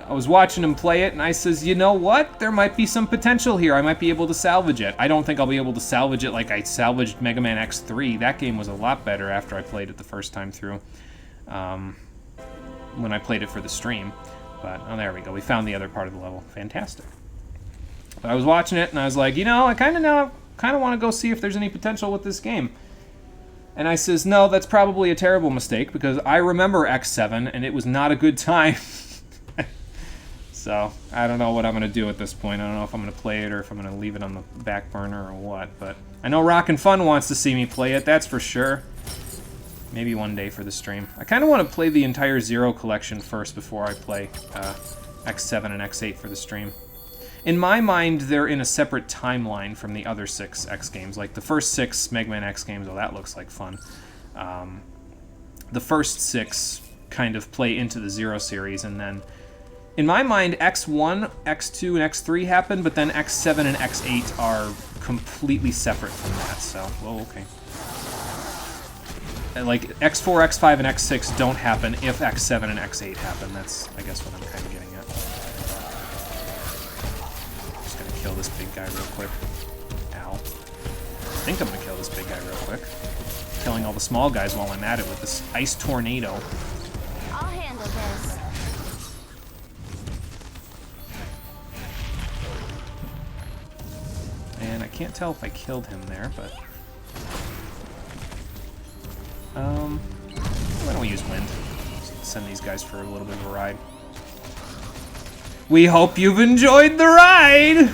Speaker 1: I was watching him play it, and I says, you know what? There might be some potential here. I might be able to salvage it. I don't think I'll be able to salvage it like I salvaged Mega Man X3. That game was a lot better after I played it the first time through. When I played it for the stream. But, oh, there we go. We found the other part of the level. Fantastic. But I was watching it, and I was like, you know, I kind of want to go see if there's any potential with this game. And I says, no, that's probably a terrible mistake, because I remember X7, and it was not a good time. So, I don't know what I'm going to do at this point. I don't know if I'm going to play it, or if I'm going to leave it on the back burner, or what. But I know Rockin' Fun wants to see me play it, that's for sure. Maybe one day for the stream. I kind of want to play the entire Zero collection first before I play X7 and X8 for the stream. In my mind, they're in a separate timeline from the other 6 X games. Like, the first 6 Mega Man X games, oh, that looks like fun. The first 6 kind of play into the Zero series, and then In my mind, X1, X2, and X3 happen, but then X7 and X8 are completely separate from that, so, well, okay. And like, X4, X5, and X6 don't happen if X7 and X8 happen. That's, I guess, what I'm kind of getting at. Just gonna kill this big guy real quick. Ow. I think I'm gonna kill this big guy real quick. Killing all the small guys while I'm at it with this ice tornado.
Speaker 3: I'll handle this.
Speaker 1: And I can't tell if I killed him there, but... why don't we use wind? Send these guys for a little bit of a ride. We hope you've enjoyed the ride!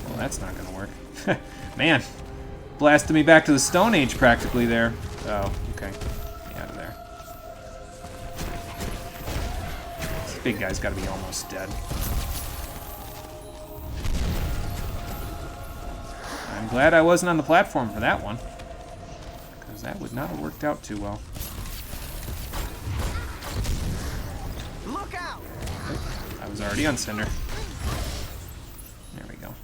Speaker 1: Well, that's not gonna work. Man, blasted me back to the Stone Age practically there. Oh, okay. Get out of there. This big guy's gotta be almost dead. I'm glad I wasn't on the platform for that one, because that would not have worked out too well.
Speaker 4: Look out!
Speaker 1: I was already on Cinder. There we go.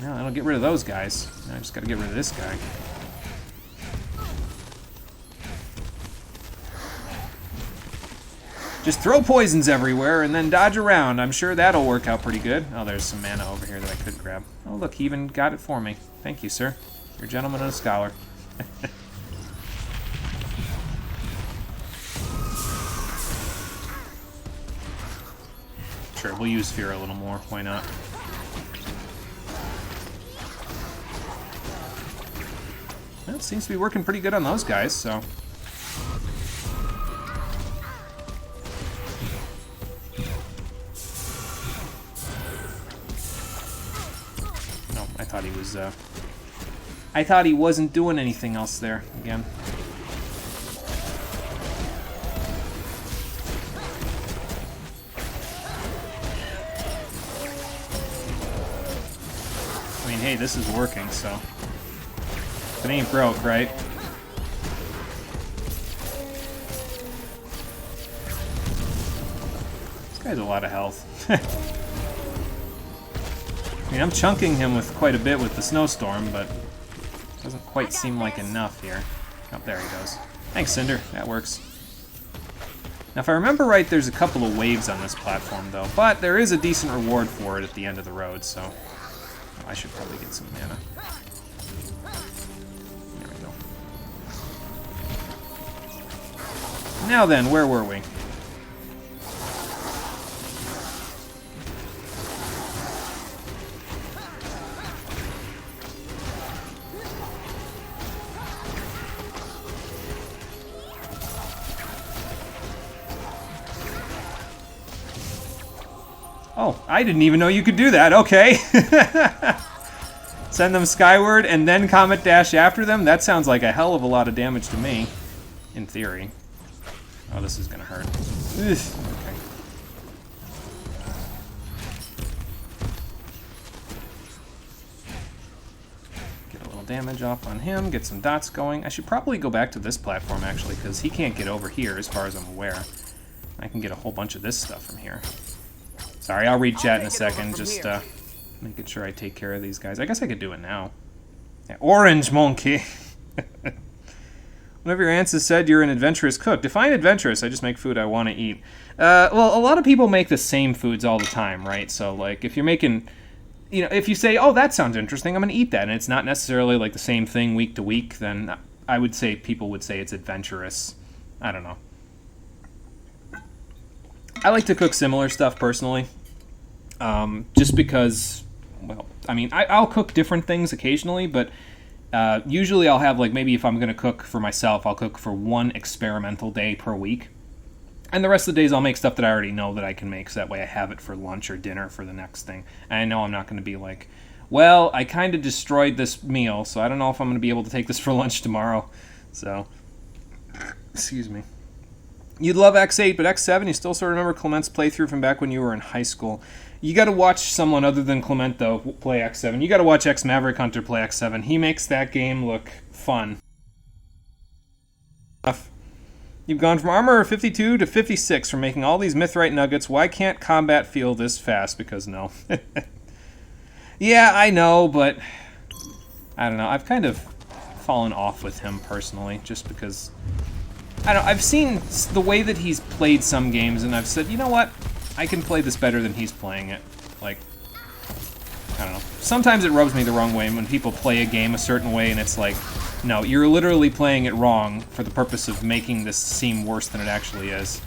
Speaker 1: Now, that'll get rid of those guys. Now I just gotta get rid of this guy. Just throw poisons everywhere and then dodge around. I'm sure that'll work out pretty good. Oh, there's some mana over here that I could grab. Oh, look, he even got it for me. Thank you, sir. You're a gentleman and a scholar. Sure, we'll use Fear a little more. Why not? Well, it seems to be working pretty good on those guys, so... I thought he wasn't doing anything else there again. I mean, hey, this is working, so if it ain't broke, right? This guy's a lot of health. I mean, I'm chunking him with quite a bit with the snowstorm, but it doesn't quite seem like enough here. Oh, there he goes. Thanks, Cinder. That works. Now, if I remember right, there's a couple of waves on this platform, though, but there is a decent reward for it at the end of the road, so I should probably get some mana. There we go. Now then, where were we? Oh, I didn't even know you could do that. Okay. Send them skyward and then Comet Dash after them? That sounds like a hell of a lot of damage to me. In theory. Oh, this is gonna hurt. Ugh. Okay. Get a little damage off on him, get some dots going. I should probably go back to this platform, actually, because he can't get over here, as far as I'm aware. I can get a whole bunch of this stuff from here. Sorry, I'll read chat in a second, just making sure I take care of these guys. I guess I could do it now. Yeah, orange monkey! One of your aunts has said you're an adventurous cook. Define adventurous. I just make food I want to eat. Well, a lot of people make the same foods all the time, right? So, like, if you're making... You know, if you say, oh, that sounds interesting, I'm going to eat that, and it's not necessarily, like, the same thing week to week, then I would say people would say it's adventurous. I don't know. I like to cook similar stuff, personally. Just because, well, I mean, I'll cook different things occasionally, but usually I'll have, like, maybe if I'm going to cook for myself, I'll cook for one experimental day per week. And the rest of the days I'll make stuff that I already know that I can make, so that way I have it for lunch or dinner for the next thing. And I know I'm not going to be like, well, I kind of destroyed this meal, so I don't know if I'm going to be able to take this for lunch tomorrow. So, excuse me. You'd love X8, but X7, you still sort of remember Clement's playthrough from back when you were in high school. You got to watch someone other than Clement, though, play X7. You got to watch X Maverick Hunter play X7. He makes that game look fun. You've gone from armor 52 to 56 from making all these Mythrite nuggets. Why can't combat feel this fast? Because no. Yeah, I know, but I don't know. I've kind of fallen off with him personally, just because I don't know. I've seen the way that he's played some games, and I've said, you know what? I can play this better than he's playing it. Like, I don't know. Sometimes it rubs me the wrong way when people play a game a certain way, and it's like, no, you're literally playing it wrong for the purpose of making this seem worse than it actually is.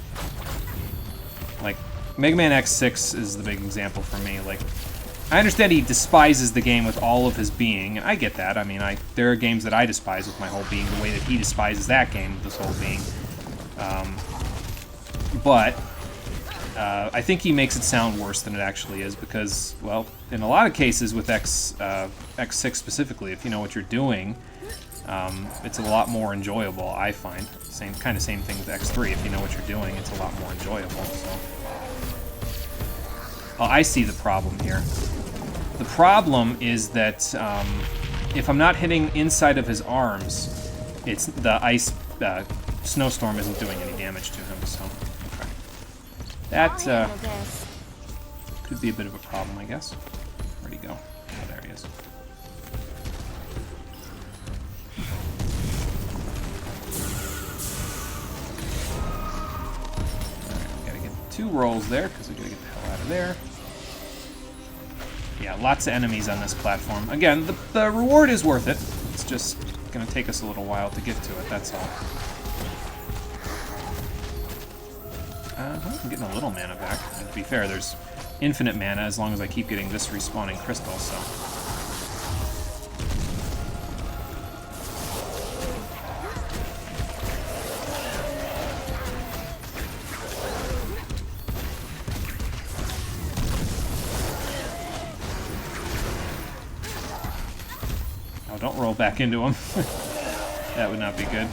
Speaker 1: Like, Mega Man X6 is the big example for me. Like, I understand he despises the game with all of his being, and I get that. I mean, there are games that I despise with my whole being, the way that he despises that game with his whole being. But I think he makes it sound worse than it actually is because, well, in a lot of cases with X6 specifically, if you know what you're doing, it's a lot more enjoyable, I find. Same thing with X3. If you know what you're doing, it's a lot more enjoyable. So, well, I see the problem here. The problem is that if I'm not hitting inside of his arms, it's the ice snowstorm isn't doing any damage to him. So, okay. That could be a bit of a problem, I guess. Where'd he go? Oh, there he is. Alright, gotta get 2 rolls there, because we gotta get the hell out of there. Yeah, lots of enemies on this platform. Again, the reward is worth it. It's just gonna take us a little while to get to it, that's all. I'm getting a little mana back. And to be fair, there's infinite mana as long as I keep getting this respawning crystal, so. Oh, don't roll back into him. That would not be good.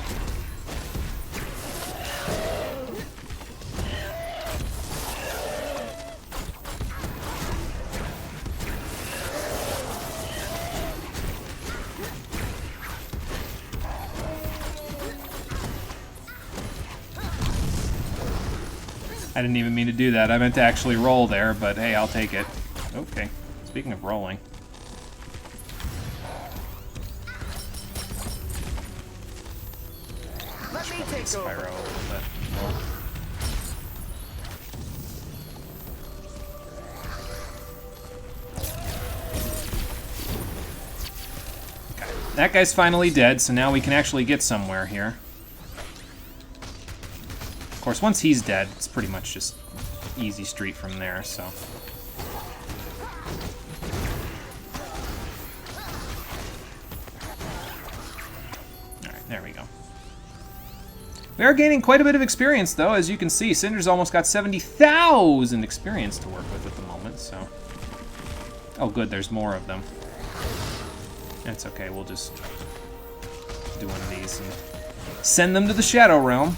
Speaker 1: I didn't even mean to do that. I meant to actually roll there, but hey, I'll take it. Okay. Speaking of rolling.
Speaker 4: Let me take
Speaker 1: Spyro
Speaker 4: over.
Speaker 1: a little bit. Okay. That guy's finally dead, so now we can actually get somewhere here. Of course, once he's dead, it's pretty much just easy street from there, so. Alright, there we go. We are gaining quite a bit of experience, though. As you can see, Cinder's almost got 70,000 experience to work with at the moment, so. Oh, good, there's more of them. That's okay, we'll just do one of these and send them to the Shadow Realm.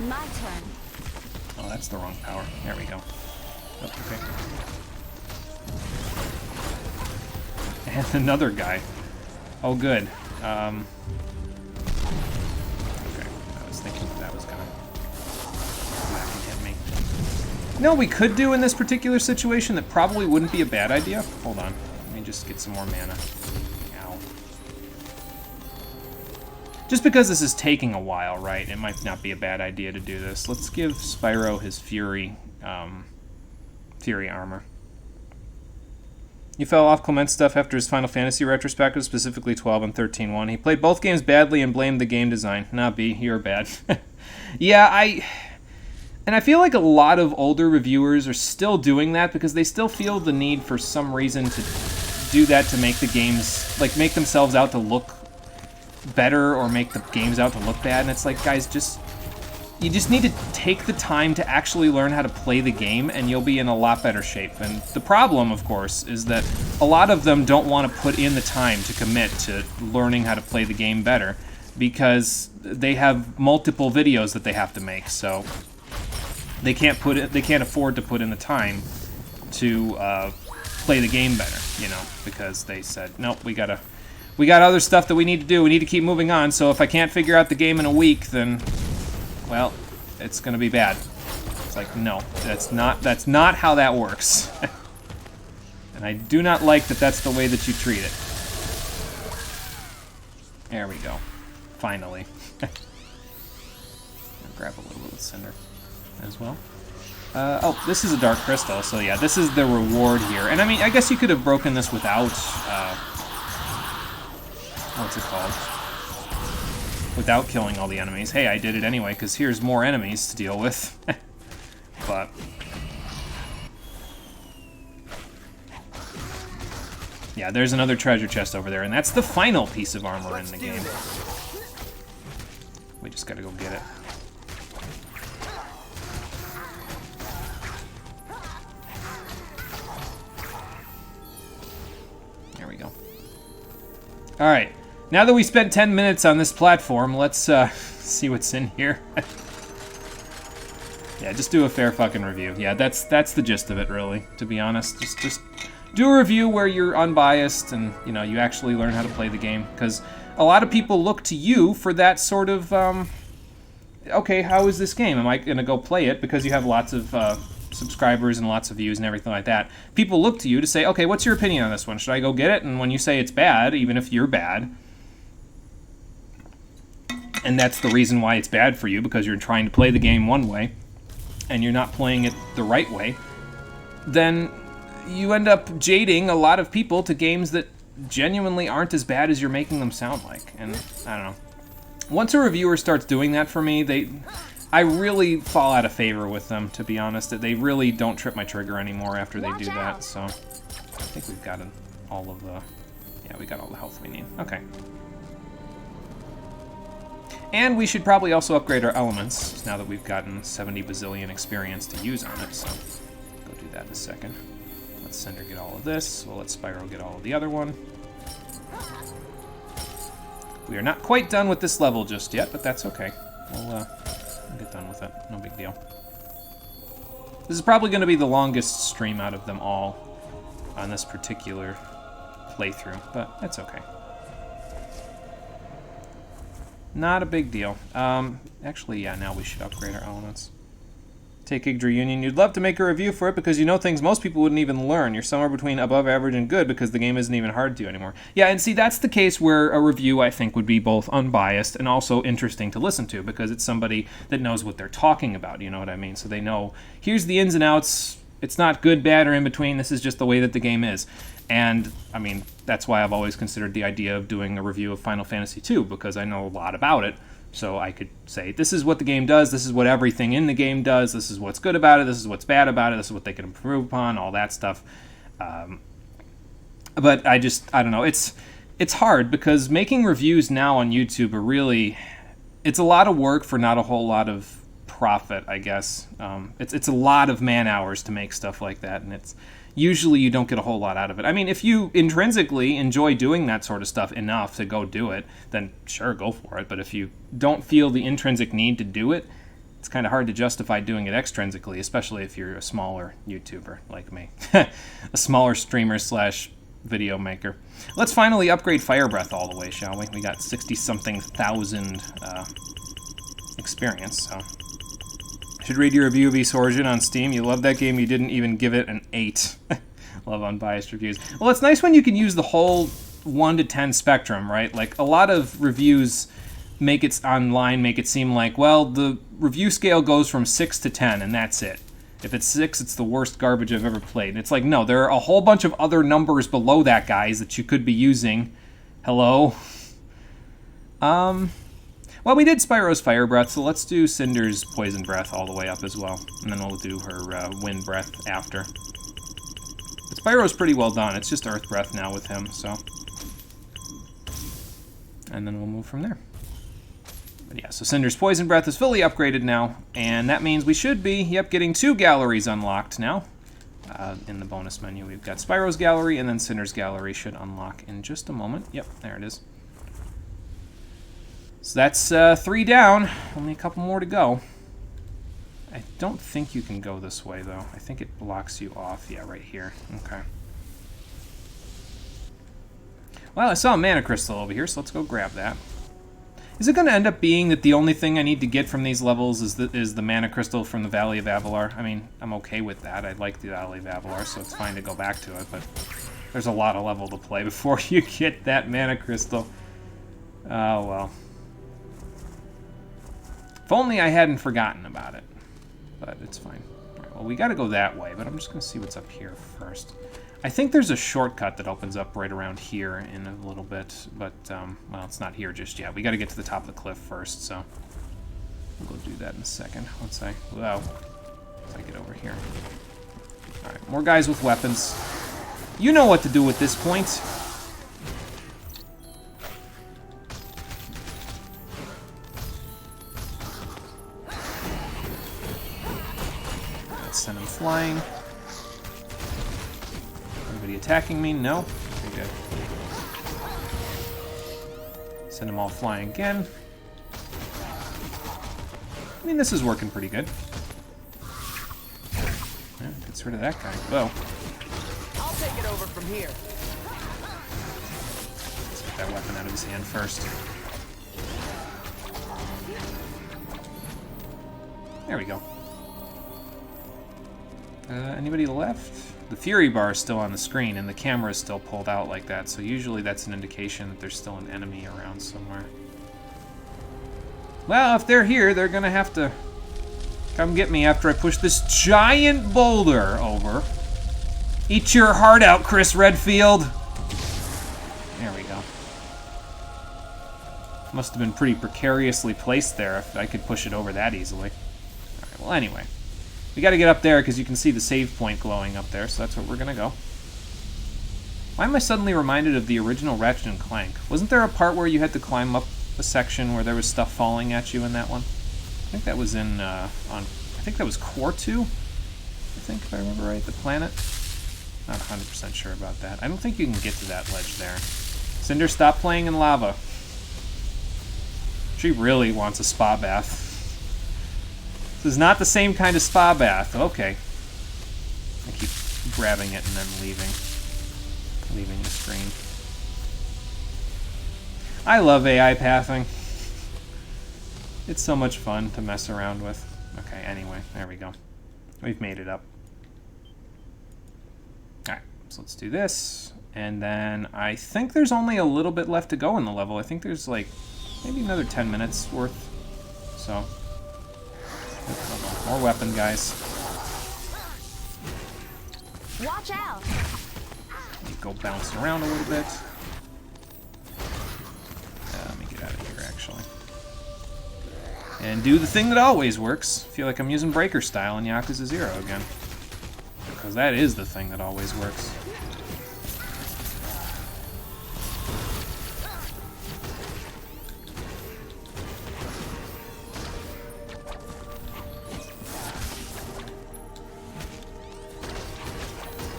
Speaker 3: My turn.
Speaker 1: Oh, that's the wrong power. There we go. Oh, okay. And another guy. Oh, good. Okay, I was thinking that was gonna come back and hit me. You know what we could do in this particular situation that probably wouldn't be a bad idea? Hold on. Let me just get some more mana. Ow. Just because this is taking a while, right? It might not be a bad idea to do this. Let's give Spyro his Fury armor. You fell off Clement's stuff after his Final Fantasy retrospective, specifically 12 and 13-1. He played both games badly and blamed the game design. Nah, B, you're bad. Yeah, I feel like a lot of older reviewers are still doing that because they still feel the need for some reason to do that to make the games, like, make themselves out to look better or make the games out to look bad. And it's like, guys, you just need to take the time to actually learn how to play the game and you'll be in a lot better shape. And the problem, of course, is that a lot of them don't want to put in the time to commit to learning how to play the game better because they have multiple videos that they have to make. So they can't afford to put in the time to play the game better, you know, because they said, nope, we gotta we got other stuff that we need to do. We need to keep moving on. So if I can't figure out the game in a week, then, well, it's gonna be bad. It's like, no, that's not how that works. And I do not like that that's the way that you treat it. There we go. Finally. I'll grab a little bit of cinder as well. Oh, this is a dark crystal, so yeah, this is the reward here. And I mean, I guess you could have broken this without, what's it called? Without killing all the enemies. Hey, I did it anyway, because here's more enemies to deal with. But... yeah, there's another treasure chest over there, and that's the final piece of armor in the game. We just gotta go get it. There we go. Alright, now that we spent 10 minutes on this platform, let's see what's in here. Yeah, just do a fair fucking review. Yeah, that's the gist of it, really, to be honest. Just do a review where you're unbiased and, you know, you actually learn how to play the game. Because a lot of people look to you for that sort of, okay, how is this game? Am I going to go play it? Because you have lots of subscribers and lots of views and everything like that. People look to you to say, okay, what's your opinion on this one? Should I go get it? And when you say it's bad, even if you're bad, and that's the reason why it's bad for you, because you're trying to play the game one way, and you're not playing it the right way, then you end up jading a lot of people to games that genuinely aren't as bad as you're making them sound like. And I don't know. Once a reviewer starts doing that for me, I really fall out of favor with them, to be honest. They really don't trip my trigger anymore after they do that. So I think we've gotten all of the... yeah, we got all the health we need. Okay. And we should probably also upgrade our elements, now that we've gotten 70 bazillion experience to use on it, so go do that in a second. Let Cinder get all of this, we'll let Spyro get all of the other one. We are not quite done with this level just yet, but that's okay. We'll get done with it, no big deal. This is probably going to be the longest stream out of them all on this particular playthrough, but that's okay. Not a big deal. Actually, yeah, now we should upgrade our elements. Take Yggdra Union. You'd love to make a review for it because you know things most people wouldn't even learn. You're somewhere between above average and good because the game isn't even hard to anymore. Yeah, and see, that's the case where a review, I think, would be both unbiased and also interesting to listen to because it's somebody that knows what they're talking about, you know what I mean? So they know, here's the ins and outs. It's not good, bad, or in between. This is just the way that the game is. And, I mean, that's why I've always considered the idea of doing a review of Final Fantasy II, because I know a lot about it. So I could say, this is what the game does, this is what everything in the game does, this is what's good about it, this is what's bad about it, this is what they can improve upon, all that stuff. But I don't know, it's hard, because making reviews now on YouTube are really, it's a lot of work for not a whole lot of profit, I guess. It's a lot of man hours to make stuff like that, and it's usually you don't get a whole lot out of it. I mean, if you intrinsically enjoy doing that sort of stuff enough to go do it, then sure, go for it. But if you don't feel the intrinsic need to do it, it's kind of hard to justify doing it extrinsically, especially if you're a smaller YouTuber like me. A smaller streamer / video maker. Let's finally upgrade Fire Breath all the way, shall we? We got 60-something thousand experience, so... Should read your review of East Origin on Steam. You love that game, you didn't even give it an 8. Love unbiased reviews. Well, it's nice when you can use the whole 1 to 10 spectrum, right? Like, a lot of reviews make it online, make it seem like, well, the review scale goes from 6 to 10, and that's it. If it's 6, it's the worst garbage I've ever played. And it's like, no, there are a whole bunch of other numbers below that, guys, that you could be using. Hello? Well, we did Spyro's Fire Breath, so let's do Cinder's Poison Breath all the way up as well. And then we'll do her Wind Breath after. But Spyro's pretty well done. It's just Earth Breath now with him, so... And then we'll move from there. But yeah, so Cinder's Poison Breath is fully upgraded now, and that means we should be, yep, getting 2 galleries unlocked now. In the bonus menu, we've got Spyro's Gallery, and then Cinder's Gallery should unlock in just a moment. Yep, there it is. So that's 3 down, only a couple more to go. I don't think you can go this way, though. I think it blocks you off. Yeah, right here. Okay. Well, I saw a mana crystal over here, so let's go grab that. Is it going to end up being that the only thing I need to get from these levels is the mana crystal from the Valley of Avalar? I mean, I'm okay with that. I like the Valley of Avalar, so it's fine to go back to it, but there's a lot of level to play before you get that mana crystal. Oh, well. If only I hadn't forgotten about it, but it's fine. All right, well, we got to go that way, but I'm just going to see what's up here first. I think there's a shortcut that opens up right around here in a little bit, but, well, it's not here just yet. We got to get to the top of the cliff first, so we'll go do that in a second once I get over here. All right, more guys with weapons. You know what to do at this point. Let's send him flying. Anybody attacking me? No? Okay, good. Send them all flying again. I mean, this is working pretty good. Yeah, gets rid of that guy. Whoa.
Speaker 4: I'll take it over from here.
Speaker 1: Let's get that weapon out of his hand first. There we go. Anybody left? The Fury bar is still on the screen, and the camera is still pulled out like that, so usually that's an indication that there's still an enemy around somewhere. Well, if they're here, they're gonna have to come get me after I push this giant boulder over. Eat your heart out, Chris Redfield! There we go. Must have been pretty precariously placed there if I could push it over that easily. Alright, well anyway. We gotta get up there because you can see the save point glowing up there, so that's where we're gonna go. Why am I suddenly reminded of the original Ratchet and Clank? Wasn't there a part where you had to climb up a section where there was stuff falling at you in that one? I think that was in, I think that was Core 2? I think, if I remember right, the planet? Not 100% sure about that. I don't think you can get to that ledge there. Cinder, stop playing in lava. She really wants a spa bath. This is not the same kind of spa bath. Okay. I keep grabbing it and then leaving the screen. I love AI pathing. It's so much fun to mess around with. Okay, anyway, there we go. We've made it up. Alright, so let's do this. And then I think there's only a little bit left to go in the level. I think there's like maybe another 10 minutes worth. So... more weapon, guys.
Speaker 3: Watch out!
Speaker 1: Let me go bounce around a little bit. Let me get out of here, actually. And do the thing that always works. Feel like I'm using Breaker style in Yakuza 0 again. Because that is the thing that always works.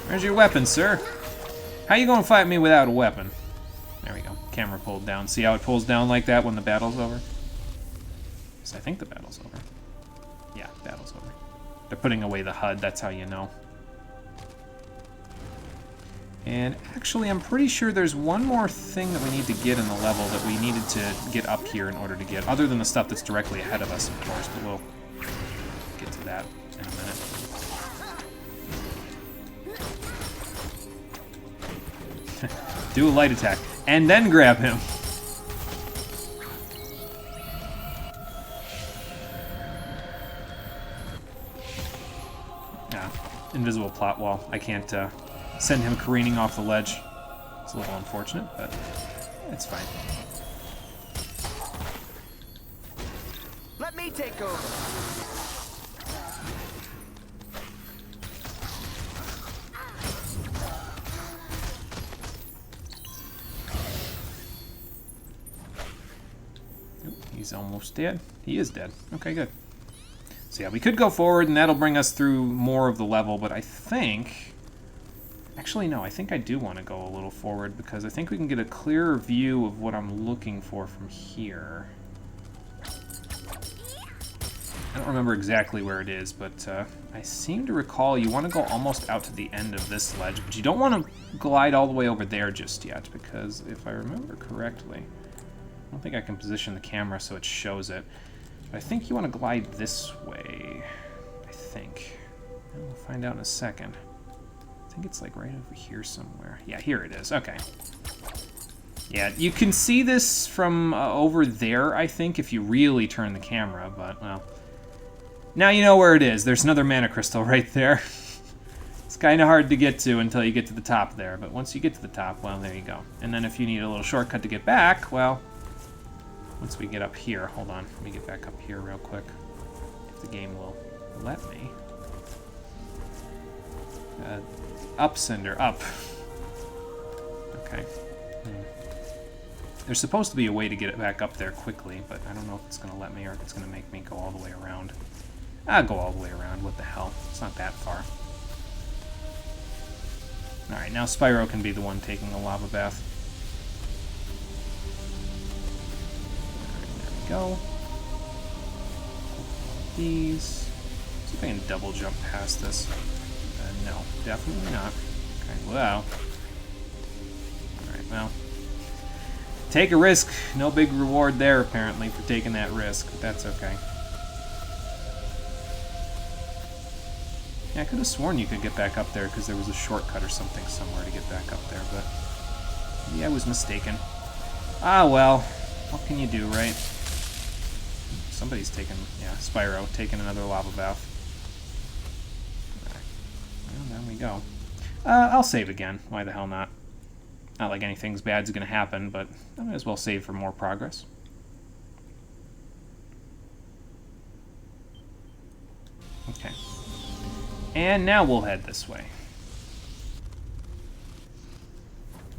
Speaker 1: Where's your weapon, sir? How you gonna fight me without a weapon? There we go. Camera pulled down. See how it pulls down like that when the battle's over? So I think the battle's over. Yeah, battle's over. They're putting away the HUD, that's how you know. And actually, I'm pretty sure there's one more thing that we need to get in the level that we needed to get up here in order to get, other than the stuff that's directly ahead of us, of course, but we'll get to that in a minute. Do a light attack, and then grab him. Invisible plot wall. I can't send him careening off the ledge. It's a little unfortunate, but it's fine.
Speaker 4: Let me take over.
Speaker 1: He's almost dead. He is dead. Okay, good. So yeah, we could go forward, and that'll bring us through more of the level, but I think... Actually, no, I think I do want to go a little forward, because I think we can get a clearer view of what I'm looking for from here. I don't remember exactly where it is, but I seem to recall you want to go almost out to the end of this ledge, but you don't want to glide all the way over there just yet, because if I remember correctly, I don't think I can position the camera so it shows it, but I think you want to glide this way, I think. And we'll find out in a second. I think it's like right over here somewhere. Yeah, here it is. Okay. Yeah, you can see this from over there, I think, if you really turn the camera, but, well... Now you know where it is. There's another mana crystal right there. It's kind of hard to get to until you get to the top there, but once you get to the top, well, there you go. And then if you need a little shortcut to get back, well, once we get up here, hold on, let me get back up here real quick, if the game will let me. Up, Cinder, up. Okay. There's supposed to be a way to get it back up there quickly, but I don't know if it's going to let me or if it's going to make me go all the way around. I'll go all the way around, what the hell. It's not that far. Alright, now Spyro can be the one taking the lava bath. Alright, there we go. These. See if I can double jump past this. No, definitely not. Okay, well. Alright, well. Take a risk. No big reward there, apparently, for taking that risk, but that's okay. Yeah, I could have sworn you could get back up there because there was a shortcut or something somewhere to get back up there, but maybe I was mistaken. Ah, well, what can you do, right? Somebody's taking, yeah, Spyro, taking another lava bath. Well, there we go. I'll save again. Why the hell not? Not like anything's bad's gonna happen, but I might as well save for more progress. Okay. And now we'll head this way.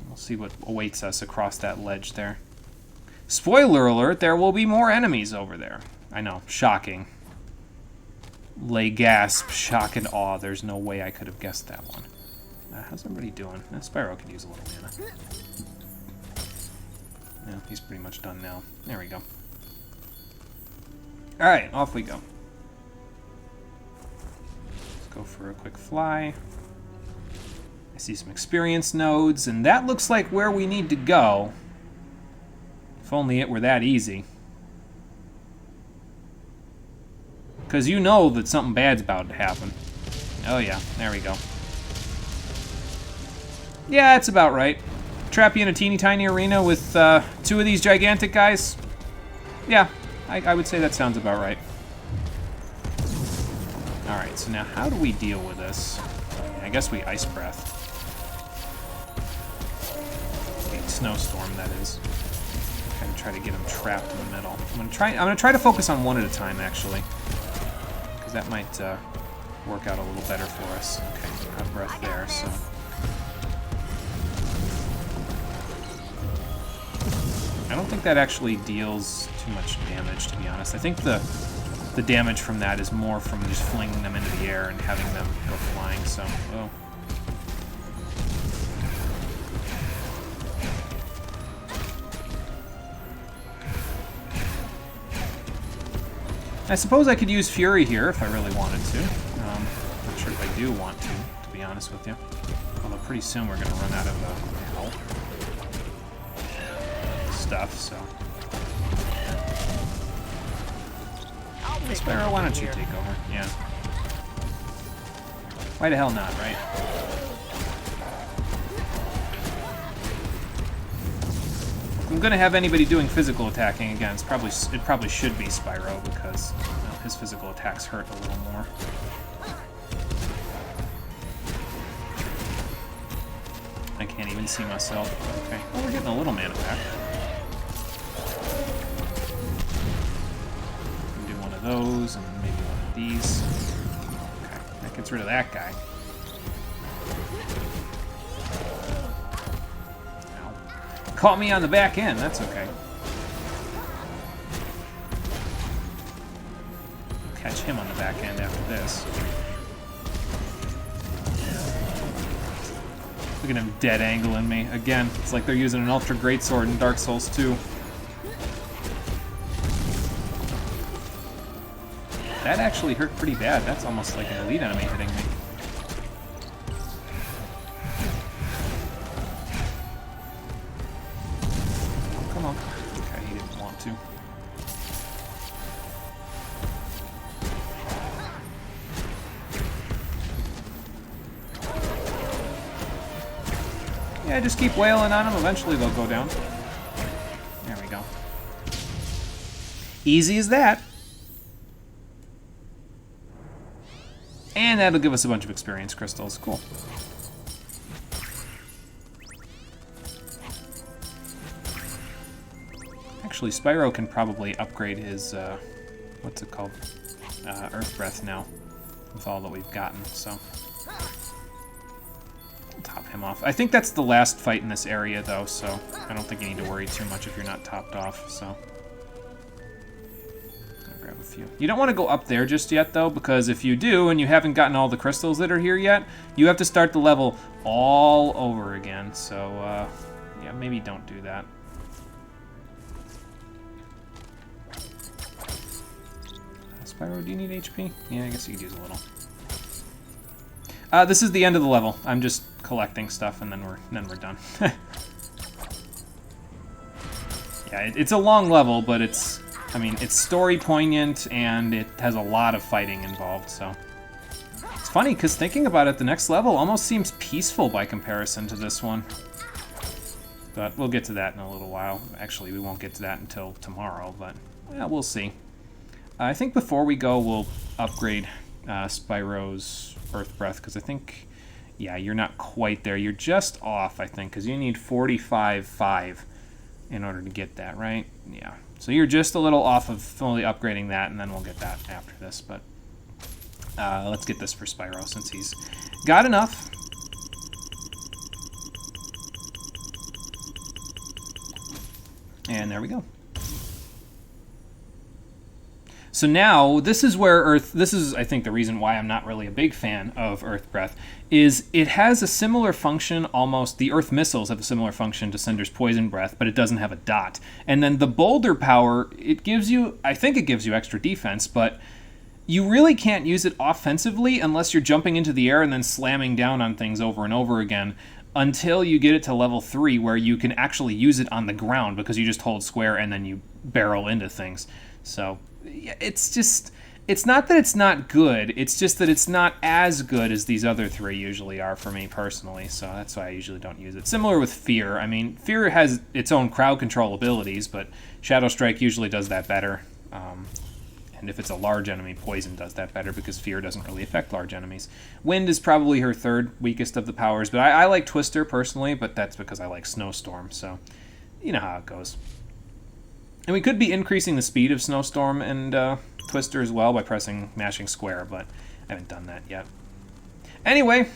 Speaker 1: We'll see what awaits us across that ledge there. Spoiler alert, there will be more enemies over there. I know, shocking. Lay gasp, shock and awe. There's no way I could have guessed that one. How's everybody doing? Spyro could use a little mana. Yeah, he's pretty much done now. There we go. Alright, off we go. Go for a quick fly. I see some experience nodes, and that looks like where we need to go. If only it were that easy. Because you know that something bad's about to happen. Oh yeah, there we go. Yeah, it's about right. Trap you in a teeny tiny arena with two of these gigantic guys? Yeah, I would say that sounds about right. Alright, so now how do we deal with this? I guess we Ice Breath. Okay, Snowstorm, that is. Kind of try to get him trapped in the middle. I'm gonna try to focus on one at a time, actually. Because that might work out a little better for us. Okay, Hot Breath there, so... I don't think that actually deals too much damage, to be honest. I think the damage from that is more from just flinging them into the air and having them go flying, so... Oh. I suppose I could use Fury here if I really wanted to. Not sure if I do want to be honest with you. Although pretty soon we're going to run out of hell stuff, so... Spyro, why don't you take over? Yeah. Why the hell not, right? If I'm gonna have anybody doing physical attacking again, it probably should be Spyro because well, his physical attacks hurt a little more. I can't even see myself. Okay, well we're getting a little mana back. Those, and maybe one of these. Okay, that gets rid of that guy. Ow. Caught me on the back end, that's okay. I'll catch him on the back end after this. Look at him dead angling me. Again, it's like they're using an Ultra Greatsword in Dark Souls 2. That actually hurt pretty bad. That's almost like an elite enemy hitting me. Oh, come on. Okay, he didn't want to. Yeah, just keep wailing on them. Eventually they'll go down. There we go. Easy as that. And that'll give us a bunch of experience crystals. Cool. Actually, Spyro can probably upgrade his, what's it called? Earth Breath now, with all that we've gotten, so. I'll top him off. I think that's the last fight in this area, though, so I don't think you need to worry too much if you're not topped off, so. Grab a few. You don't want to go up there just yet, though, because if you do, and you haven't gotten all the crystals that are here yet, you have to start the level all over again, so, yeah, maybe don't do that. Spyro, do you need HP? Yeah, I guess you could use a little. This is the end of the level. I'm just collecting stuff, and then we're done. Yeah, it's a long level, but it's story poignant, and it has a lot of fighting involved, so. It's funny, because thinking about it, the next level almost seems peaceful by comparison to this one. But we'll get to that in a little while. Actually, we won't get to that until tomorrow, but yeah, we'll see. I think before we go, we'll upgrade Spyro's Earth Breath, because I think, yeah, you're not quite there. You're just off, I think, because you need 45.5 in order to get that, right? Yeah. So you're just a little off of fully upgrading that, and then we'll get that after this. But let's get this for Spyro, since he's got enough. And there we go. So now, this is where this is, I think, the reason why I'm not really a big fan of Earth Breath, is it has a similar function almost, the Earth missiles have a similar function to Cinder's Poison Breath, but it doesn't have a dot. And then the Boulder power, it gives you, I think it gives you extra defense, but you really can't use it offensively unless you're jumping into the air and then slamming down on things over and over again, until you get it to level 3, where you can actually use it on the ground, because you just hold square and then you barrel into things. So it's just, it's not that it's not good, it's just that it's not as good as these other three usually are for me personally, so that's why I usually don't use it. Similar with Fear. I mean, Fear has its own crowd control abilities, but Shadow Strike usually does that better. And if it's a large enemy, Poison does that better, because Fear doesn't really affect large enemies. Wind is probably her third weakest of the powers, but I like Twister personally, but that's because I like Snowstorm, so you know how it goes. And we could be increasing the speed of Snowstorm and Twister as well by mashing square, but I haven't done that yet. Anyway,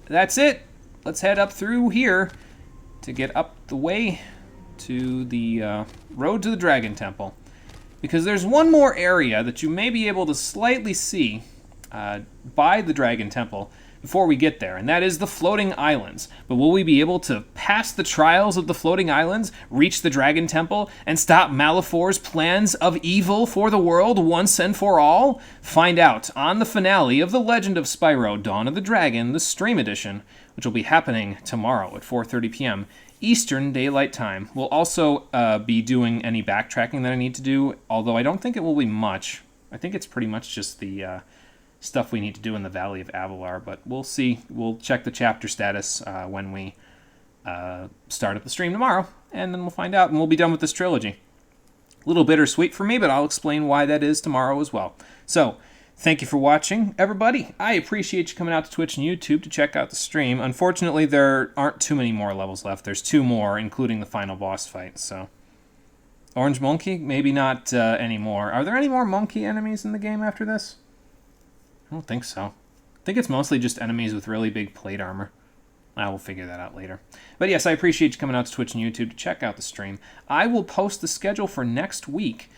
Speaker 1: that's it. Let's head up through here to get up the way to the road to the Dragon Temple. Because there's one more area that you may be able to slightly see by the Dragon Temple before we get there, and that is the Floating Islands. But will we be able to pass the trials of the Floating Islands, reach the Dragon Temple, and stop Malefor's plans of evil for the world once and for all? Find out on the finale of The Legend of Spyro Dawn of the Dragon, the Stream Edition, which will be happening tomorrow at 4:30 p.m. Eastern Daylight Time. We'll also be doing any backtracking that I need to do, although I don't think it will be much. I think it's pretty much just the stuff we need to do in the Valley of Avalar, but we'll see. We'll check the chapter status when we start up the stream tomorrow, and then we'll find out, and we'll be done with this trilogy. A little bittersweet for me, but I'll explain why that is tomorrow as well. So, thank you for watching, everybody. I appreciate you coming out to Twitch and YouTube to check out the stream. Unfortunately, there aren't too many more levels left. There's 2 more, including the final boss fight, so. Orange Monkey? Maybe not anymore. Are there any more monkey enemies in the game after this? I don't think so. I think it's mostly just enemies with really big plate armor. I will figure that out later. But yes, I appreciate you coming out to Twitch and YouTube to check out the stream. I will post the schedule for next week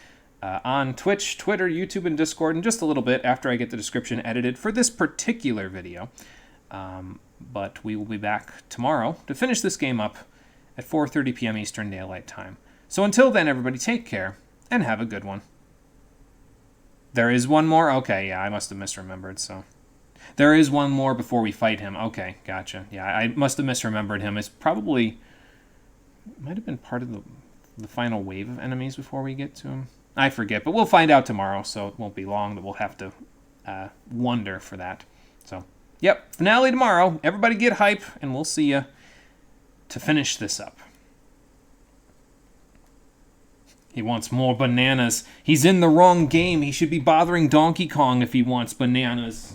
Speaker 1: on Twitch, Twitter, YouTube, and Discord in just a little bit after I get the description edited for this particular video. But we will be back tomorrow to finish this game up at 4:30 p.m. Eastern Daylight Time. So until then, everybody, take care and have a good one. There is one more? Okay, yeah, I must have misremembered, so. There is one more before we fight him. Okay, gotcha. Yeah, I must have misremembered him. It's probably... might have been part of the final wave of enemies before we get to him. I forget, but we'll find out tomorrow, so it won't be long that we'll have to wonder for that. So, yep, finale tomorrow. Everybody get hype, and we'll see you to finish this up. He wants more bananas. He's in the wrong game. He should be bothering Donkey Kong if he wants bananas.